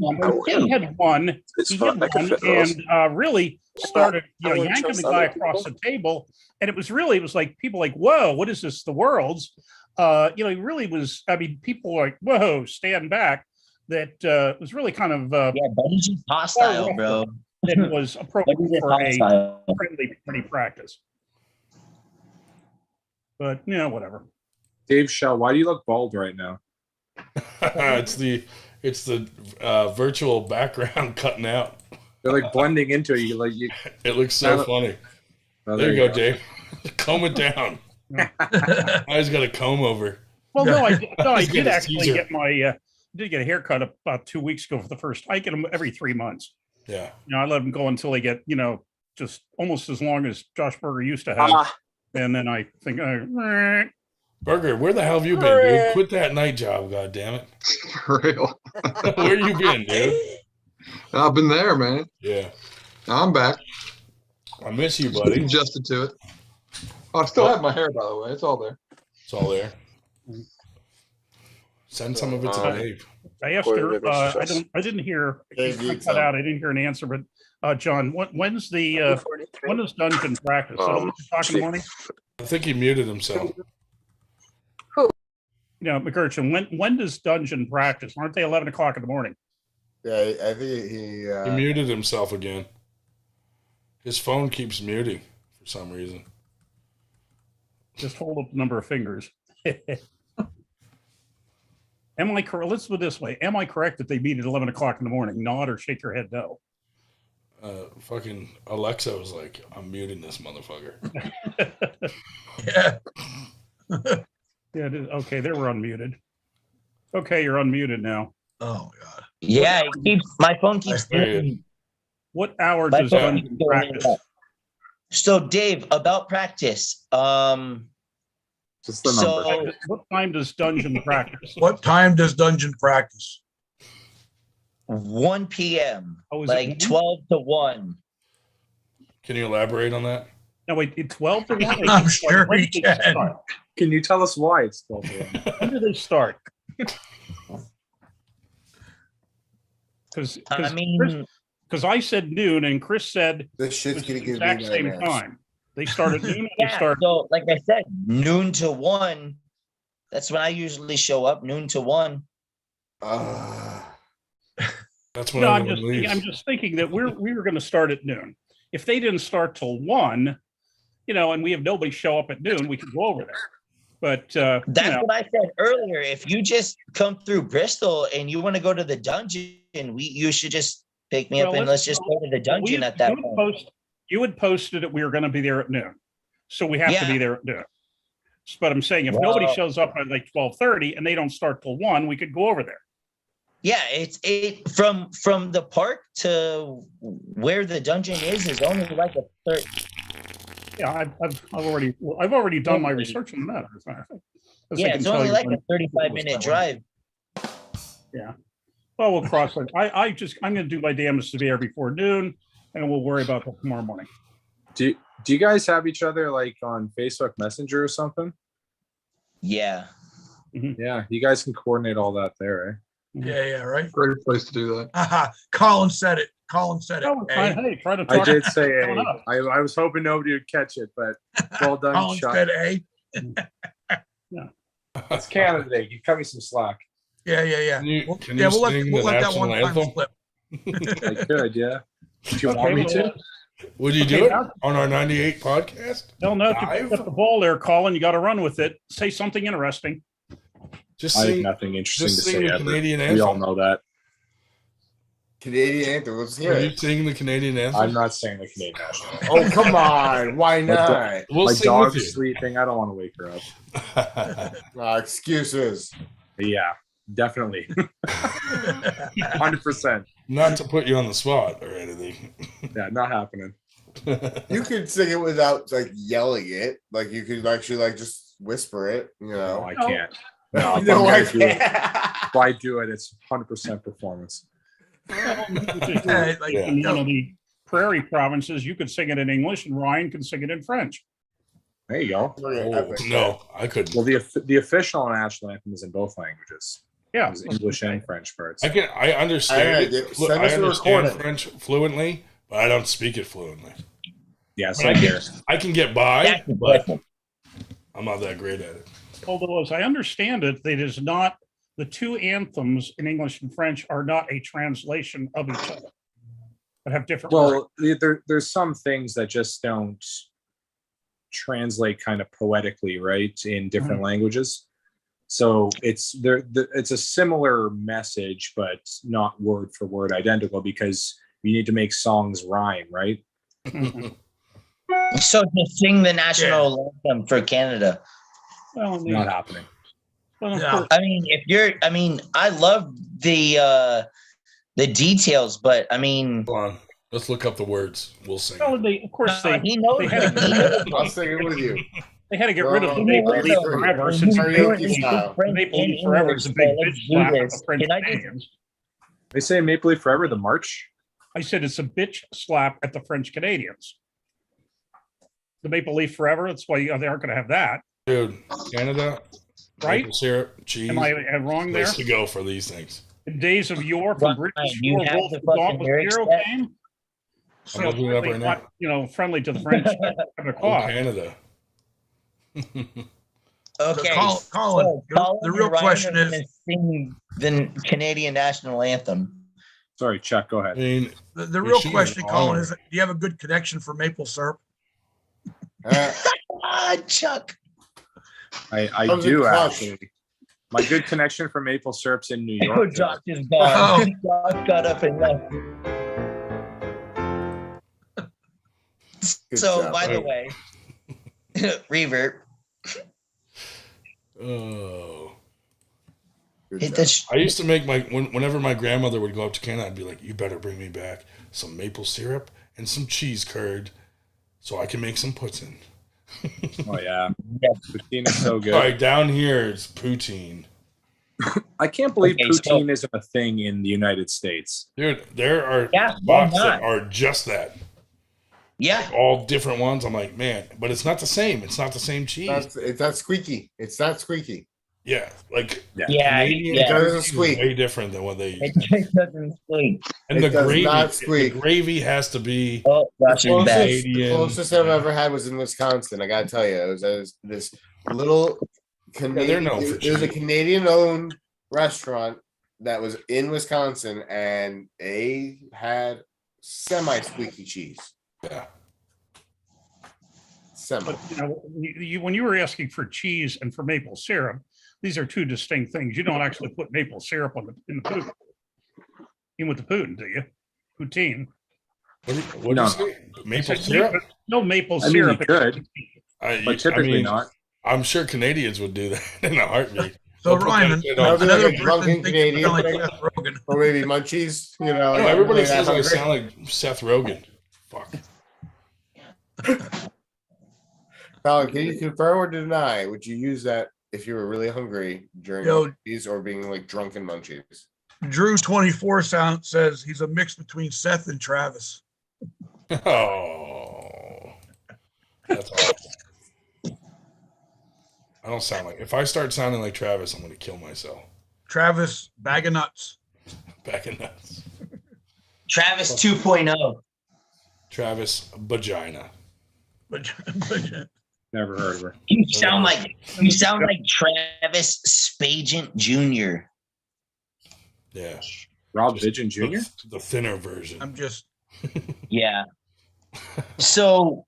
one, and really started, yanking the guy across the table. And it was like people like, whoa, what is this? The Worlds? He really was. I mean, people were like, whoa, stand back. That was really kind of but he's just hostile, bro. It was appropriate for a friendly practice. But whatever. Dave Shell, why do you look bald right now? it's the virtual background cutting out. They're like blending into you. It looks so funny. Oh, there you go, Dave. Comb it down. I just got a comb over. Well, no, I did actually get a haircut about 2 weeks ago for the first. I get them every 3 months. Yeah. I let them go until they get, just almost as long as Josh Berger used to have. And then I think, Berger, where the hell have you been, dude? Quit that night job, god damn it. For real. Where you been, dude? I've been there, man. Yeah. I'm back. I miss you, buddy. Adjusted to it. Oh, I still have my hair, by the way. It's all there. It's all there. Send some of it to Dave. I asked her. I didn't hear. I cut out. I didn't hear an answer. But John, when's the when is Dungeon practice? O'clock in the morning. I think he muted himself. McGurchin. When does Dungeon practice? Aren't they 11 o'clock in the morning? Yeah, I think he muted himself again. His phone keeps muting for some reason. Just hold up the number of fingers. Am I correct? Let's put it this way. Am I correct that they meet at 11 o'clock in the morning? Nod or shake your head no. Fucking Alexa was like, I'm muting this motherfucker. Yeah. Yeah. Okay, they were unmuted. Okay, you're unmuted now. Oh God. Yeah, my phone keeps. What hour does Dungeon practice? So, Dave, about practice. Just the number. What time does Dungeon practice? What time does Dungeon practice? 1 p.m. Oh, like 12 to 1. Can you elaborate on that? No, wait, it's 12 to 1? I'm sure he can. Can you tell us why it's 12 to 1? When do they start? Because I said noon and Chris said this shit's gonna give exact me same nightmares. time. They start at noon. So, like I said, noon to 1. That's when I usually show up. Noon to 1. That's when I'm just thinking that we were going to start at noon. If they didn't start till 1, and we have nobody show up at noon, we could go over there. But that's what I said earlier. If you just come through Bristol and you want to go to the dungeon, you should just pick me up and let's just go to the dungeon at that point. You had posted that we were going to be there at noon, so we have to be there at noon. But I'm saying if nobody shows up at like 12:30 and they don't start till 1, we could go over there. Yeah, it's from the park to where the dungeon is only like a third. Yeah, I've already done my research on that. Yeah, it's only like a 35-minute drive. Yeah. Well, we'll cross it. I'm going to do my damage to be there before noon, and we'll worry about that tomorrow morning. Do you guys have each other like on Facebook Messenger or something? Yeah. Mm-hmm. Yeah, you guys can coordinate all that there, eh? Yeah, right. Great place to do that. Colin said it. Hey, try to talk. I did say A. I was hoping nobody would catch it, but well done. Colin said A. Yeah. It's Canada Day. You cut me some slack. Yeah. We'll let that one time slip. I could, yeah. Do you want me to? Would you do it on our 98 podcast? No, you put the ball there, Colin. You got to run with it. Say something interesting. I have nothing interesting to say. Canadian anthem. We all know that. Canadian anthem. Let's hear it. Are you singing the Canadian anthem? I'm not saying the Canadian anthem. Oh, come on. Why not? We'll my sing dog's with you. sleeping. I don't want to wake her up. Excuses. Yeah, definitely. 100%. Not to put you on the spot or anything. Yeah, not happening. You could sing it without like yelling it. Like you could actually like just whisper it. No, I can't. No, if I do it, it's 100% performance. The prairie provinces, you could sing it in English and Ryan can sing it in French. There you go. No, I couldn't. Well, the official national anthem is in both languages. Yeah, There's English and French parts. I understand it. Send us I a understand recording. French fluently, but I don't speak it fluently. Yeah, I same mean, here. I can get by, but I'm not that great at it. Although, as I understand it, it is not, the two anthems in English and French are not a translation of each other, but have different words. Well, there's some things that just don't translate kind of poetically, right, in different languages. So it's a similar message, but not word for word identical, because you need to make songs rhyme, right? So just sing the national anthem for Canada. Well, Not happening. Well, I mean, I love the details, but I mean, Hold on. Let's look up the words. We'll sing. well, of course, he knows. they had to, I'll sing it with you. they had to get rid of the You Maple know Leaf what, Forever, though? since You karaoke fluently style. speak French Maple and Leaf Forever English, is a so big let's bitch do slap at this. the French Can I just Canadians. They say Maple Leaf Forever, the march. I said it's a bitch slap at the French Canadians. The Maple Leaf Forever, that's why they aren't going to have that. Dude, Canada, Right? maple syrup, cheese. Am I wrong there? Place to go for these things. In days of yore, from Ryan, British you war, have Wolf the the fucking Dauntless lyrics Hero set? came. I'm looking it up right now. Not, friendly to the French. Oh, Canada. Okay, Colin, so Colin the real and Ryan question are is, gonna sing the Canadian national anthem. Sorry, Chuck, go I ahead. mean, the You're real shooting question, an Colin, honor. is do you have a good connection for maple syrup? Chuck. I Comes in do clutch. actually. My good connection for maple syrup's in New Oh, York. Josh is gone. Josh got up and left. Good So, job, by the Ryan. way, revert. oh. Good Hit job. this. I used to make whenever my grandmother would go up to Canada, I'd be like, you better bring me back some maple syrup and some cheese curd so I can make some pudding. Oh yeah, Yeah. poutine is so good. All right, down here it's poutine. I can't believe Okay, so- poutine isn't a thing in the United States. Dude, there are Yeah, why spots that not? are just that. Yeah. All different ones. I'm like, man, but it's not the same. It's not the same cheese. It's not squeaky. It's not squeaky. Yeah, like Yeah. Canadian Yeah. It doesn't cheese is squeak. way different than what they use. It doesn't squeak. And It the does gravy, not the squeak. gravy has to be Oh, Josh is back. The Canadian. closest I've ever had was in Wisconsin. I gotta tell you, it was this little Canadian. known for It was a cheese. Canadian-owned restaurant that was in Wisconsin, and they had semi-squeaky cheese. Yeah. Semi. But when you were asking for cheese and for maple syrup, these are two distinct things. You don't actually put maple syrup in the pudding. Even with the pudding, do you? Poutine. What No. you say? Maple I said syrup? No maple I mean, syrup. you could, but typically not. I'm sure Canadians would do that in a heartbeat. So They'll put Ryan, that shit I'll on. be another like a drunken person thinks you Canadian, sound like Seth Rogen. or maybe munchies. You know, No, everybody like, says I'm I hungry. sound like Seth Rogen. Fuck. Colin, can you confirm or deny? Would you use that if you were really hungry during Yo. munchies or being like drunken munchies? Drew 24 says he's a mix between Seth and Travis. Oh, that's awesome. I don't sound like. If I start sounding like Travis, I'm going to kill myself. Travis, bag of nuts. Back in nuts. Travis 2.0. Travis vagina. But Never heard of her. You sound like Travis Spagent Jr. Yeah. Rob Vidgen Jr. The thinner version. I'm just Yeah. So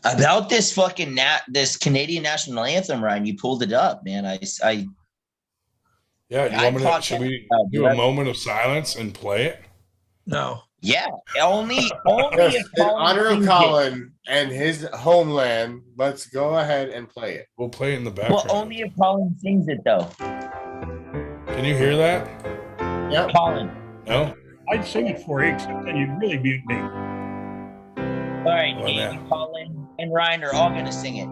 about this fucking this Canadian national anthem, Ryan, you pulled it up, man. Yeah, you I want me to, caught should that. we do a moment of silence and play it? no. Yeah, only Yes, if in Colin honor of sings it. Colin and his homeland, let's go ahead and play it. We'll play it in the background. Well, only if Colin sings it though. Can you hear that? Yep. Colin. No? I'd sing it for you, except then you'd really mute me. All right, Oh, Dave, man. Colin, and Ryan are all gonna sing it.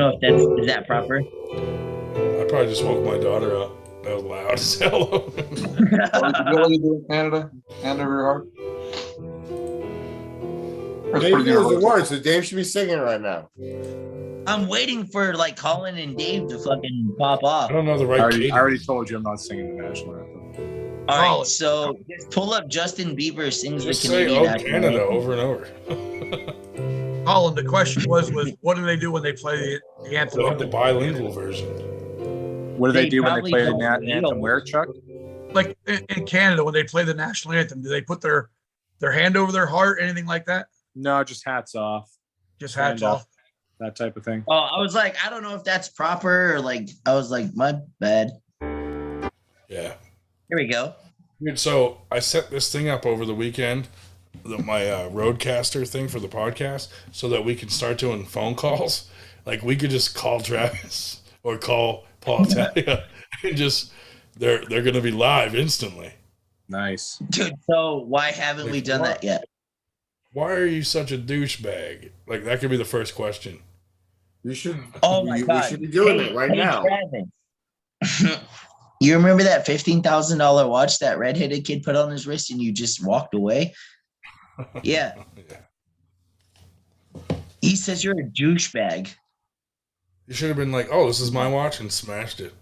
know if is that proper. I probably just woke my daughter up. That was loud as hell. What do you do in Canada? Hand over your heart. That's Dave pretty knows the universal. words, so Dave should be singing right now. I'm waiting for like Colin and Dave to fucking pop off. I don't know the right I already cadence. told you I'm not singing the national anthem. All right, Colin. so just pull up Justin Bieber sings Just the say Canadian "Oh national Canada" anthem. over and over. Colin, the question was what do they do when they play the anthem? They have the bilingual version. What do they They do when they probably play the don't feel anthem? Where, it. Chuck? Like in Canada, when they play the national anthem, do they put their hand over their heart, anything like that? No, just hats off, Just hats Stand up. off. that type of thing. Oh, I was like, I don't know if that's proper or like, I was like, my bad. Yeah. Here we go. Dude, so I set this thing up over the weekend, my Roadcaster thing for the podcast, so that we can start doing phone calls. Like we could just call Travis or call Paul Italia and just they're gonna be live instantly. Nice. Dude, so why haven't we Like, done what? that yet? Why are you such a douchebag? Like that could be the first question. You should. Oh my we God. should be doing Hey, it right hey, now. Travis. You remember that $15,000 watch that redheaded kid put on his wrist and you just walked away? Yeah. Yeah. He says you're a douchebag. You should have been like, "Oh, this is my watch," and smashed it.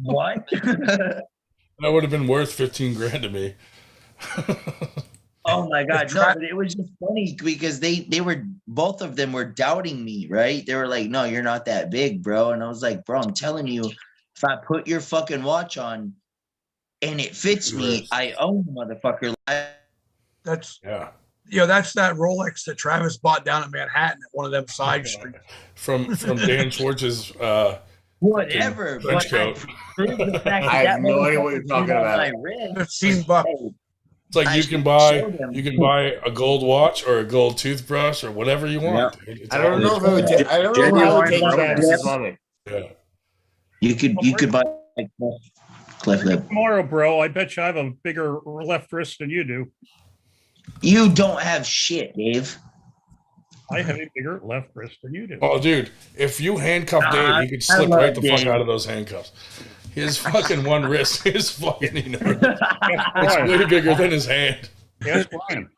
What? That would have been worth 15 grand to me. Oh my God. No, but it was just funny because they were, both of them were doubting me, right? They were like, no, you're not that big, bro. And I was like, bro, I'm telling you, if I put your fucking watch on and it fits me, I own the motherfucker. That's Yeah. that's that Rolex that Travis bought down in Manhattan at one of them side streets. From Dan Schwartz's Whatever. French But I coat. proved the fact I that have no idea what you're motherfucker talking on about. my wrist. $15. Hey, It's like I you should can buy show them. a gold watch or a gold toothbrush or whatever you want. It's I don't all- know if it would. I don't know how it would take Travis's money. Yeah. You could buy like Cliff Lip. Tomorrow, bro. I bet you I have a bigger left wrist than you do. You don't have shit, Dave. I have a bigger left wrist than you do. Oh, dude, if you handcuff Dave, he could slip love right the fuck Dave. out of those handcuffs. His fucking one wrist is fucking enormous. Yes, It's Brian. way bigger than his hand. Yes, Brian.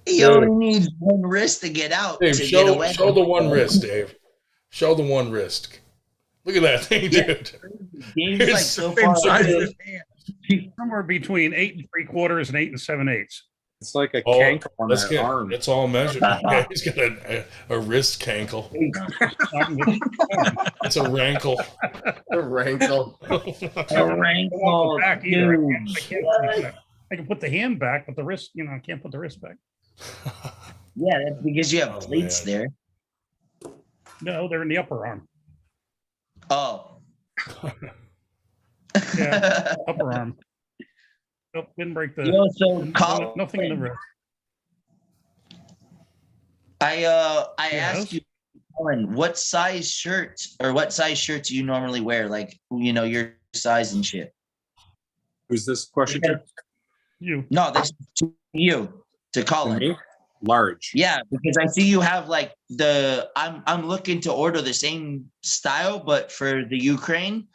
He only needs one wrist to get out Dave, to get show away. the one wrist, Dave. Show the one wrist. Look at that thing, Yeah. dude. Dave's like It's so the far Same size away. as his hand. Somewhere between 8 3/4 and 8 7/8. It's like a Oh, cankle on let's that get arm. it's all measured. Yeah, he's got a wrist cankle. It's a rankle. A rankle. A rankle, Back either. dude. I can put the hand back, but the wrist, I can't put the wrist back. Yeah, that's because you have Oh, plates man. there. No, they're in the upper arm. Oh. Yeah, upper arm. Nope, didn't break the. Yo, so Colin, Nothing in the wrist. I Yes. asked you, Colin, what size shirts do you normally wear? Like, your size and shit. Who's this question to? You. No, this is to you, to Colin. Me? Large. Yeah, because I see you have like I'm looking to order the same style, but for the Ukraine.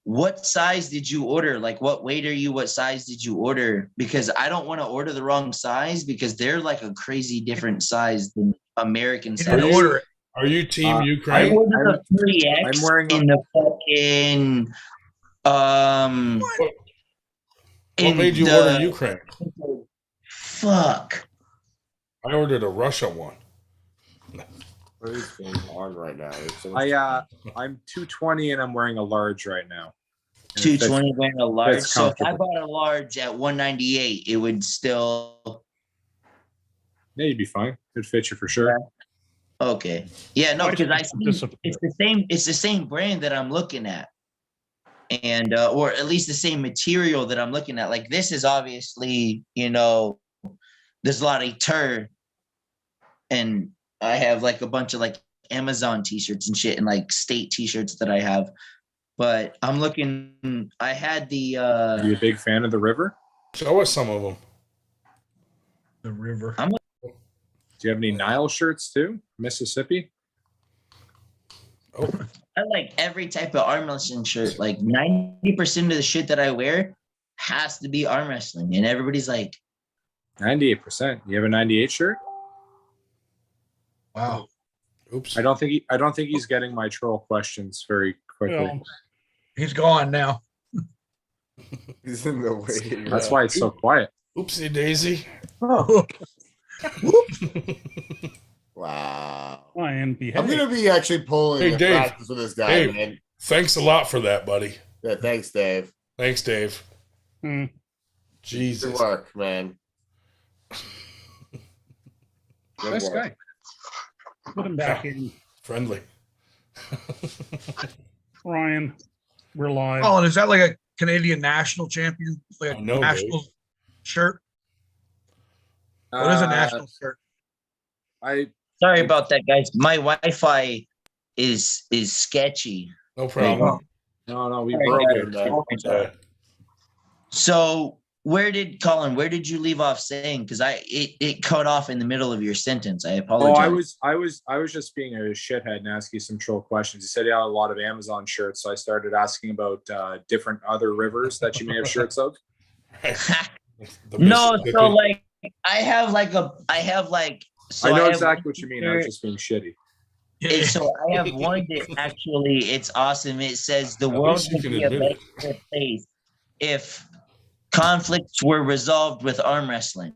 What size did you order? Like, what weight are you? What size did you order? Because I don't want to order the wrong size because they're like a crazy different size than American You size. didn't order it. Are you Team I Ukraine? ordered a 3X I'm wearing a- in the fucking What in made you the- order Ukraine? Fuck. I ordered a Russia one. What is going on right now? I'm 220 and I'm wearing a large right now. And it fits- 220 wearing a large. fits So if I comfortable. bought a large at 198, it would still Yeah, you'd be fine. It'd fit you for sure. okay. Yeah, no, Why because I should see disappear? it's the same brand that I'm looking at. And or at least the same material that I'm looking at. Like this is obviously, there's a lot of tur, and I have like a bunch of like Amazon t-shirts and shit and like state t-shirts that I have. But I'm looking, I had the Are you a big fan of the river? Show us some of them. The river. Do you have any Nile shirts too? Mississippi? Oh, I like every type of arm wrestling shirt. Like 90% of the shit that I wear has to be arm wrestling, and everybody's like, 98%. You have a 98 shirt? Wow. oops. I don't think he's getting my troll questions very quickly. Well, He's gone now. He's in the way. That's why it's so quiet. Oopsie daisy. Oh. Wow. Ryan, I'm gonna be actually pulling Hey, in Dave. practice with this guy, Dave. man. Thanks a lot for that, buddy. Yeah, thanks, Dave. Thanks, Dave. Hmm. Jesus. Good work, man. Good Nice work. guy. Put him back in. Friendly. Ryan, we're live. Colin, is that like a Canadian national champion? Like I a know, national shirt? What is a national shirt? sorry about that, guys. My Wi-Fi is sketchy. No problem. No, we Sorry, broke guys. it. Yeah. So where did you leave off saying? Because it cut off in the middle of your sentence. I Oh, apologize. I was just being a shithead and asking some troll questions. You said you had a lot of Amazon shirts, so I started asking about different other rivers that you may have shirts of. The No, Mississippi. so like I have like. So I know have exactly one what you mean. I was shirt- just being shitty. So I have one that actually it's awesome. It says the At world least you would can be a admit better place if conflicts were resolved with arm wrestling.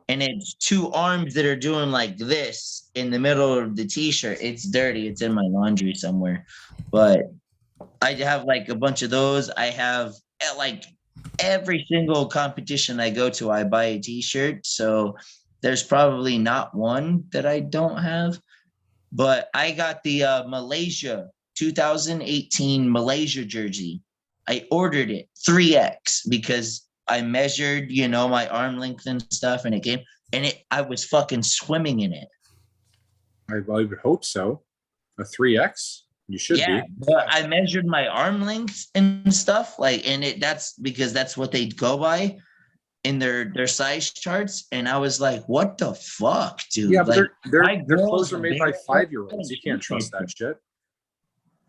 And it's two arms that are doing like this in the middle of the t-shirt. It's dirty. It's in my laundry somewhere. But I have like a bunch of those. I have like every single competition I go to, I buy a t-shirt. So there's probably not one that I don't have. But I got the Malaysia 2018 Malaysia jersey. I ordered it 3X because I measured, my arm length and stuff, and it came, and I was fucking swimming in it. I would hope so. A 3X? You should Yeah, be. but I measured my arm length and stuff, that's because that's what they go by in their size charts, and I was like, "What the fuck, dude?" Yeah, but like, their my clothes girls are made are by very- 5-year-olds. You can't trust that shit.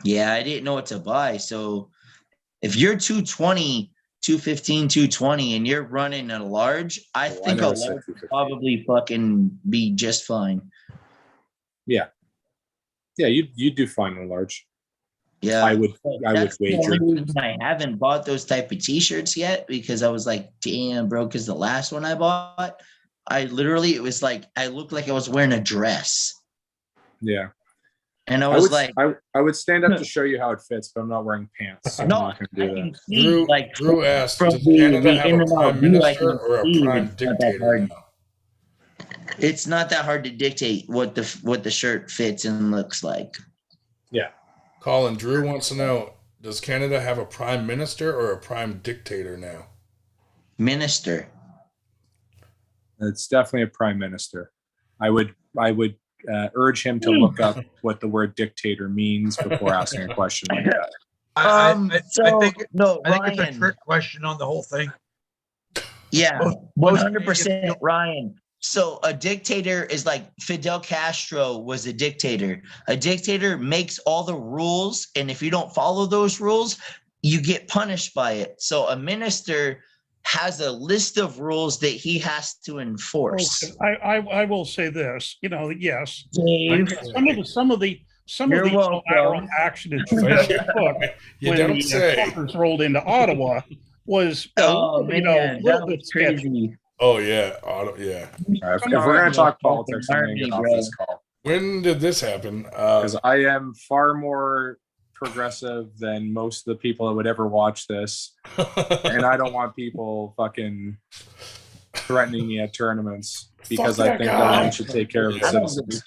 Yeah, I didn't know what to buy. So if you're 220, 215, 220, and you're running a large, I think a never large said would 215. probably fucking be just fine. Yeah, you do fine in large. Yeah, I would that's the wager. only reason I haven't bought those type of t-shirts yet, because I was like, damn, bro, because the last one I bought, it was like I looked like I was wearing a dress. Yeah. And I was like, I would stand up to show you how it fits, but I'm not wearing pants. So no, I'm not going to do that. Drew, like Drew asked, from does the Canada have a in-and-out prime view, I minister can or a see prime it's not that dictator hard. now? It's not that hard to dictate what the shirt fits and looks like. Yeah. Colin, Drew wants to know, does Canada have a prime minister or a prime dictator now? Minister. It's definitely a prime minister. I would urge him to look up what the word dictator means before asking a question like that. I think it's a Ryan. trick question on the whole thing. Yeah, Most 100% Ryan. So a dictator is like Fidel Castro was a dictator. A dictator makes all the rules, and if you don't follow those rules, you get punished by it. So a minister has a list of rules that he has to enforce. I will say this, yes. Dave. Some of the You're welcome. unilateral action that you guys took You when don't the say. truckers rolled into Ottawa was Oh a man, little that bit was sketchy. crazy. Oh, yeah, yeah. If we're going to talk politics, I'm going to get off Bro. this call. When did this happen? Because I am far more progressive than most of the people that would ever watch this. And I don't want people fucking threatening me at tournaments because I think government should take care of its citizens.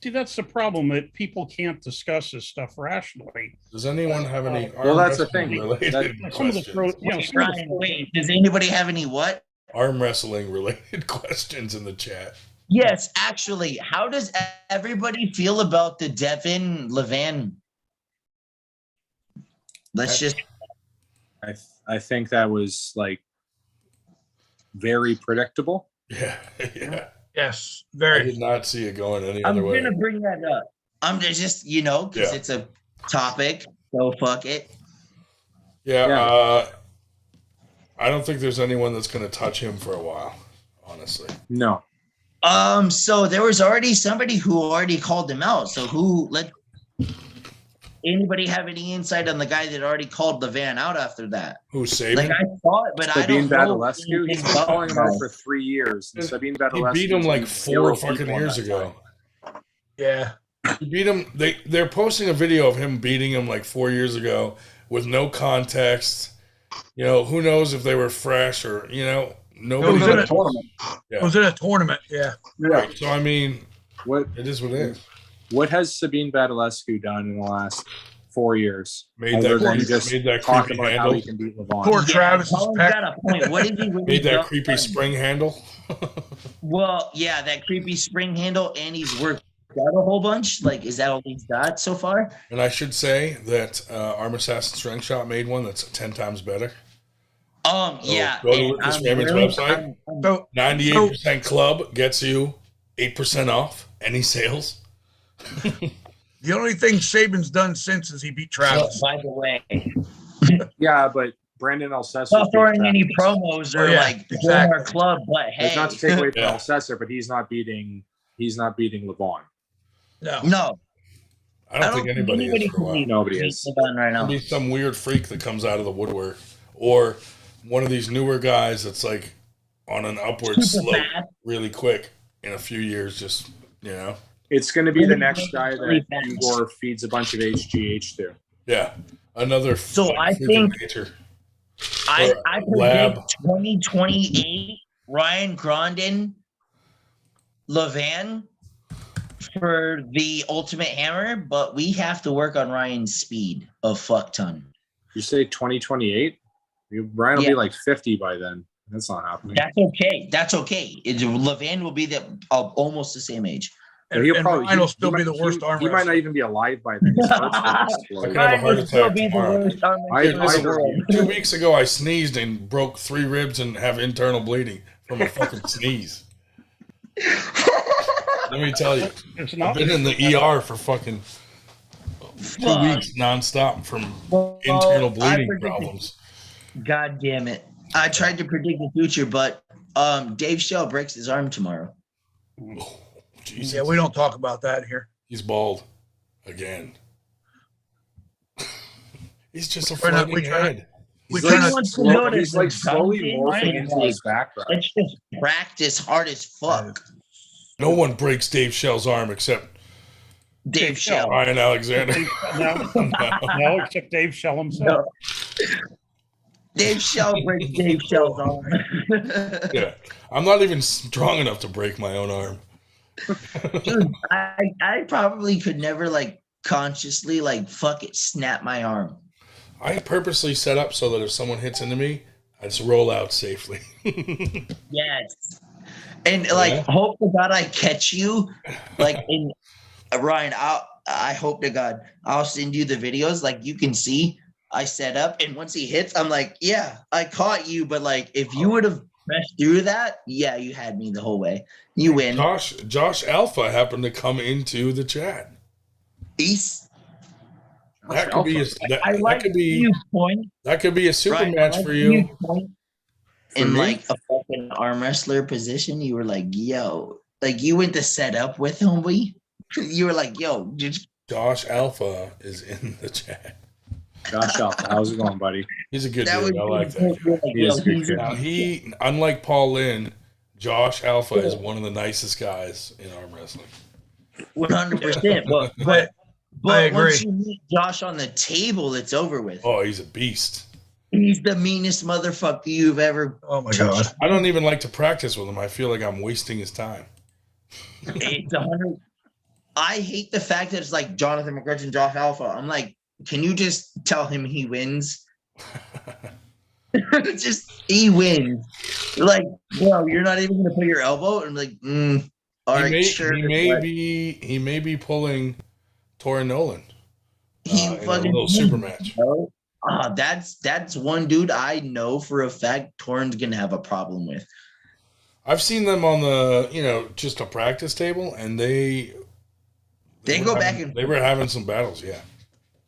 See, that's the problem, that people can't discuss this stuff rationally. Does anyone have any Well, that's the wrestling thing. related Some of the questions? Ryan, wait, does anybody have any what? Arm wrestling related questions in the chat. Yes, actually, how does everybody feel about the Devin Levan? I think that was like very predictable. Yeah, yeah. Yes, I very. did not see it going any I'm other way. gonna bring that up. I'm just, because it's a topic. So fuck it. Yeah. I don't think there's anyone that's going to touch him for a while, honestly. No. So there was already somebody who already called him out. So anybody have any insight on the guy that already called Levan out after that? Who's Saban? Like I saw it, but I don't know. Badalescu, he's been calling him out for 3 years. And Sabine Badalescu, he beat him like 4 fucking years ago. Yeah. He beat him. They're posting a video of him beating him like 4 years ago with no context. Who knows if they were fresh or nobody. It was in a tournament. Yeah. It was in a tournament. Yeah. Right. So I mean, it is what it is. What has Sabine Badalescu done in the last 4 years? Made that talk about handle. how he can beat Levon. Poor Travis. Got a point. What did he really made that creepy spring handle? Well, yeah, that creepy spring handle, and he's worked out a whole bunch. Like, is that all he's got so far? And I should say that Arm Assassin Strength Shot made one that's 10 times better. Yeah. Go to Lucas Raymond's website. 98% club gets you 8% off any sales. The only thing Saban's done since is he beat Travis. By the way. Yeah, but Brandon Alcessor. Not throwing any promos or join our club, but hey. It's not to take away from Alcessor, but he's not beating Levon. No. I don't think anybody is for a while. Nobody is. Right now. It'll be some weird freak that comes out of the woodwork, or one of these newer guys that's like on an upward slope really quick in a few years. Just it's going to be the next guy that Igor feeds a bunch of HGH to. Yeah, another. So I think I predict 2028 Ryan Grondin, Levan for the Ultimate Hammer, but we have to work on Ryan's speed of fuck ton. You say 2028? Ryan will be like 50 by then. That's not happening. That's okay. Levan will be almost the same age. And Ryan will still be the worst arm wrestler. He might not even be alive by then. I could have a heart attack tomorrow. 2 weeks ago, I sneezed and broke 3 ribs and have internal bleeding from a fucking sneeze. Let me tell you, I've been in the ER for fucking 2 weeks nonstop from internal bleeding problems. God damn it. I tried to predict the future, but Dave Shell breaks his arm tomorrow. Oh, Jesus. Yeah, we don't talk about that here. He's bald again. He's just a floating head. He's like slowly morphing into his background. Let's just practice hard as fuck. No one breaks Dave Shell's arm except Dave Shell. Ryan Alexander. No, except Dave Shell himself. No. Dave Shell breaks Dave Shell's arm. Yeah, I'm not even strong enough to break my own arm. Dude, I probably could never consciously fuck it, snap my arm. I purposely set up so that if someone hits into me, I just roll out safely. Yes. And hope to God I catch you. Ryan, I hope to God I'll send you the videos. You can see I set up, and once he hits, I'm like, yeah, I caught you. But if you would have pressed through that, yeah, you had me the whole way. You win. Josh Alpha happened to come into the chat. That could be that could be a super Ryan, match for you. In a fucking arm wrestler position, you were like, yo, you went to set up with him. You were like, yo, Josh Alpha is in the chat. Josh Alpha, how's it going, buddy? He's a good dude. I like that guy. He is a good kid. Now unlike Paul Lynn, Josh Alpha is one of the nicest guys in arm wrestling. 100%. But I agree. Once you meet Josh on the table, it's over with. Oh, he's a beast. He's the meanest motherfucker you've ever. Oh my God. I don't even like to practice with him. I feel like I'm wasting his time. It's 100. I hate the fact that it's Jonathan McGregor and Josh Alpha. I'm like, can you just tell him he wins? Just he wins. Bro, you're not even gonna put your elbow. And all right, sure. He may be pulling Tori Nolan. In a little super match. That's one dude I know for a fact Torn's gonna have a problem with. I've seen them on the just a practice table, and they They go back and They were having some battles, yeah.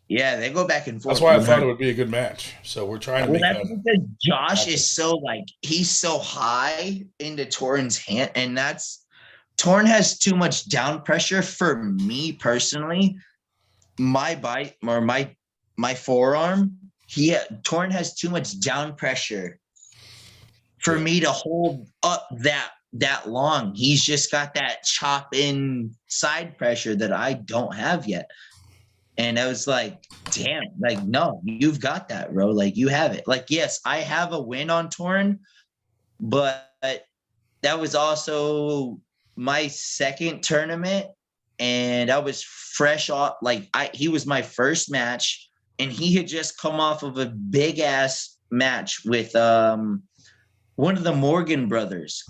Yeah, they go back and forth. That's why I thought it would be a good match. So we're trying to make that's that. because Josh is so like he's so high into Torrin's hand, and Torrin has too much down pressure for me personally. My bite or my forearm, Torrin has too much down pressure for me to hold up that long. He's just got that chop in side pressure that I don't have yet. And I was like, damn, like, no, you've got that, bro. Like, you have it. Like, yes, I have a win on Torrin, but that was also my second tournament. And I was fresh off. Like, he was my first match. And he had just come off of a big ass match with one of the Morgan brothers.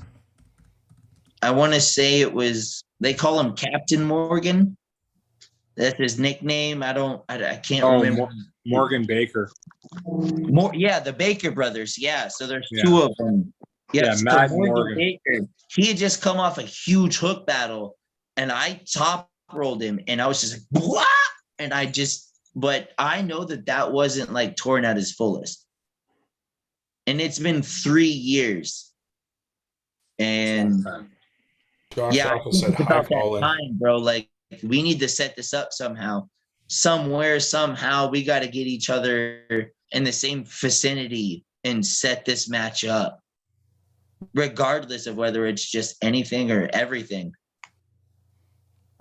I want to say they call him Captain Morgan. That's his nickname. I can't remember. Morgan Baker. The Baker brothers. Yeah. So there's two of them. Yeah, so Matt Morgan. Baker, he had just come off a huge hook battle, and I top rolled him, and I was just like, what? And but I know that wasn't like Torrin at his fullest. And it's been 3 years. And Josh Alpha said high falling. Time, bro. Like, we need to set this up somehow. Somehow we got to get each other in the same vicinity and set this match up, regardless of whether it's just anything or everything.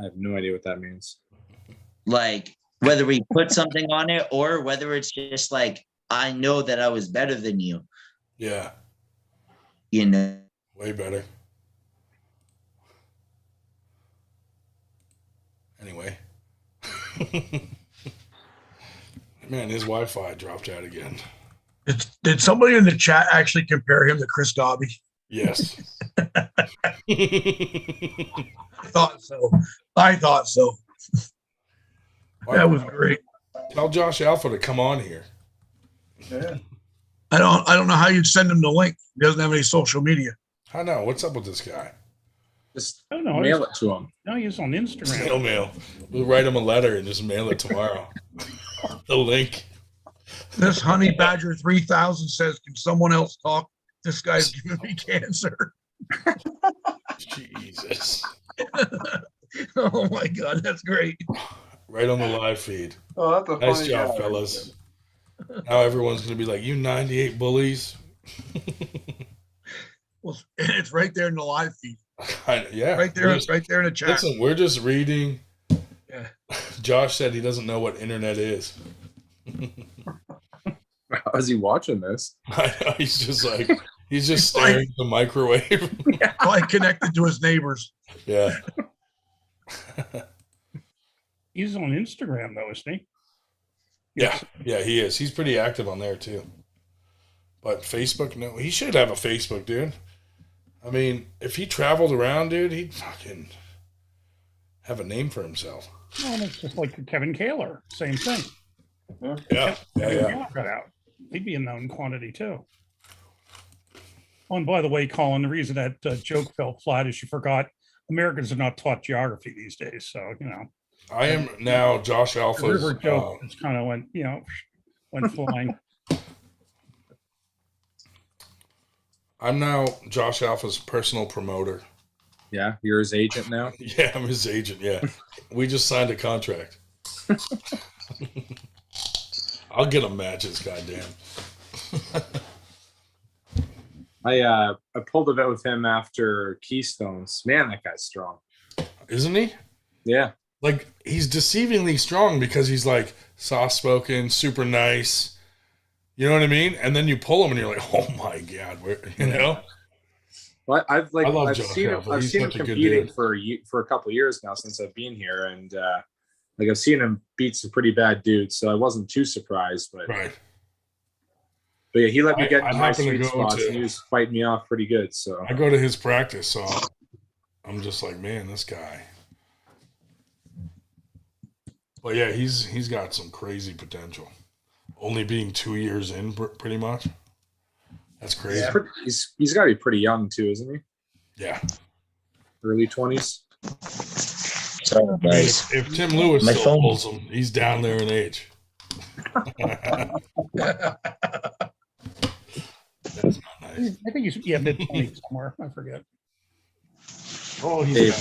I have no idea what that means. Like, whether we put something on it or whether it's just like, I know that I was better than you. Yeah. You know? Way better. Anyway. Man, his Wi-Fi dropped out again. Did somebody in the chat actually compare him to Chris Dobby? Yes. I thought so. That was great. Tell Josh Alpha to come on here. Yeah. I don't know how you'd send him the link. He doesn't have any social media. I know. What's up with this guy? Just mail it to him. No, he's on Instagram. Snail mail. We'll write him a letter and just mail it tomorrow. The link. This Honey Badger 3000 says, can someone else talk? This guy's giving me cancer. Jesus. Oh my God, that's great. Right on the live feed. Oh, that's a nice funny job, guy. fellas. Now everyone's going to be like, you 98 bullies. Well, it's right there in the live feed. Yeah. Right there in the chat. Listen, we're just reading. Yeah. Josh said he doesn't know what internet is. How is he watching this? I know, he's just staring at the microwave. Probably connected to his neighbors. Yeah. He's on Instagram though, isn't he? Yeah, he is. He's pretty active on there too. But Facebook, no, he should have a Facebook, dude. I mean, if he traveled around, dude, he'd fucking have a name for himself. Well, it's just like Kevin Kaler, same thing. Yeah. Kaler got out. He'd be a known quantity too. Oh, and by the way, Colin, the reason that joke fell flat is you forgot Americans are not taught geography these days, so you know. I am now Josh Alpha's. River joke just kind of went flying. I'm now Josh Alpha's personal promoter. Yeah, you're his agent now? Yeah, I'm his agent, yeah. We just signed a contract. I'll get him matches, goddamn. I pulled it out with him after Keystones. Man, that guy's strong. Isn't he? Yeah. Like, he's deceivingly strong because he's like soft-spoken, super nice. You know what I mean? And then you pull him and you're like, oh my God, you know? Well, I've seen him He's competing for a couple of years now since I've been here, and I've seen him beat some pretty bad dudes, so I wasn't too surprised. But right. But yeah, he let me get into my sweet spots, and he was fighting me off pretty good. So I go to his practice, so I'm just like, man, this guy. But yeah, he's got some crazy potential. Only being 2 years in, pretty much. That's crazy. Yeah. He's got to be pretty young too, isn't he? Yeah. Early 20s. Sorry, I mean, guys. if Tim Lewis My still phone- pulls him, he's down there in age. That's not nice. I think he's mid-20 somewhere. I forget. Oh, he's Dave, nice.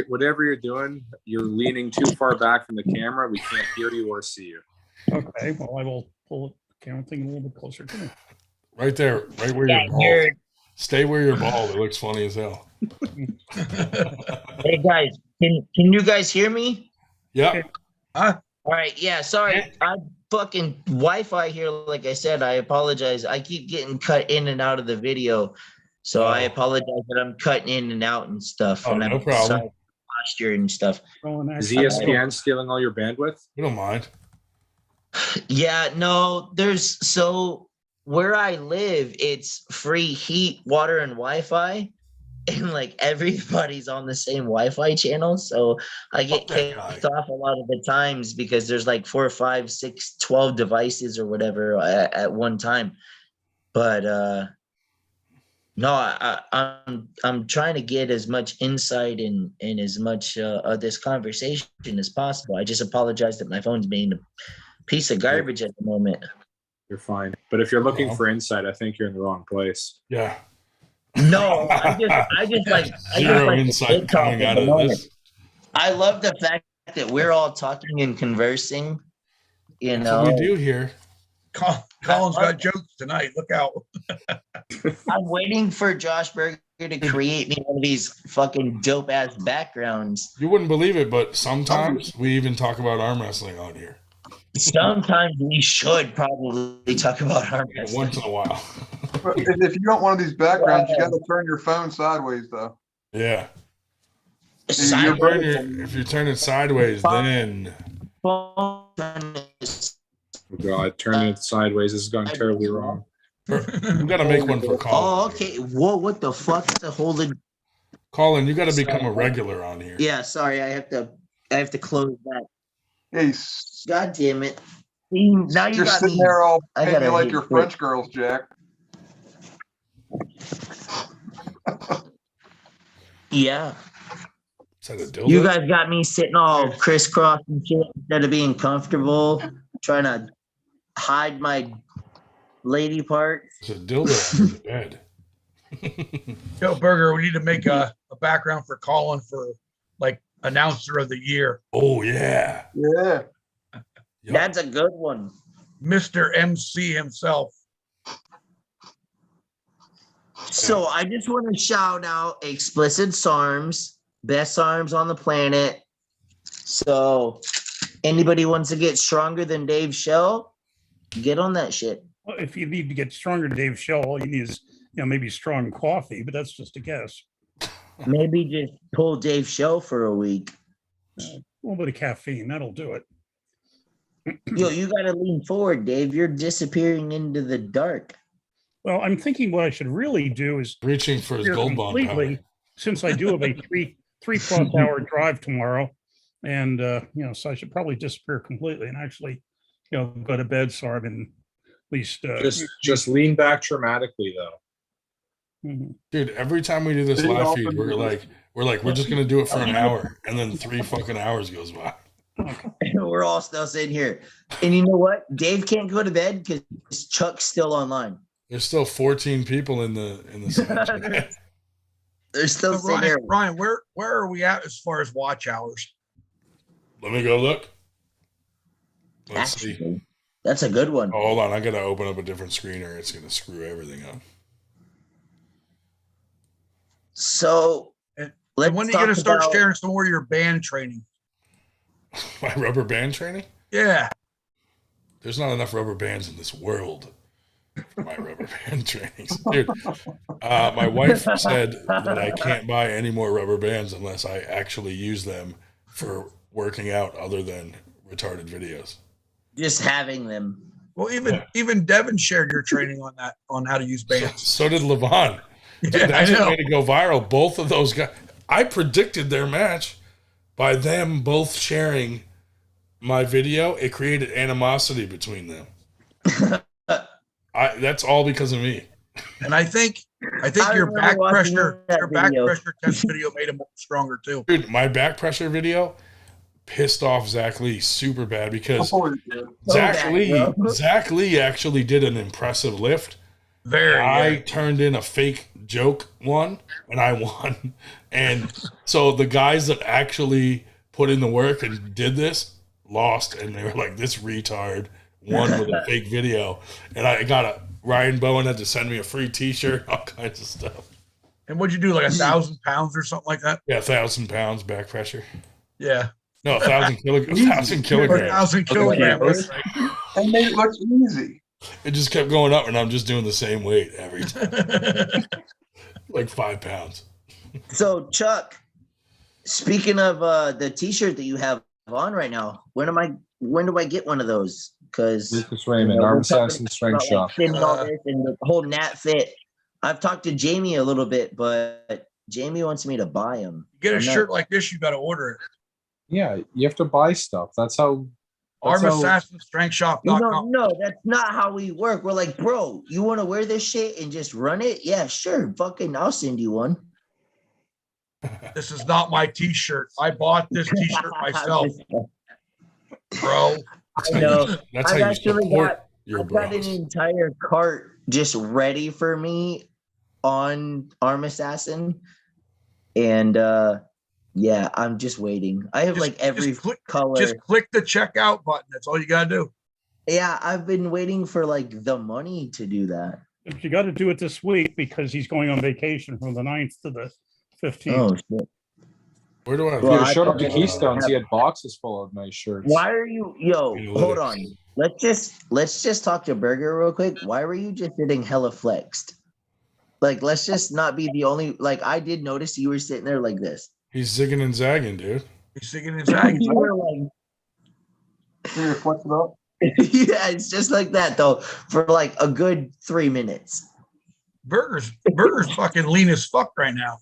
whatever you're doing, you're leaning too far back from the camera. We can't hear you or see you. Okay, well, I will pull the camera thing a little bit closer to me. Right there, right where Yeah, you're bald. you're- Stay where you're bald. It looks funny as hell. Hey guys, can you guys hear me? Yeah. All right, yeah, sorry. I fucking Wi-Fi here, like I said, I apologize. I keep getting cut in and out of the video. So I apologize that I'm cutting in and out and stuff. Oh, and no I'm problem. sorry for posture and stuff. Is ESPN stealing all your bandwidth? We don't mind. Yeah, no, so where I live, it's free heat, water, and Wi-Fi. And like everybody's on the same Wi-Fi channel. So I get kicked off a lot of the times because there's like 4, 5, 6, 12 devices or whatever at one time. But no, I'm trying to get as much insight and as much of this conversation as possible. I just apologize that my phone's being a piece of garbage at the moment. You're fine. But if you're looking for insight, I think you're in the wrong place. Yeah. No, I just like Zero insight coming out of this. I love the fact that we're all talking and conversing. You That's know, what we do here. Colin's got jokes tonight. Look out. I'm waiting for Josh Berger to create me one of these fucking dope ass backgrounds. You wouldn't believe it, but sometimes we even talk about arm wrestling on here. Sometimes we should probably talk about arm wrestling. Once in a while. But if you want one of these backgrounds, you got to turn your phone sideways, though. Yeah. Sideways. If you turn it sideways, then. Oh God, turning it sideways is going terribly wrong. We got to make one for Colin. Oh, okay. Whoa, what the fuck? The holding. Colin, you got to become a regular on here. Yeah, sorry, I have to close that. Hey, God damn it! See, now you you're got sitting me. there all I painting gotta like hit your quit. French girls, Jack. Yeah. Is that a dildo? You guys got me sitting all crisscross and shit instead of being comfortable, trying to hide my lady part. It's a dildo on the bed. Joe Berger, we need to make a background for Colin for like announcer of the year. Oh yeah. Yeah. That's a good one. Mr. MC himself. So I just want to shout out Explicit SARMs, best arms on the planet. So anybody wants to get stronger than Dave Shell, get on that shit. Well, if you need to get stronger, Dave Shell, all you need is, maybe strong coffee, but that's just a guess. Maybe just pull Dave Shell for a week. A little bit of caffeine, that'll do it. Yo, you got to lean forward, Dave. You're disappearing into the dark. Well, I'm thinking what I should really do is reaching for his clear gold bond completely, powder. since I do have a three+ hour drive tomorrow, and so I should probably disappear completely and actually, go to bed. So I've been at least just lean back dramatically though. Dude, every time we do this live feed, we're just gonna do it for an hour, and then 3 fucking hours goes by. We're all still sitting here, and you know what? Dave can't go to bed because Chuck's still online. There's still 14 people in the chat. They're still So sitting here. Ryan, where are we at as far as watch hours? Let me go look. Let's see. Actually, that's a good one. Oh, hold on, I gotta open up a different screen or it's gonna screw everything up. So And let's when are you gonna talk start about- sharing some more of your band training? My rubber band training? Yeah. There's not enough rubber bands in this world for my rubber band trainings. Dude, my wife said that I can't buy any more rubber bands unless I actually use them for working out other than retarded videos. Just having them. Well, even Devin shared your training on how to use bands. So did Levon. Dude, Yeah, that's I what know. made it go viral. Both of those guys. I predicted their match by them both sharing my video. It created animosity between them. That's all because of me. And I think I your remember watching that back video. pressure test video made him stronger too. Dude, my back pressure video, pissed off Zach Lee super bad because Zach Lee actually did an impressive lift. I turned in a fake joke one and I won. And so the guys that actually put in the work and did this lost, and they were like, this retard won with a fake video. And I got Ryan Bowen had to send me a free t-shirt, all kinds of stuff. And what'd you do, like 1,000 pounds or something like that? Yeah, 1,000 pounds back pressure. Yeah. No, 1,000 kilograms. 1,000 kilograms. 1,000 kilograms. And made it look easy. It just kept going up, and I'm just doing the same weight every time. Like 5 pounds. So, Chuck, speaking of the t-shirt that you have on right now, when do I get one of those? Because Lucas Raymond, Arm Assassin Strength Shop. And the whole Nat Fit. I've talked to Jamie a little bit, but Jamie wants me to buy them. Get a shirt like this, you got to order it. Yeah, you have to buy stuff. That's how. ArmAssassinStrengthShop.com. No, that's not how we work. We're like, bro, you want to wear this shit and just run it? Yeah, sure. Fucking, I'll send you one. This is not my t-shirt. I bought this t-shirt myself, bro. I know. That's how you support your I've got an entire cart just ready for me on Arm Assassin. And yeah, I'm just waiting. I have every color. Just click the checkout button. That's all you gotta do. Yeah, I've been waiting for the money to do that. But you got to do it this week because he's going on vacation from the 9th to the 15th. Oh shit. Where do I? Well, showed up to Keystones. He had boxes full of nice shirts. Why are you? Hold on. Let's just talk to Burger real quick. Why were you just sitting hella flexed? Let's just not be the only. I did notice you were sitting there like this. He's zigging and zagging, dude. He's zigging and zagging. You were like, yeah, it's just like that though for a good 3 minutes. Burger's fucking lean as fuck right now.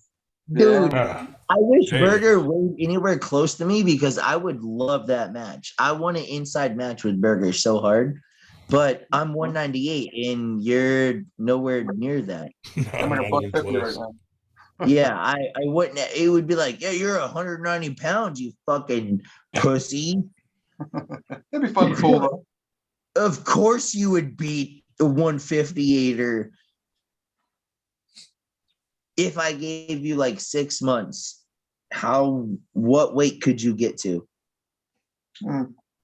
Dude, I wish Burger weighed anywhere close to me because I would love that match. I want an inside match with Burger so hard, but I'm 198 and you're nowhere near that. I'm in a $150 right now. Yeah, I wouldn't. It would be like, yeah, you're 190 pounds, you fucking pussy. It'd be fun to pull though. Of course you would beat the 158er. If I gave you 6 months, what weight could you get to?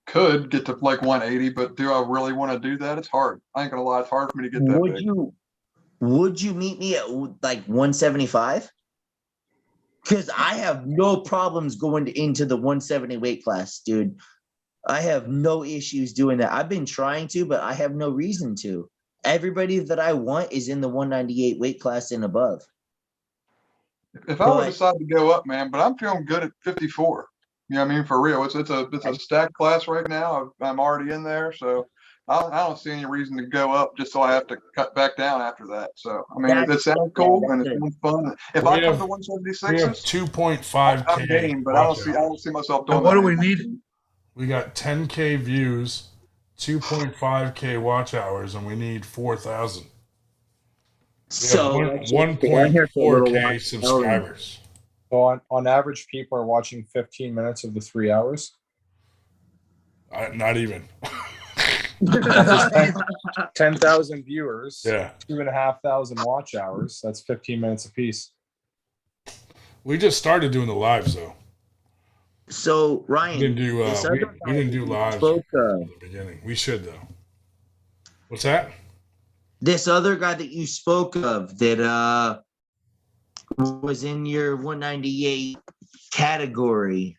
Could get to 180, but do I really want to do that? It's hard. I ain't gonna lie, it's hard for me to get that big. Would you meet me at 175? Because I have no problems going into the 170 weight class, dude. I have no issues doing that. I've been trying to, but I have no reason to. Everybody that I want is in the 198 weight class and above. If I would decide to go up, man, but I'm feeling good at 54. You know what I mean? For real. It's a stacked class right now. I'm already in there, so I don't see any reason to go up just so I have to cut back down after that. So I mean, it sounds cool and it sounds fun. If I come to 176, we have 2.5K. I'm game, but I don't see myself doing. And what do we need? We got 10K views, 2.5K watch hours, and we need 4,000. So 1.4K subscribers. So on average, people are watching 15 minutes of the 3 hours. Not even. 10,000 viewers. Yeah. 2,500 watch hours. That's 15 minutes apiece. We just started doing the lives though. So Ryan, we didn't do lives at the beginning. We should though. What's that? This other guy that you spoke of that was in your 198 category.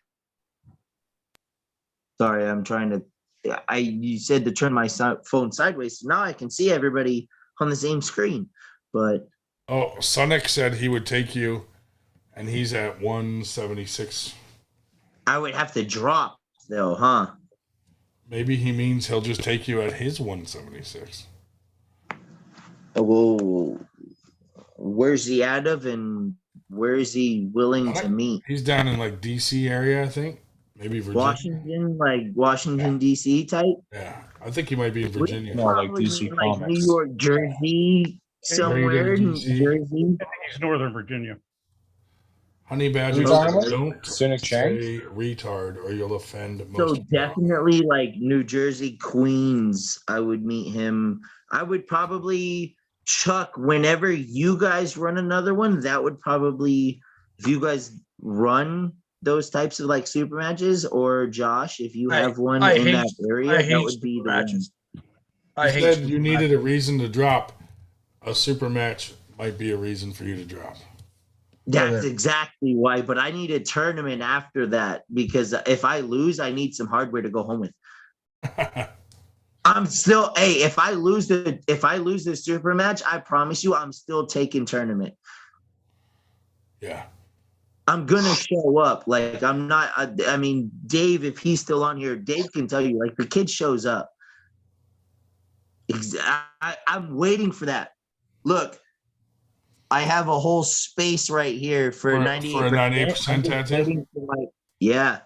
Sorry, I'm trying to. You said to turn my phone sideways, so now I can see everybody on the same screen. But Sonic said he would take you, and he's at 176. I would have to drop though, huh? Maybe he means he'll just take you at his 176. Well, where's he out of, and where is he willing to meet? He's down in DC area, I think. Maybe Virginia. Washington D.C. type. Yeah, I think he might be in Virginia. More like DC Comics. New York, Jersey, somewhere in Jersey. I think he's Northern Virginia. Honey Badger Who's says, talking about? don't Sunic Chang? say retard or you'll offend most So people. definitely like New Jersey, Queens, I would meet him. I would probably, Chuck, whenever you guys run another one, that would probably, if you guys run those types of like super matches, or Josh, if you have one in that area, that would be the matches. You said you needed a reason to drop. A super match might be a reason for you to drop. That's exactly why. But I need a tournament after that, because if I lose, I need some hardware to go home with. I'm still, hey, if I lose the super match, I promise you, I'm still taking tournament. Yeah. I'm gonna show up. Like I'm not. I mean, Dave, if he's still on here, Dave can tell you. Like the kid shows up. I'm waiting for that. Look, I have a whole space right here for 98%. For a 98% tattoo. Yeah,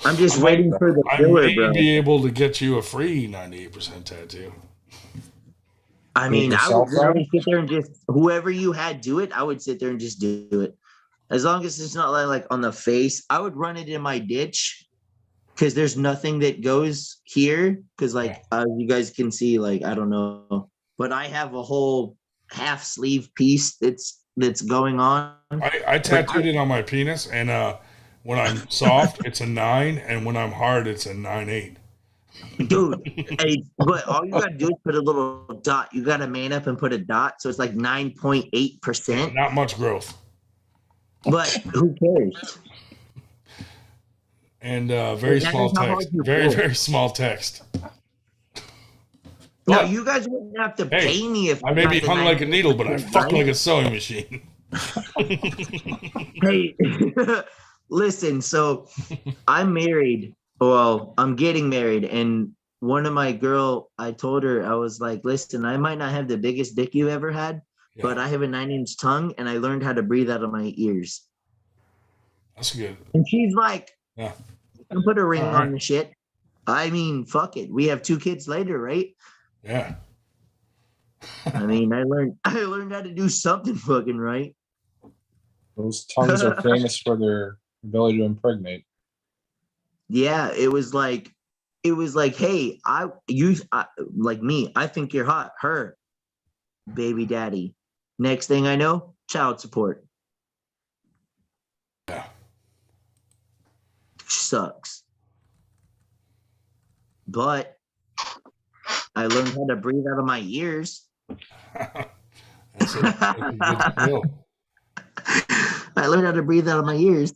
I'm just waiting for the I filler, may bro. be able to get you a free 98% tattoo. I mean, I would literally sit there and just whoever you had do it. I would sit there and just do it. As long as it's not like on the face, I would run it in my ditch because there's nothing that goes here. Because like you guys can see, like I don't know, but I have a whole half sleeve piece that's going on. I tattooed it on my penis, and when I'm soft, it's a 9, and when I'm hard, it's a 9.8. Dude, hey, but all you gotta do is put a little dot. You gotta man up and put a dot, so it's like 9.8%. Not much growth. But who cares? And very small text. Very small text. No, you guys wouldn't have to pay me if I may be hung like a needle, but I fuck like a sewing machine. Hey, listen, so I'm married. Well, I'm getting married, and one of my girl, I told her, I was like, listen, I might not have the biggest dick you ever had, but I have a 9-inch tongue, and I learned how to breathe out of my ears. That's good. And she's like, yeah, and put a ring on the shit. I mean, fuck it. We have 2 kids later, right? Yeah. I mean, I learned how to do something fucking right. Those tongues are famous for their ability to impregnate. Yeah, it was like, hey, like me, I think you're hot. Her, baby daddy. Next thing I know, child support. Yeah. Sucks. But I learned how to breathe out of my ears. That's a good skill. I learned how to breathe out of my ears.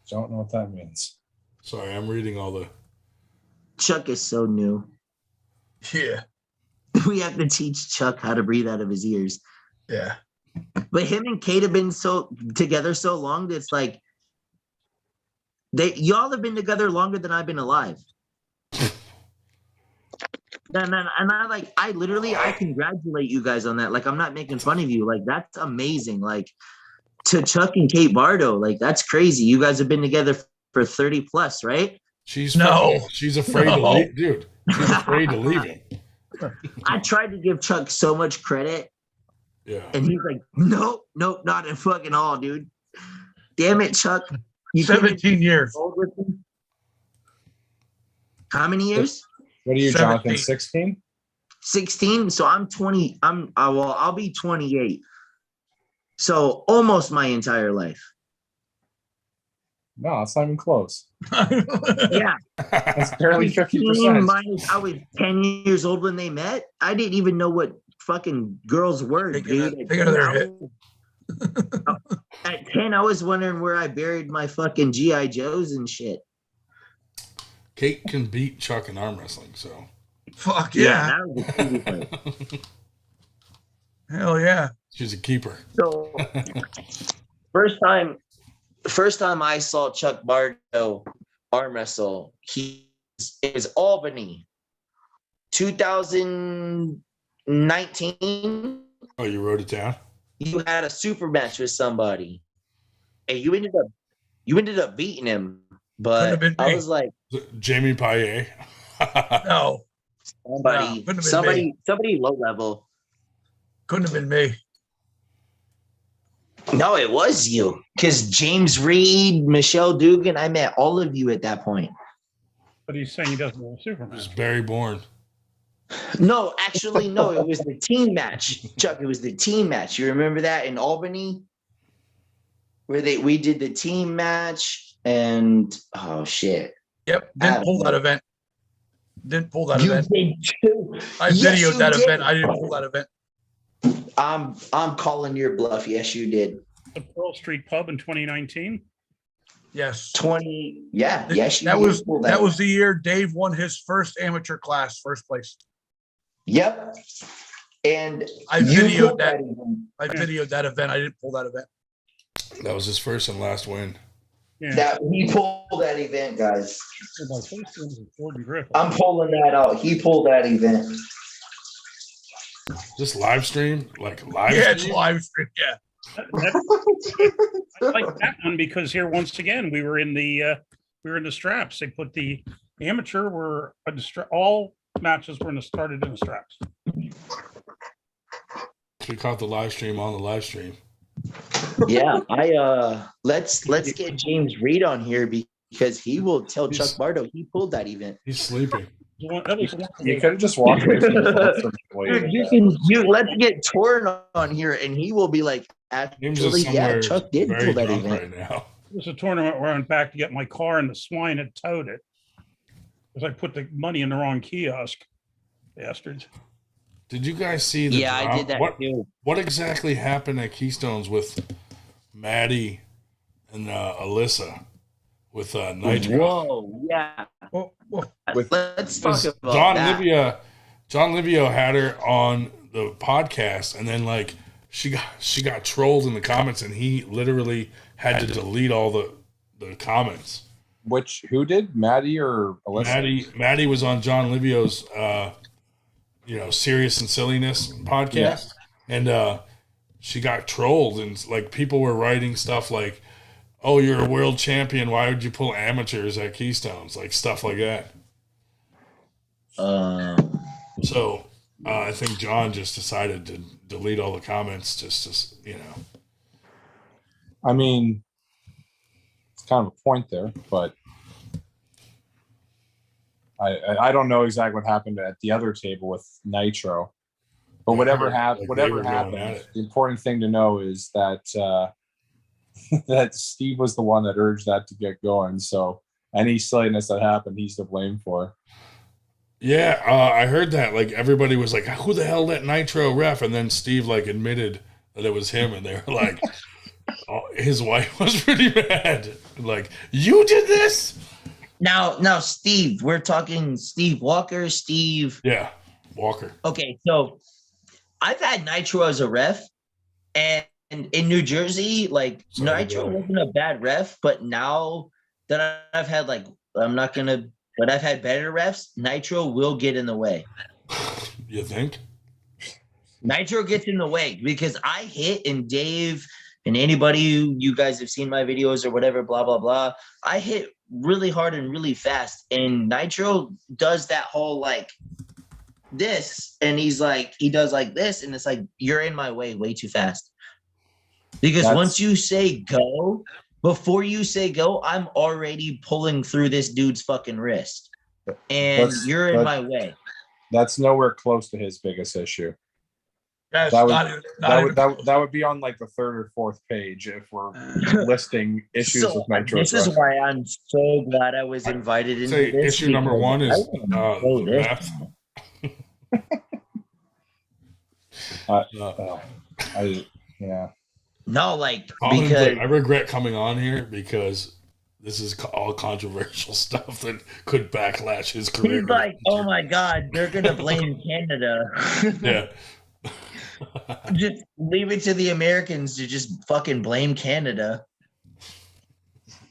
Don't know what that means. Sorry, I'm reading all the. Chuck is so new. Yeah. We have to teach Chuck how to breathe out of his ears. Yeah. But him and Kate have been together so long that it's like y'all have been together longer than I've been alive. And I congratulate you guys on that. Like, I'm not making fun of you. Like, that's amazing. Like, to Chuck and Kate Bardo, like, that's crazy. You guys have been together for 30 plus, right? She's afraid to leave, dude. She's afraid to leave him. I tried to give Chuck so much credit. Yeah. And he's like, nope, not at fucking all, dude. Damn it, Chuck. You 17 years. How many years? What are you, 17. Jonathan? 16? 16. So I'm 20. I'll be 28. So almost my entire life. No, it's not even close. Yeah. That's barely 50%. I was 10 years old when they met. I didn't even know what fucking girls were, dude. At 10, I was wondering where I buried my fucking G.I. Joes and shit. Kate can beat Chuck in arm wrestling, so. Fuck yeah. That was a TV fight. Hell yeah. She's a keeper. So first time I saw Chuck Bardo arm wrestle, it was Albany, 2019. Oh, you wrote it down? You had a super match with somebody, and you ended up beating him. But I was like, Jamie Paillet. No. Somebody low level. Couldn't have been me. No, it was you. Because James Reed, Michelle Dugan, I met all of you at that point. But he's saying he doesn't know Superman. It was Barry Bourne. No, actually, no. It was the team match, Chuck. It was the team match. You remember that in Albany, where we did the team match, and oh shit. Yep, didn't pull that event. Didn't pull that event. Did too. I Yes, videoed you that did. event. I didn't pull that event. I'm calling your bluff. Yes, you did. The Pearl Street Pub in 2019. Yes. 20. Yeah. Yes, you that did was pull that was the year Dave won his first amateur class, first place. Yep. And I videoed that. I videoed that event. I didn't pull that event. That was his first and last win. Yeah. That he pulled that event, guys. My first one was Gordon Griffith. I'm pulling that out. He pulled that event. Just live stream, like live. Yeah, it's stream? live stream. Yeah. I like that one because here once again we were in the straps. They put the amateur were all matches were started in the straps. We caught the live stream on the live stream. Yeah, let's get James Reed on here because he will tell Chuck Bardo he pulled that event. He's sleeping. You could have just walked away from the Dude, let's get Torn on here and he will be like, actually, yeah, Chuck did pull that event. Right now. It was a tournament where I went back to get my car and the swine had towed it because I put the money in the wrong kiosk. Bastards. Did you guys see the Yeah, I did that too. What exactly happened at Keystones with Maddie and Alyssa with Nitro? Whoa, yeah. Let's talk about that. John Livio had her on the podcast, and then like she got trolled in the comments, and he literally had to delete all the comments. Who did? Maddie or Alyssa? Maddie was on John Livio's Serious and Silliness podcast, and she got trolled, and like people were writing stuff like, "Oh, you're a world champion. Why would you pull amateurs at Keystones?" Like stuff like that. So I think John just decided to delete all the comments, just to, I mean, it's kind of a point there, but I don't know exactly what happened at the other table with Nitro, but whatever happened, the important thing to know is that that Steve was the one that urged that to get going. So any silliness that happened, he's to blame for. Yeah, I heard that. Like everybody was like, "Who the hell let Nitro ref?" And then Steve like admitted that it was him, and they were like, his wife was pretty mad. Like, "You did this." Now, Steve, we're talking Steve Walker, Yeah, Walker. Okay, so I've had Nitro as a ref, and in New Jersey, like Nitro wasn't a bad ref, but now that I've had but I've had better refs, Nitro will get in the way. You think? Nitro gets in the way because I hit, and Dave and anybody who you guys have seen my videos or whatever, blah, blah, blah, I hit really hard and really fast. And Nitro does that whole like this, and he does like this, and it's like, you're in my way too fast. Because once you say go, before you say go, I'm already pulling through this dude's fucking wrist. And you're in my way. That's nowhere close to his biggest issue. Yes, that would be on like the third or fourth page if we're listing issues with Nitro. This is why I'm so glad I was invited into this. Issue number one is No, like because I regret coming on here because this is all controversial stuff that could backlash his career. He's like, oh my God, they're gonna blame Canada. Yeah. Just leave it to the Americans to just fucking blame Canada.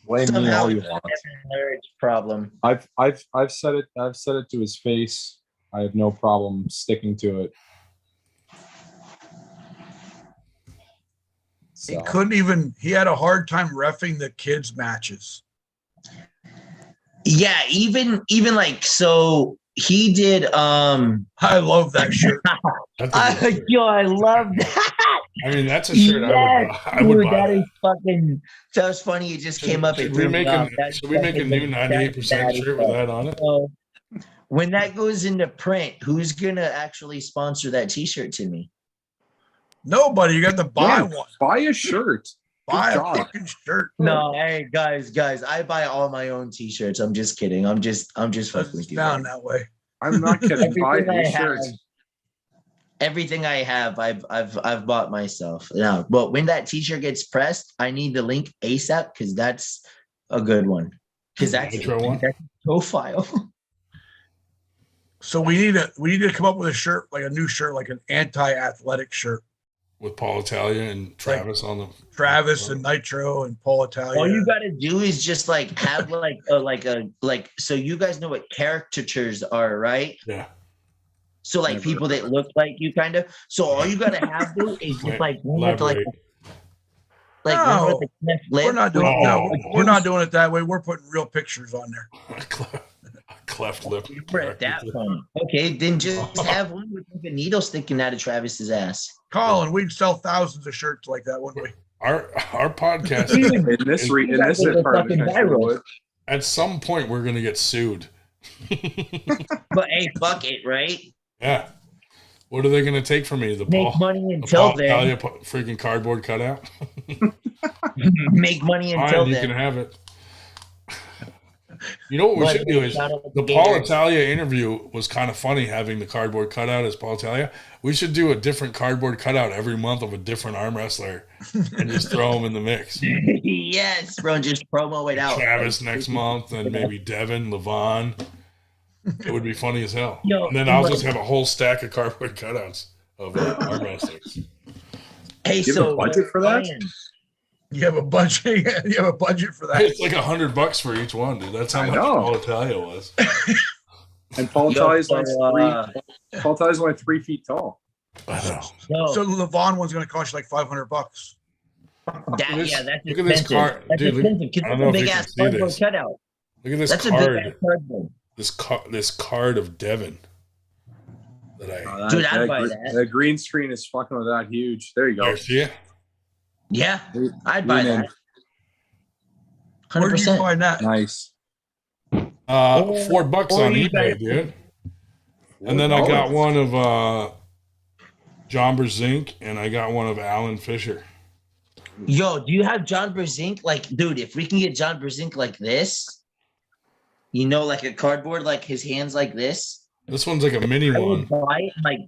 Blame me all you want. Marriage problem. I've said it. I've said it to his face. I have no problem sticking to it. He couldn't even. He had a hard time reffing the kids' matches. Yeah, even like so. He did. I love that shirt. I love that. I mean, that's a shirt I would buy. That is fucking. That was funny. It just came up. Should we make a new 98% shirt with that on it? So, when that goes into print, who's gonna actually sponsor that T-shirt to me? Nobody. You got to buy one. Buy a shirt. Buy a fucking shirt. No, hey guys, I buy all my own T-shirts. I'm just kidding. I'm just fucking with you. Found that way. I'm not kidding. Buy a shirt. Everything I have, I've bought myself. Now, but when that T-shirt gets pressed, I need the link ASAP because that's a good one. Because that's a profile. So we need to come up with a shirt, like a new shirt, like an anti-athletic shirt with Paul Italia and Travis on them. Travis and Nitro and Paul Italia. All you gotta do is just like have like so you guys know what caricatures are, right? Yeah. So like people that look like you, kind of. So all you gotta have to is just like one with no, we're not doing we're not doing it that way. We're putting real pictures on there. Cleft lip. We're at that point. Okay, then just have one with like a needle sticking out of Travis's ass. Colin, we'd sell thousands of shirts like that, wouldn't we? Our podcast in this part of the country, at some point we're gonna get sued. But hey, fuck it, right? Yeah. What are they gonna take from me? Make money until then. Freaking cardboard cutout. Make money until then. You can have it. You know what we should do is the Paul Italia interview was kind of funny having the cardboard cutout as Paul Italia. We should do a different cardboard cutout every month of a different arm wrestler and just throw them in the mix. Yes, bro, just promo it out. Travis next month and maybe Devin, Levon. It would be funny as hell. And then I'll just have a whole stack of cardboard cutouts of arm wrestlers. Hey, you have a budget for that? You have a budget. You have a budget for that. It's like $100 for each one, dude. That's how much Paul Italia was. And Paul Italia's only 3 feet tall. So the Levon one's going to cost you like $500. That's look at this card, dude. I don't know if you can see this. Cutout. Look at this card. This card of Devin. Dude, I'd buy that. The green screen is fucking with that huge. There you go. See it? Yeah, I'd buy that. 100%. Where did you find that? Nice. $4 on eBay, dude. And then I got one of John Brezink, and I got one of Alan Fisher. Yo, do you have John Brezink? Like, dude, if we can get John Brezink like this, you know, like a cardboard, like his hands like this. This one's like a mini one. Buy it, like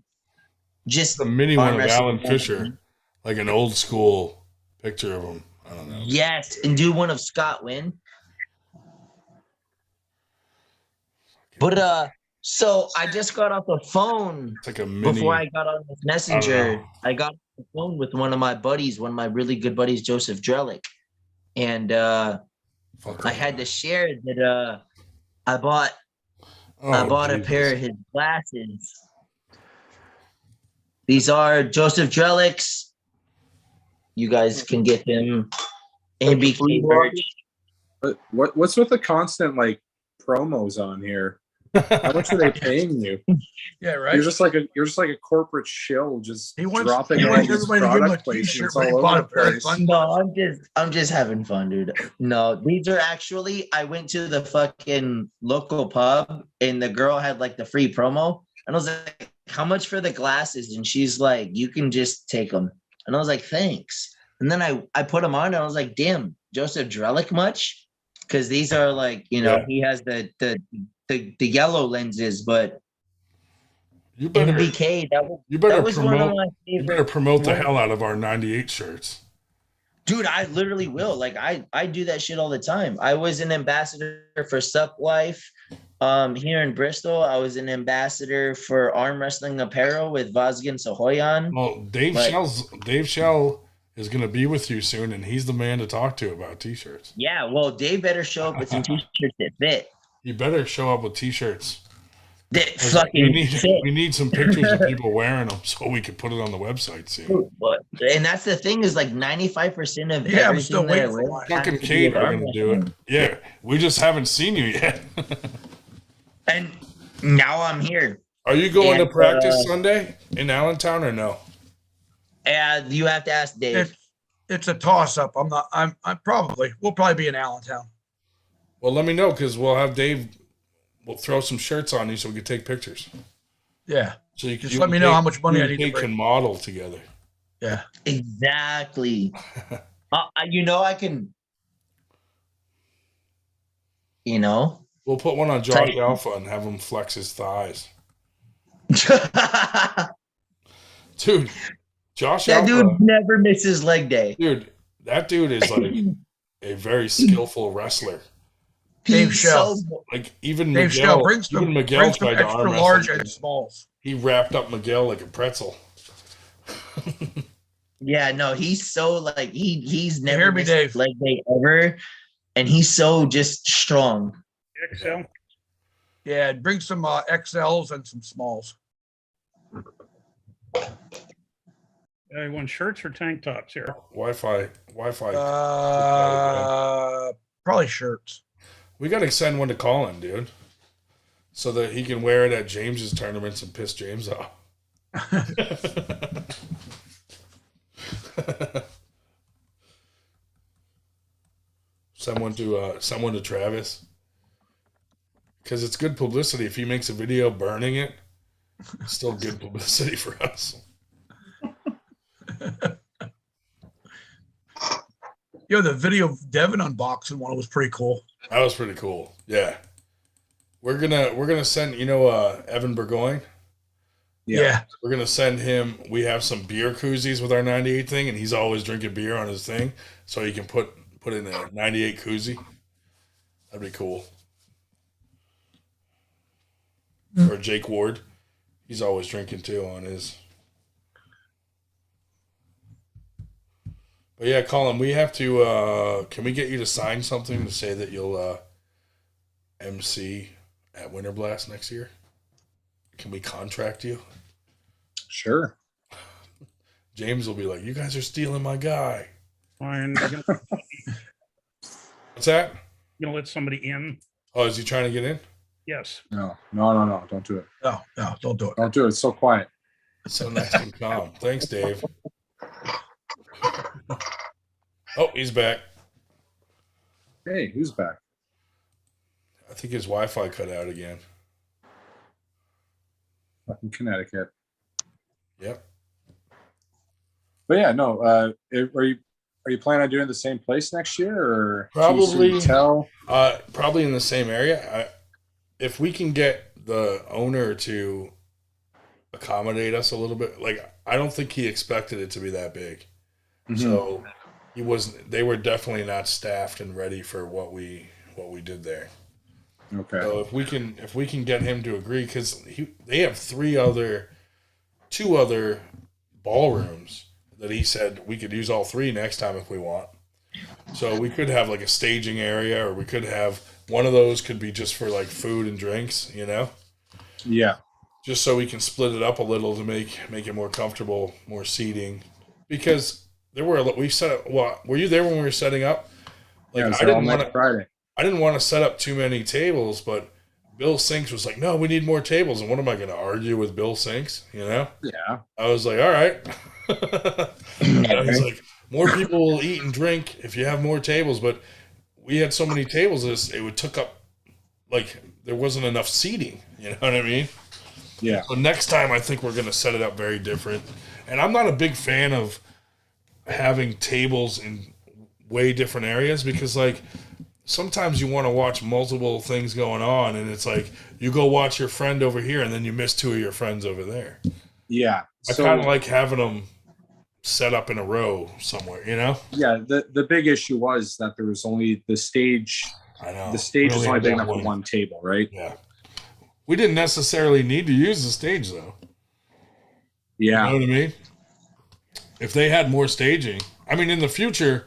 just a mini one of Alan Fisher, like an old school picture of him. I don't know. Yes, and do one of Scott Wynn. But so I just got off the phone it's like a mini, before I got on this messenger. I got on the phone with one of my buddies, one of my really good buddies, Joseph Drellick. And I had to share that I bought a pair of his glasses. These are Joseph Drellick's. You guys can get them. ABK merch. What's with the constant like promos on here? How much are they paying you? Yeah, right. You're just like a corporate shill, just dropping all these product placements all over the place. No, I'm just having fun, dude. No, these are actually. I went to the fucking local pub, and the girl had like the free promo, and I was like, "How much for the glasses?" And she's like, "You can just take them." And I was like, "Thanks." And then I put them on, and I was like, "Damn, Joseph Drellick much?" Because these are like, you know, he has the yellow lenses, but you better MBK, that was promote, one of my favorite. You better promote the hell out of our 98 shirts. Dude, I literally will. Like I do that shit all the time. I was an ambassador for Suck Life here in Bristol. I was an ambassador for Arm Wrestling Apparel with Vazgen Sahoyan. Well, Dave Shell is going to be with you soon, and he's the man to talk to about t-shirts. Yeah, well, Dave better show up with some t-shirts that fit. You better show up with t-shirts. That fucking fit. We need some pictures of people wearing them so we can put it on the website soon. And that's the thing is like 95% of I'm still waiting for fucking Kate are going to do it. Yeah, we just haven't seen you yet. And now I'm here. Are you going to practice Sunday in Allentown or no? And you have to ask Dave. It's a toss up. We'll probably be in Allentown. Well, let me know because we'll have Dave. We'll throw some shirts on you so we can take pictures. Yeah. So you just let me know how much money I need to bring. Can model together. Yeah. Exactly. I can. We'll put one on Josh Alpha and have him flex his thighs. Dude, Josh that Alpha. Dude never misses leg day. Dude, that dude is like a very skillful wrestler. Dave Shell. Like even Dave Miguel, Shell brings even Miguel tried to extra arm large wrestle. and smalls. He wrapped up Miguel like a pretzel. Yeah, no, he's so like he's never missed Dave. leg day ever, and he's so just strong. XL. Yeah, bring some XLs and some smalls. You want shirts or tank tops here? Wi-Fi. Probably shirts. We got to send one to Colin, dude, so that he can wear it at James's tournaments and piss James off. Someone to Travis, because it's good publicity. If he makes a video burning it, it's still good publicity for us. Yo, the video of Devin unboxing one was pretty cool. That was pretty cool. Yeah, we're gonna send Evan Burgoyne. Yeah. We're gonna send him. We have some beer koozies with our 98 thing, and he's always drinking beer on his thing, so he can put in a 98 koozie. That'd be cool. Or Jake Ward, he's always drinking too on his. But yeah, Colin, we have to. Can we get you to sign something to say that you'll MC at Winter Blast next year? Can we contract you? Sure. James will be like, "You guys are stealing my guy." Fine. What's that? You gonna let somebody in? Oh, is he trying to get in? Yes. No. Don't do it. No, don't do it. Don't do it. It's so quiet. So nice and calm. Thanks, Dave. Oh, he's back. Hey, who's back? I think his Wi-Fi cut out again. Up in Connecticut. Yep. But yeah, no. Are you planning on doing the same place next year, or Probably tell? Probably in the same area. If we can get the owner to accommodate us a little bit, like I don't think he expected it to be that big, so they were definitely not staffed and ready for what we did there. Okay. So if we can get him to agree, because they have two other ballrooms that he said we could use all three next time if we want. So we could have like a staging area, or we could have one of those could be just for like food and drinks, Yeah. Just so we can split it up a little to make it more comfortable, more seating. Because were you there when we were setting up? Like I didn't want to set up too many tables, but Bill Sinks was like, "No, we need more tables." And what am I going to argue with Bill Sinks? Yeah. I was like, "All right." He's like, "More people will eat and drink if you have more tables," but we had so many tables it would took up, like there wasn't enough seating. You know what I mean? Yeah. So next time I think we're going to set it up very different. And I'm not a big fan of having tables in way different areas, because like sometimes you want to watch multiple things going on, and it's like you go watch your friend over here and then you miss two of your friends over there. Yeah. I kind of like having them set up in a row somewhere, Yeah. The big issue was that there was only the stage. I know. The stage Really is only big enough for one table, right? Yeah. We didn't necessarily need to use the stage though. Yeah. You know what I mean? If they had more staging, in the future,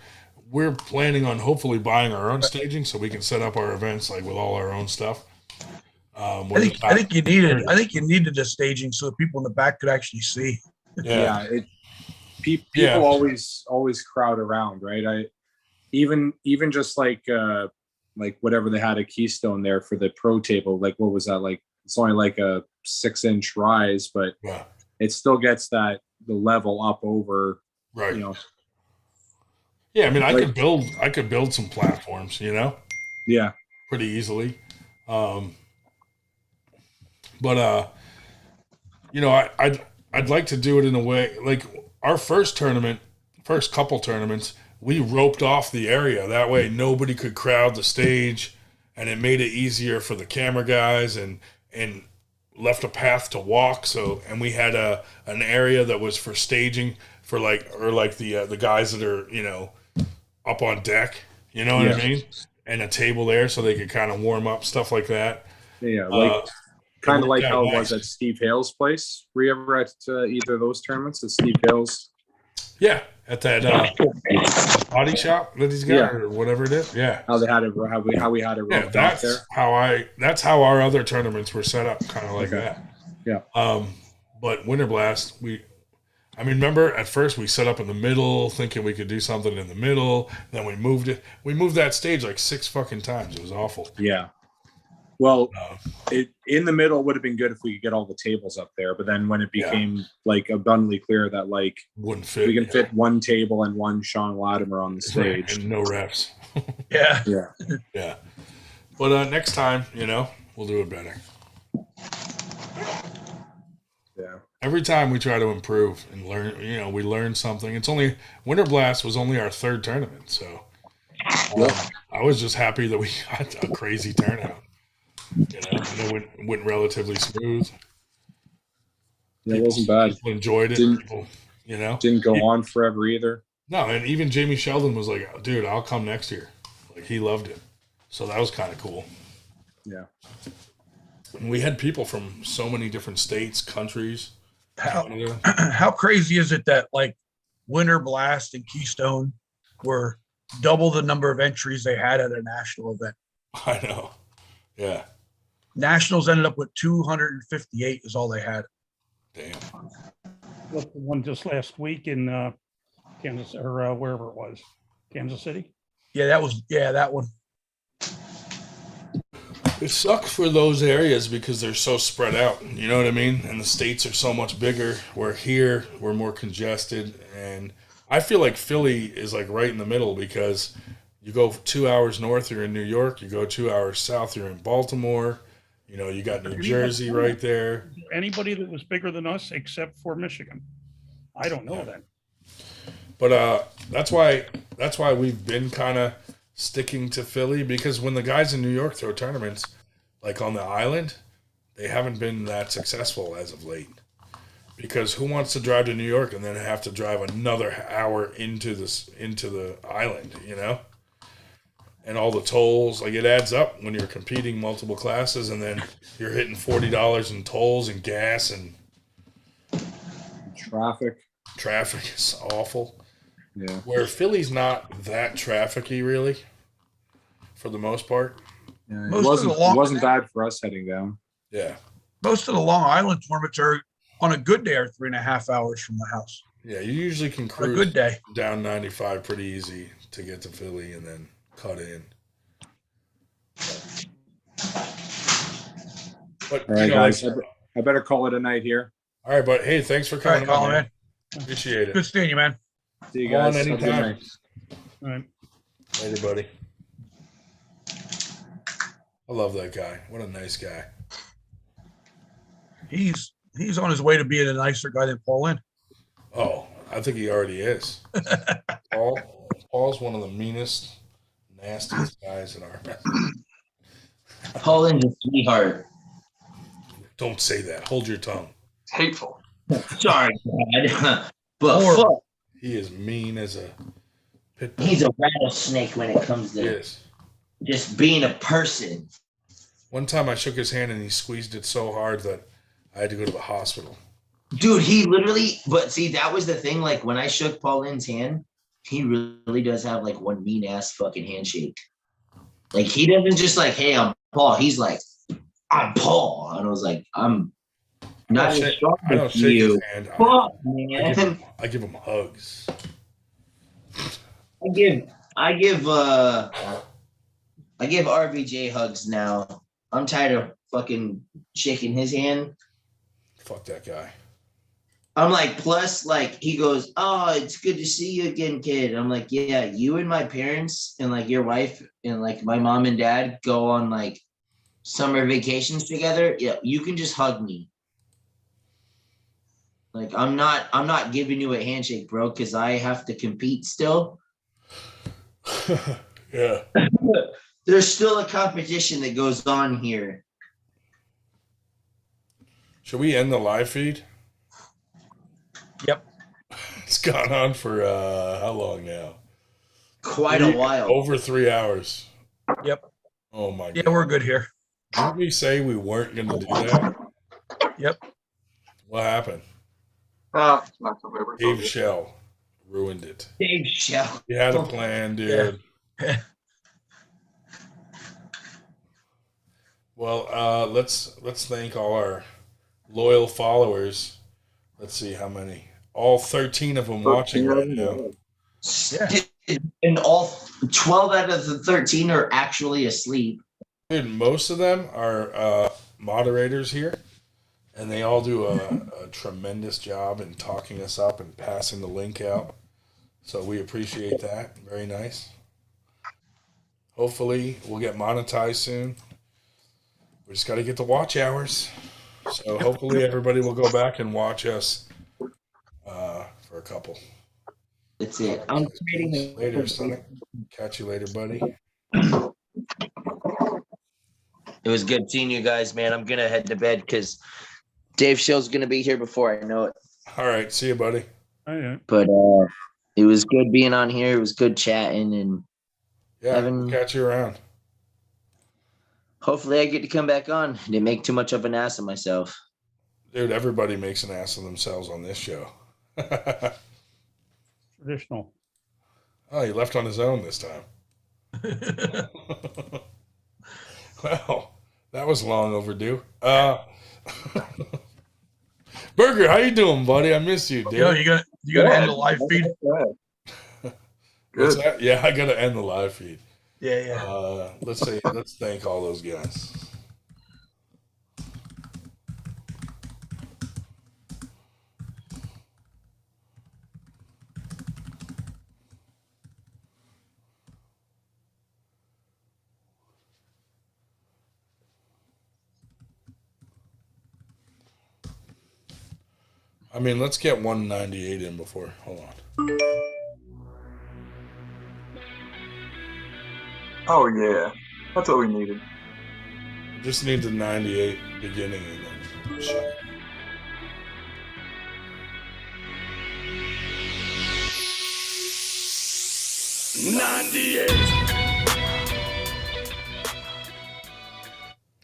we're planning on hopefully buying our own staging so we can set up our events like with all our own stuff. I think you needed the staging so the people in the back could actually see. Yeah. People always crowd around, right? Even just like whatever they had at Keystone there for the pro table, like what was that, like it's only like a 6-inch rise, but it still gets that level up over, Right. you know. Yeah, I mean, I Like- could build some platforms, you know, Yeah. pretty easily. But you know, I'd like to do it in a way like our first couple tournaments, we roped off the area. That way, nobody could crowd the stage, and it made it easier for the camera guys and left a path to walk. So, and we had an area that was for staging for the guys that are, you know, up on deck, you know what I mean? And a table there so they could kind of warm up, stuff like that. Yeah, like kind of like how it was nice. at Steve Hale's place. Were you ever at either of those tournaments at Steve Hale's? Yeah, at that body shop that he's got, or whatever it is. Yeah, how they had it, how we had it. Yeah, that's how our other tournaments were set up, kind of like that. Yeah. But Winter Blast, I mean, remember at first we set up in the middle, thinking we could do something in the middle. Then we moved it. We moved that stage like 6 fucking times. It was awful. Yeah. Well, in the middle would have been good if we could get all the tables up there. But then when it became like abundantly clear that like wouldn't fit, we can fit one table and one Sean Latimer on the stage, and no refs. Yeah. Yeah. But next time, you know, we'll do it better. Yeah. Every time we try to improve and learn, you know, we learn something. It's only Winter Blast was only our 3rd tournament, so I was just happy that we got a crazy turnout. You know, and it went relatively smooth. Yeah, it wasn't bad. People enjoyed it. People, you know, didn't go on forever either. No, and even Jamie Sheldon was like, "Dude, I'll come next year." Like he loved it, so that was kind of cool. Yeah. And we had people from so many different states, countries. How crazy is it that like Winter Blast and Keystone were double the number of entries they had at a national event? I know. Yeah. Nationals ended up with 258 is all they had. Damn. What's the one just last week in Kansas or wherever it was? Kansas City? Yeah, that one. It sucks for those areas because they're so spread out. You know what I mean? And the states are so much bigger. Where here, we're more congested. And I feel like Philly is like right in the middle because you go 2 hours north, you're in New York. You go 2 hours south, you're in Baltimore. You know, you got New Jersey right there. Anybody that was bigger than us except for Michigan. I don't know that. But that's why we've been kind of sticking to Philly, because when the guys in New York throw tournaments like on the island, they haven't been that successful as of late. Because who wants to drive to New York and then have to drive another hour into the island, you know? And all the tolls, like it adds up when you're competing multiple classes, and then you're hitting $40 in tolls and gas and traffic. Traffic is awful. Yeah. Where Philly's not that trafficy, really, for the most part. Yeah, it wasn't bad for us heading down. Yeah. Most of the Long Island tournaments are on a good day are 3.5 hours from the house. Yeah, you usually can cruise a good day down 95 pretty easy to get to Philly and then cut in. But all right, guys, I better call it a night here. All right, but hey, thanks for coming on, man. Appreciate it. Good seeing you, man. See you guys. Anytime. All right. Later, buddy. I love that guy. What a nice guy. He's on his way to being a nicer guy than Paul Lynn. Oh, I think he already is. Paul's one of the meanest, nastiest guys in our mess. Paul Lynn's a sweetheart. Don't say that. Hold your tongue. Hateful. Sorry, Dad. But fuck, he is mean as a pit bull. he's a rattlesnake when it comes to just being a person. One time I shook his hand and he squeezed it so hard that I had to go to the hospital. Dude, he literally, but see, that was the thing. Like when I shook Paul Lynn's hand, he really does have like one mean ass fucking handshake. Like he doesn't just like, hey, I'm Paul. He's like, I'm Paul. And I was like, I'm not as strong as you. Fuck, man. I give him hugs. I give RVJ hugs now. I'm tired of fucking shaking his hand. Fuck that guy. I'm like, plus, like, he goes, oh, it's good to see you again, kid. I'm like, yeah, you and my parents and like your wife and like my mom and dad go on like summer vacations together. Yeah, you can just hug me. Like, I'm not giving you a handshake, bro, because I have to compete still. Yeah. There's still a competition that goes on here. Should we end the live feed? Yep. It's gone on for how long now? Quite a while. Over 3 hours. Yep. Oh my god. Yeah, we're good here. Didn't we say we weren't going to do that? Yep. What happened? It's not so bad. Dave Shell ruined it. Dave Shell. You had a plan, dude. Yeah. Well, let's thank all our loyal followers. Let's see how many. All 13 of them watching right now. Yeah. And all 12 out of the 13 are actually asleep. Dude, most of them are moderators here, and they all do a tremendous job in talking us up and passing the link out. So we appreciate that. Very nice. Hopefully, we'll get monetized soon. We just got to get the watch hours. So hopefully everybody will go back and watch us for a couple. That's it. I'm trading later, Sonic. Catch you later, buddy. It was good seeing you guys, man. I'm gonna head to bed because Dave Shell's gonna be here before I know it. All right, see you, buddy. All right. But it was good being on here. It was good chatting and we'll catch you around. Hopefully, I get to come back on. Didn't make too much of an ass of myself. Dude, everybody makes an ass of themselves on this show. Traditional. Oh, he left on his own this time. Well, that was long overdue. Burger, how you doing, buddy? I miss you, dude. Yo, you gonna end the live feed? What's that? Yeah, I gotta end the live feed. Yeah. Let's thank all those guys. I mean, let's get 198 in before. Hold on. Oh yeah, that's what we needed. Just need the 98 beginning and then shut it.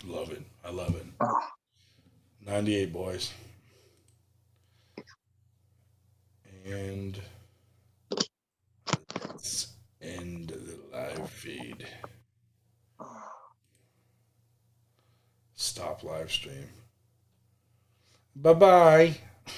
Love it. I love it. 98, boys. And let's end the live feed. Stop live stream. Bye-bye.